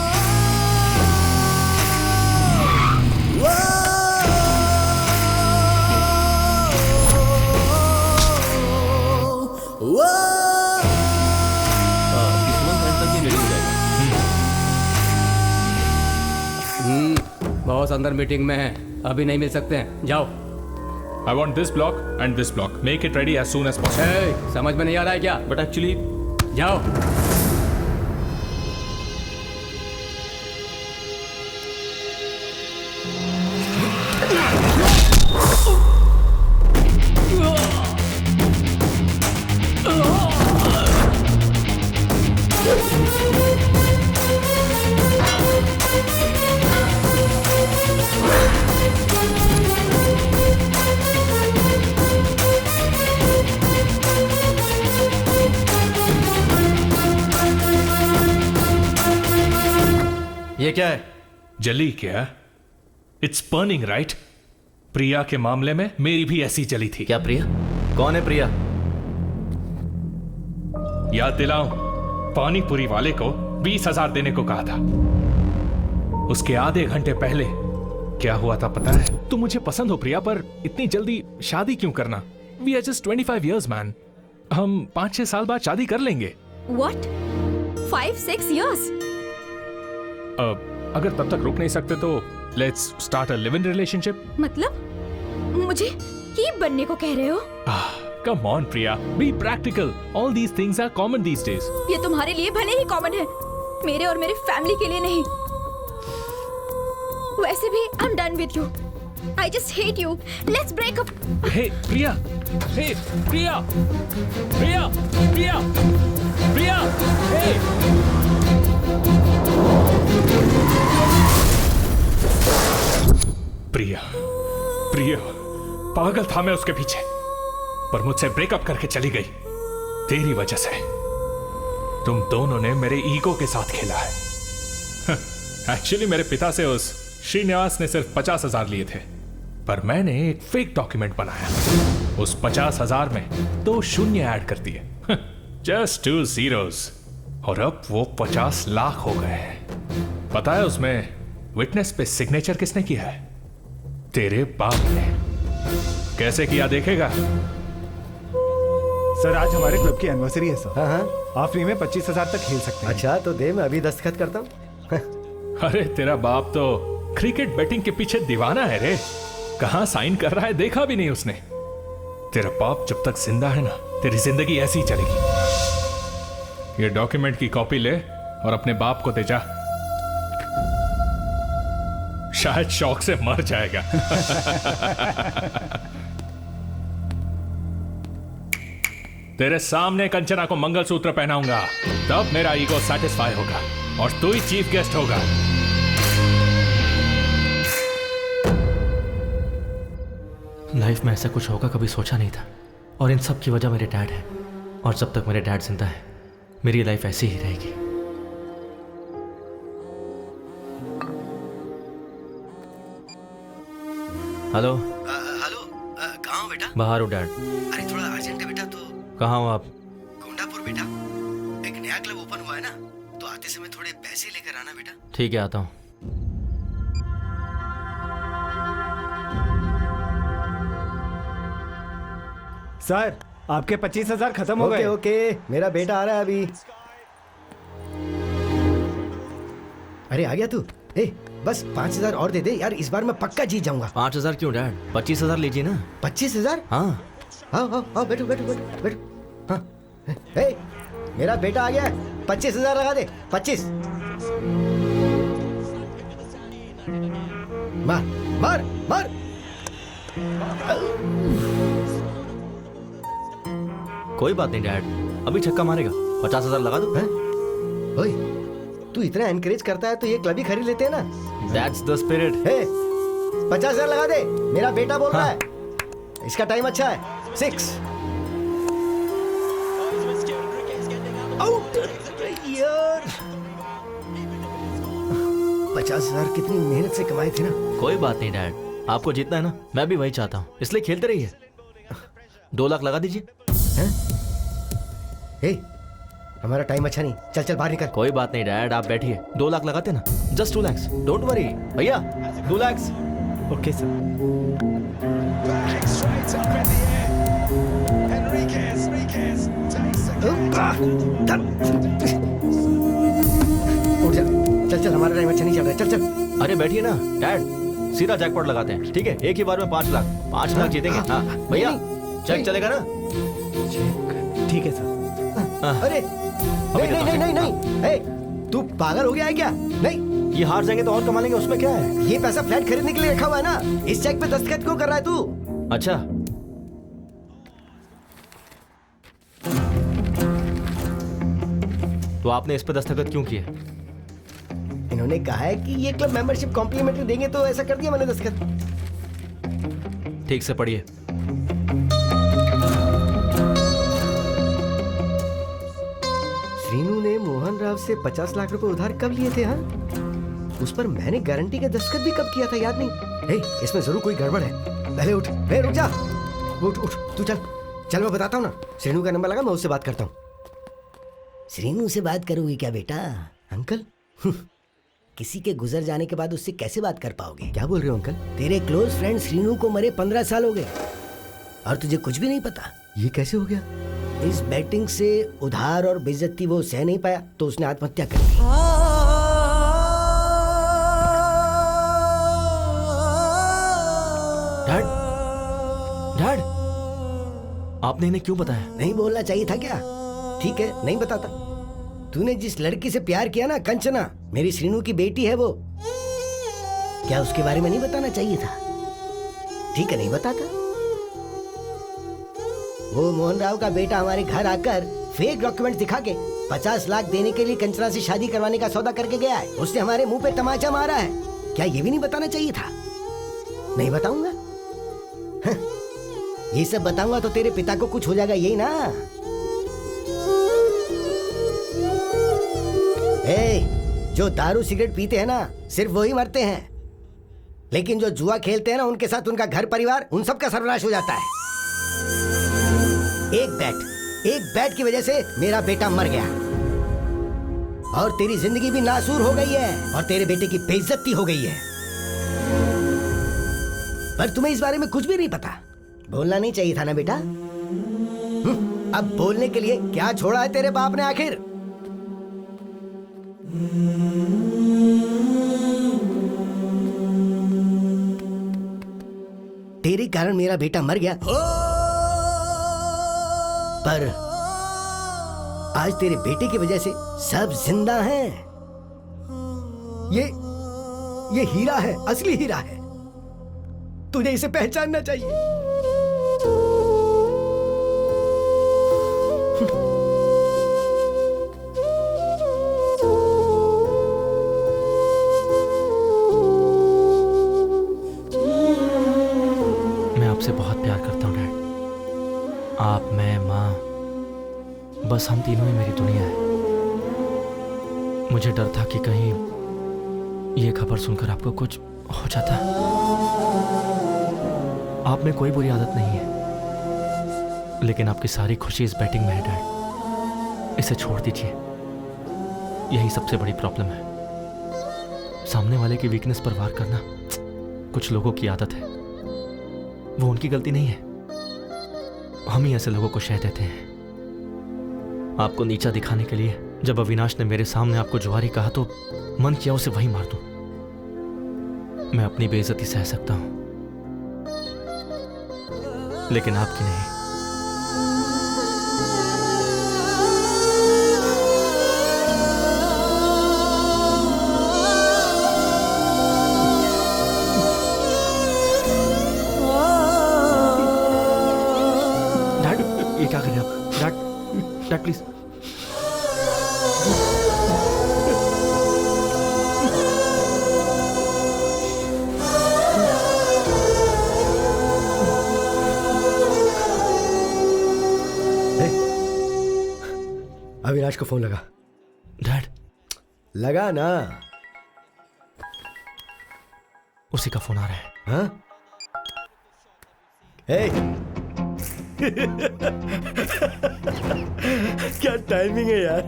बॉस अंदर मीटिंग में है, अभी नहीं मिल सकते हैं। जाओ। I want this block and this block. Make it ready as soon as possible. Hey, समझ में नहीं आ रहा है क्या? बट एक्चुअली जाओ। ये क्या है? जली क्या? It's burning right? प्रिया के मामले में मेरी भी ऐसी जली थी। क्या प्रिया? कौन है प्रिया? याद दिलाऊं, पानीपुरी वाले को 20,000 देने को कहा था। उसके आधे घंटे पहले क्या हुआ था पता है? तुम मुझे पसंद हो प्रिया, पर इतनी जल्दी शादी क्यों करना? We are just 25 years man. हम 5-6 साल बाद शादी कर लेंगे। What? 5-6 years? अगर तब तक रुक नहीं सकते तो let's start a live in relationship. मतलब मुझे कीप बनने को कह रहे हो? Come on Priya, be practical. All these things are common these days. ये तुम्हारे लिए भले ही कॉमन है, मेरे और मेरे फैमिली के लिए नहीं। वैसे भी I am done with you. I just hate you. Let's break up. Hey, Priya. Hey, Priya. Priya. Priya. Priya. Hey. प्रिया पागल था मैं उसके पीछे, पर मुझसे ब्रेकअप करके चली गई तेरी वजह से। तुम दोनों ने मेरे ईगो के साथ खेला है। एक्चुअली मेरे पिता से उस श्रीनिवास ने सिर्फ 50,000 लिए थे, पर मैंने एक फेक डॉक्यूमेंट बनाया। उस 50,000 में 2 शून्य ऐड कर दिए, जस्ट 2 zeros, और अब वो 50 लाख हो गए हैं। पता है उसमें विटनेस पे सिग्नेचर किसने किया है? तेरे बाप ने। कैसे किया देखेगा? सर आज हमारे क्लब की एनिवर्सरी है सर। हाँ। आप फ्री में 25,000 तक खेल सकते हैं। अच्छा तो दे, मैं अभी दस्तखत करता हूँ। अरे तेरा बाप तो क्रिकेट बैटिंग के पीछे दीवाना है रे। कहां साइन कर रहा है देखा भी नहीं उसने। तेरा बाप जब तक जिंदा है ना, तेरी जिंदगी ऐसी ही चलेगी। ये डॉक्यूमेंट की कॉपी ले और अपने बाप को दे जा, शायद शौक से मर जाएगा। तेरे सामने कंचना को मंगलसूत्र पहनाऊंगा, तब मेरा ईगो सेटिस्फाई होगा और तू ही चीफ गेस्ट होगा। लाइफ में ऐसा कुछ होगा कभी सोचा नहीं था, और इन सब की वजह मेरे डैड है। और जब तक मेरे डैड जिंदा है मेरी लाइफ ऐसी ही रहेगी। हेलो हेलो, कहाँ हो बेटा? बाहर हो डैड। अरे थोड़ा अर्जेंट है बेटा। तो कहाँ हो आप? गोंडापुर बेटा, एक नया क्लब ओपन हुआ है ना, तो आते समय थोड़े पैसे लेकर आना बेटा। ठीक है, आता हूँ। सर आपके 25,000 खत्म हो गए। ओके, मेरा बेटा आ रहा है अभी। अरे आ गया तू? ए, बस 5,000 और दे दे यार, इस बार मैं पक्का जीत जाऊंगा। 5,000 क्यों डैड? 25,000 लीजिए ना। 25,000? हाँ। आओ बैठो। हाँ, ए, मेरा बेटा आ गया। 25,000 लगा दे। 25। मार। कोई बात नहीं डैड, अभी छक्का मारेगा। 50,000 लगा दो। ओए, तू इतना एनकरेज करता है तो ये क्लब ही खरीद लेते हैं ना। That's the spirit. 50,000 लगा दे, मेरा बेटा बोल रहा है। इसका टाइम अच्छा है। 6 आउट यार। 50,000 कितनी मेहनत से कमाए थे ना। कोई बात नहीं डैड, आपको जीतना है ना, मैं भी वही चाहता हूँ, इसलिए खेलते रहिए। 2 लाख लगा दीजिए। हमारा टाइम अच्छा नहीं, चल बाहर निकल। कोई बात नहीं डैड, आप बैठिए। 2 लाख लगाते ना, जस्ट 2 lakhs, डोंट वरी भैया। 2 lakhs। Okay sir. उठ जा, चल हमारा टाइम अच्छा नहीं चल रहा है। चल। अरे बैठिए ना डैड, सीधा जैकपॉट लगाते हैं, ठीक है? एक ही बार में 5 लाख। 5 लाख जीतेंगे। हाँ भैया, चेक चलेगा ना? ठीक है सर। अरे नहीं, तू पागल हो गया है क्या? नहीं, ये हार जाएंगे तो और कमा लेंगे, उसमें क्या है? ये पैसा फ्लैट खरीदने के लिए रखा हुआ है ना। इस चेक पे दस्तखत क्यों कर रहा है तू? अच्छा, तो आपने इस पे दस्तखत क्यों किए? इन्होंने कहा है कि ये क्लब मेंबरशिप कॉम्प्लीमेंट्री देंगे, तो ऐसा कर दिया मैंने दस्तखत। ठीक से पढ़िए। श्रीनू ने मोहन राव से 50 लाख रुपए उधार कब लिए थे? हाँ, उस पर मैंने गारंटी का दस्तखत भी कब किया था, याद नहीं। इसमें जरूर कोई गड़बड़ है। पहले उठ। रुक जा। उठ तू चल मैं बताता हूँ ना। श्रीनू का नंबर लगा, मैं उससे बात करता हूँ। श्रीनू से बात करोगी क्या बेटा? अंकल, किसी के गुजर जाने के बाद उससे कैसे बात कर पाओगे? क्या बोल रहे हो अंकल? तेरे क्लोज फ्रेंड श्रीनू को मरे 15 साल हो गए और तुझे कुछ भी नहीं पता। ये कैसे हो गया? इस बैटिंग से उधार और बेइज्जती वो सह नहीं पाया, तो उसने आत्महत्या कर ली। डैड, आपने इन्हें क्यों बताया? नहीं बोलना चाहिए था क्या? ठीक है, नहीं बताता। तूने जिस लड़की से प्यार किया ना, कंचना, मेरी श्रीनू की बेटी है वो। क्या उसके बारे में नहीं बताना चाहिए था? ठीक है, नहीं बताता। वो मोहन राव का बेटा हमारे घर आकर फेक डॉक्यूमेंट दिखा के 50 लाख देने के लिए कंचना से शादी करवाने का सौदा करके गया है। उसने हमारे मुंह पे तमाचा मारा है। क्या ये भी नहीं बताना चाहिए था? नहीं बताऊंगा। ये सब बताऊंगा तो तेरे पिता को कुछ हो जाएगा, यही ना? जो दारू सिगरेट पीते हैं ना, सिर्फ वही मरते हैं, लेकिन जो जुआ खेलते हैं ना, उनके साथ उनका घर परिवार, उन सब का सर्वनाश हो जाता है। एक बैट की वजह से मेरा बेटा मर गया और तेरी जिंदगी भी नासूर हो गई है और तेरे बेटे की बेइज्जती हो गई है। पर तुम्हें इस बारे में कुछ भी नहीं पता। बोलना नहीं चाहिए था ना बेटा? अब बोलने के लिए क्या छोड़ा है तेरे बाप ने आखिर? तेरे कारण मेरा बेटा मर गया, पर आज तेरे बेटे की वजह से सब जिंदा हैं। ये हीरा है, असली हीरा है। तुझे इसे पहचानना चाहिए। मैं आपसे बहुत प्यार करता हूँ डैड। आप, मैं, माँ, बस हम तीनों ही मेरी दुनिया है। मुझे डर था कि कहीं ये खबर सुनकर आपको कुछ हो जाता। आप में कोई बुरी आदत नहीं है, लेकिन आपकी सारी खुशी इस बैटिंग में है डैड। इसे छोड़ दीजिए, यही सबसे बड़ी प्रॉब्लम है। सामने वाले की वीकनेस पर वार करना कुछ लोगों की आदत है, वो उनकी गलती नहीं है। हम ही ऐसे लोगों को शह देते हैं। आपको नीचा दिखाने के लिए जब अविनाश ने मेरे सामने आपको जुआरी कहा तो मन किया उसे वहीं मार दूं। मैं अपनी बेइज्जती सह सकता हूं, लेकिन आपकी नहीं। डैड, ये क्या कर रहे हैं आप? Dad please. अविनाश को फोन लगा। डैड, लगा ना। उसी का फोन आ रहा है। हाँ? क्या टाइमिंग है यार।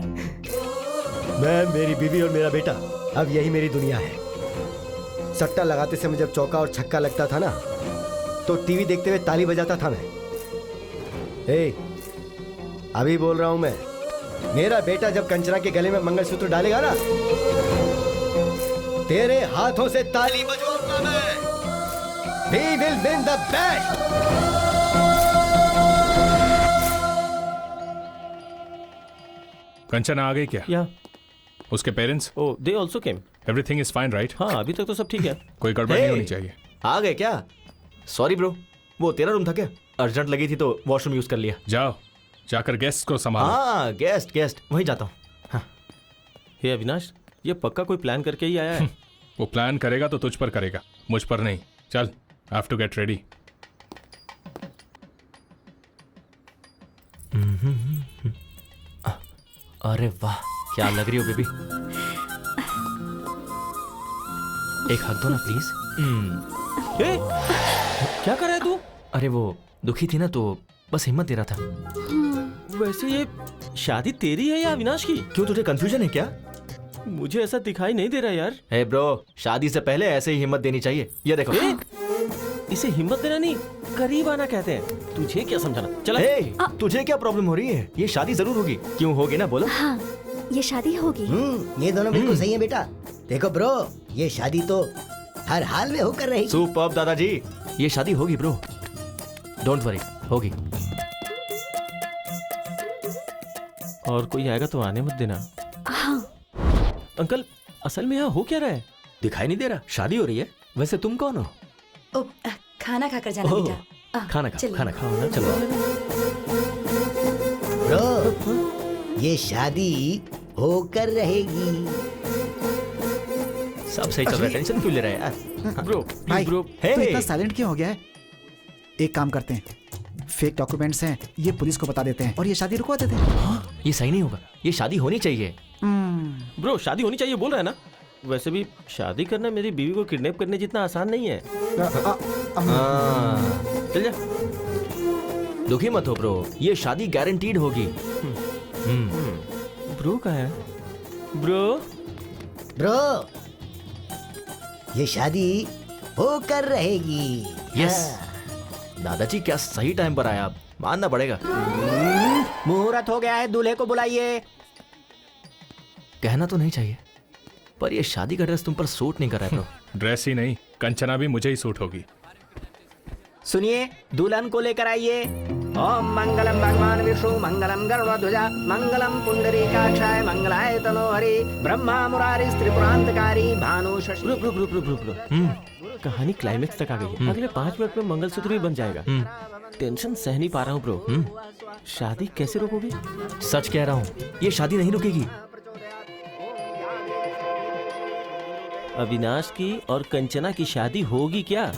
मैं, मेरी बीवी और मेरा बेटा, अब यही मेरी दुनिया है। सट्टा लगाते समय जब चौका और छक्का लगता था ना, तो टीवी देखते हुए ताली बजाता था मैं। अभी बोल रहा हूं मैं, मेरा बेटा जब कंचना के गले में मंगलसूत्र डालेगा ना, तेरे हाथों से ताली बजवाऊंगा मैं। We will win the bet. Kanchana आ गई क्या? या उसके parents? Oh, they also came. Everything is fine right? हाँ, अभी तक तो सब ठीक है। कोई गड़बड़ नहीं होनी चाहिए। आ गए क्या? सॉरी ब्रो, वो तेरा रूम था क्या? अर्जेंट लगी थी तो वॉशरूम यूज कर लिया। जाओ, जाकर गेस्ट को संभालो। हाँ, गेस्ट वहीं जाता हूँ। हाँ। हे अविनाश, ये पक्का कोई प्लान करके ही आया है। वो प्लान करेगा तो तुझ पर करेगा, मुझ पर नहीं। चल, I have to get ready. अरे वाह, क्या लग रही हो बेबी। एक हक दो ना प्लीज। क्या कर रहा है तू? अरे वो दुखी थी ना, तो बस हिम्मत दे रहा था। वैसे ये शादी तेरी है या अविनाश की? क्यों, तुझे कंफ्यूजन है क्या? मुझे ऐसा दिखाई नहीं दे रहा यार। हे ब्रो, शादी से पहले ऐसे ही हिम्मत देनी चाहिए। ये देखो। इसे हिम्मत देना नहीं, करीब आना कहते हैं। तुझे क्या समझाना? चला। तुझे क्या प्रॉब्लम हो रही है? ये शादी जरूर होगी। क्यों होगी ना, बोलो। हाँ, ये शादी होगी। ये दोनों बिल्कुल सही है बेटा। देखो ब्रो, ये शादी तो हर हाल में होकर रहेगी। सुपर्ब दादाजी, ये शादी होगी ब्रो, डोंट वरी, होगी। और कोई आएगा तो आने मत देना। हाँ। अंकल, असल में यहाँ हो क्या रहा है? दिखाई नहीं दे रहा? शादी हो रही है। वैसे तुम कौन हो? ओ, खाना खाकर जाना बेटा। खाना खाओ ना। चलो ब्रो, ये शादी होकर रहेगी। सब सही चल रहा है, टेंशन क्यों ले रहा है यार? ब्रो, भाई, ब्रो, तू इतना साइलेंट क्यों हो गया है? एक काम करते हैं, फेक डॉक्यूमेंट्स हैं, ये पुलिस को बता देते हैं और ये शादी रुकवा देते हैं। हाँ, ये सही नहीं होगा, ये शादी होनी चाहिए। ब्रो शादी होनी चाहिए बोल रहा है ना। वैसे भी शादी करना मेरी बीवी को किडनैप करने जितना आसान नहीं है। चल जा। दुखी मत हो ब्रो, ये शादी गारंटीड होगी। ब्रो कहाँ है? ब्रो ये शादी होकर रहेगी। यस दादाजी, क्या सही टाइम पर आया, आप मानना पड़ेगा। मुहूर्त हो गया है, दूल्हे को बुलाइए। कहना तो नहीं चाहिए, पर ये शादी का ड्रेस तुम पर सूट नहीं कर रहा है ब्रो। ड्रेस ही नहीं, कंचना भी मुझे ही सूट होगी। सुनिए, दुल्हन को लेकर आइए। ओम मंगलम भगवान विष्णु मंगलम गरुड़ध्वजा मंगलम पुंडरीकाक्षाय मंगलाय तनोहरि ब्रह्मा मुरारी त्रिपुरांतकारी भानु शशि। ब्रो कहानी क्लाइमेक्स तक आ गई है। अगले 5 मिनट में मंगलसूत्र भी बन जाएगा। टेंशन सह नहीं पा रहा हूँ ब्रो। शादी कैसे रोकोगे? सच कह रहा हूँ, ये शादी नहीं रुकेगी। अविनाश की और कंचना की शादी होगी क्या?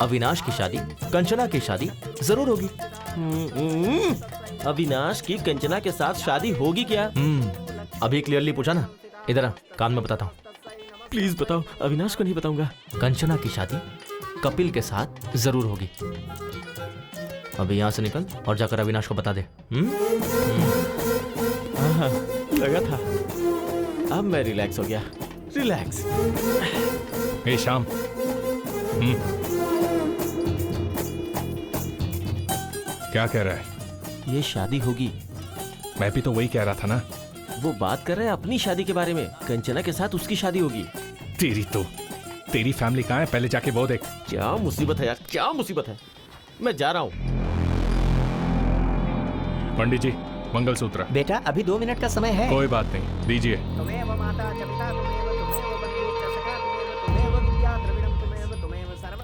अविनाश की शादी, कंचना की शादी जरूर होगी। अविनाश की कंचना के साथ शादी होगी क्या? अभी क्लियरली पूछा ना, इधर आ, कान में बताता हूँ। प्लीज बताओ। अविनाश को नहीं बताऊंगा। कंचना की शादी कपिल के साथ जरूर होगी। अभी यहाँ से निकल और जाकर अविनाश को बता दे। लगा था। अब मैं रिलैक्स हो गया। रिलैक्स। हे श्याम, क्या कह रहा है? ये शादी होगी। मैं भी तो वही कह रहा था ना। वो बात कर रहे हैं अपनी शादी के बारे में। कंचना के साथ उसकी शादी होगी। तेरी फैमिली कहाँ है? पहले जाके वो देख। क्या मुसीबत है यार, क्या मुसीबत है। मैं जा रहा हूँ। पंडित जी, मंगलसूत्र। बेटा अभी 2 मिनट का समय है। कोई बात नहीं, दीजिए।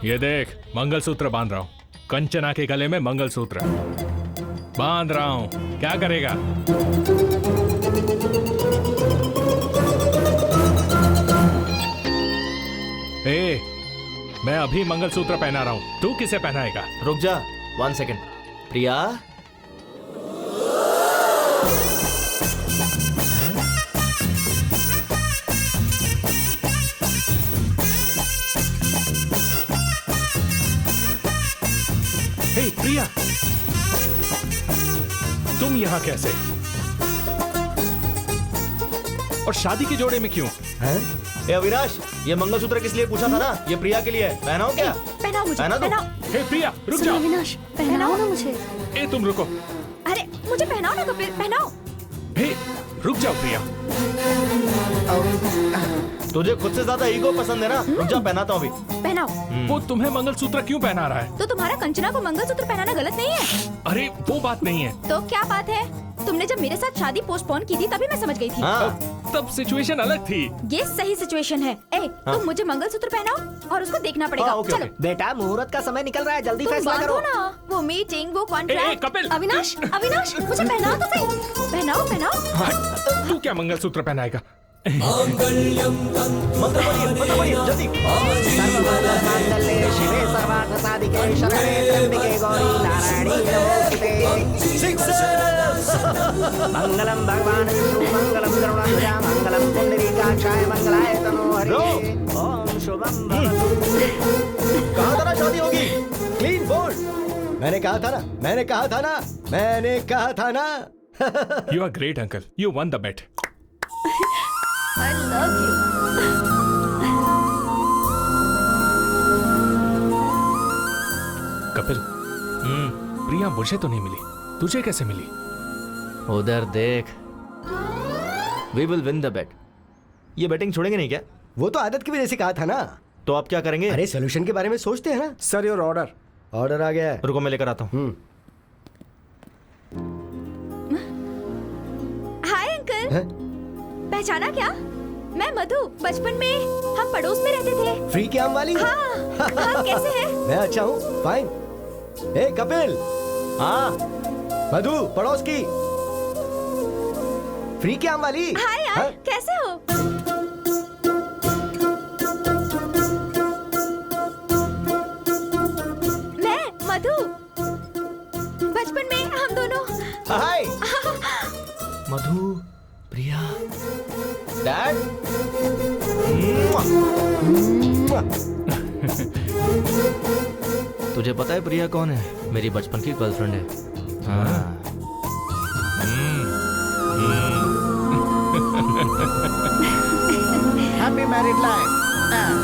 ये देख, मंगलसूत्र बांध रहा हूँ। कंचना के गले में मंगलसूत्र बांध रहा हूँ। क्या करेगा? मैं अभी मंगलसूत्र पहना रहा हूँ, तू किसे पहनाएगा? रुक जा 1 सेकेंड। प्रिया, प्रिया, तुम यहाँ कैसे? और शादी के जोड़े में क्यों? ए अविनाश, ये मंगलसूत्र किस लिए पूछा था ना? ये प्रिया के लिए है। पहनाओ क्या? पहनाओ मुझे, पहनाओ। हे प्रिया, रुक जाओ। अविनाश, पहनाओ ना मुझे। ए तुम रुको। अरे मुझे पहनाओ ना कपिल, पहनाओ। हे रुक जाओ प्रिया। तुझे खुद से ज्यादा ईगो पसंद है ना? रुक जा, पहनाता हूँ अभी। पहनाओ। वो तुम्हें मंगलसूत्र क्यों पहना रहा है? तो तुम्हारा कंचना को मंगलसूत्र पहनाना गलत नहीं है? अरे वो बात नहीं है। तो क्या बात है? तुमने जब मेरे साथ शादी पोस्टपोन की थी तभी मैं समझ गई थी। तब सिचुएशन अलग थी। ये सही सिचुएशन है। तुम मुझे मंगलसूत्र पहनाओ और उसको देखना पड़ेगा। चलो बेटा, मुहूर्त का समय निकल रहा है, जल्दी फैसला करो ना। वो मीटिंग, वो कॉन्ट्रैक्ट। कपिल, अविनाश, अविनाश, मुझे पहनाओ तो सही। पहनाओ, पहनाओ। तू क्या मंगलसूत्र पहनाएगा? मंत्र पढ़िए जल्दी। सर्वमंगलमांगल्ये शिवे सर्वार्थसाधिके शरणे त्र्यंबके गौरी नारायणी नमोस्तुते। मंगलम भगवान विष्णु मंगलम गरुड़ध्वजा मंगलम पुंडरीकाक्षाय मंगलाय तनोहरि। ओम शुभम भवतु। कहा था ना शादी होगी। Clean bowled. मैंने कहा था ना। You are great, uncle. You won the bet. I love you. Kapil, प्रिया मुझे तो नहीं मिली, तुझे कैसे मिली? उधर देख। We will win the bet. ये बैटिंग छोड़ेंगे नहीं क्या? वो तो आदत की वजह से कहा था ना। तो आप क्या करेंगे? अरे सोल्यूशन के बारे में सोचते हैं ना। Sir your order. ऑर्डर आ गया है। रुको मैं लेकर आता हूँ। Hi uncle. पहचाना क्या? मैं मधु। बचपन में हम पड़ोस में रहते थे। फ्री के आम वाली? हाँ, कैसे है? मैं अच्छा हूँ, फाइन। ए कपिल। हाँ मधु, पड़ोस की फ्री के आम वाली। हाय यार, हाँ? कैसे हो? मैं मधु। तुझे पता है प्रिया कौन है? मेरी बचपन की गर्लफ्रेंड है। हाँ। Happy married life.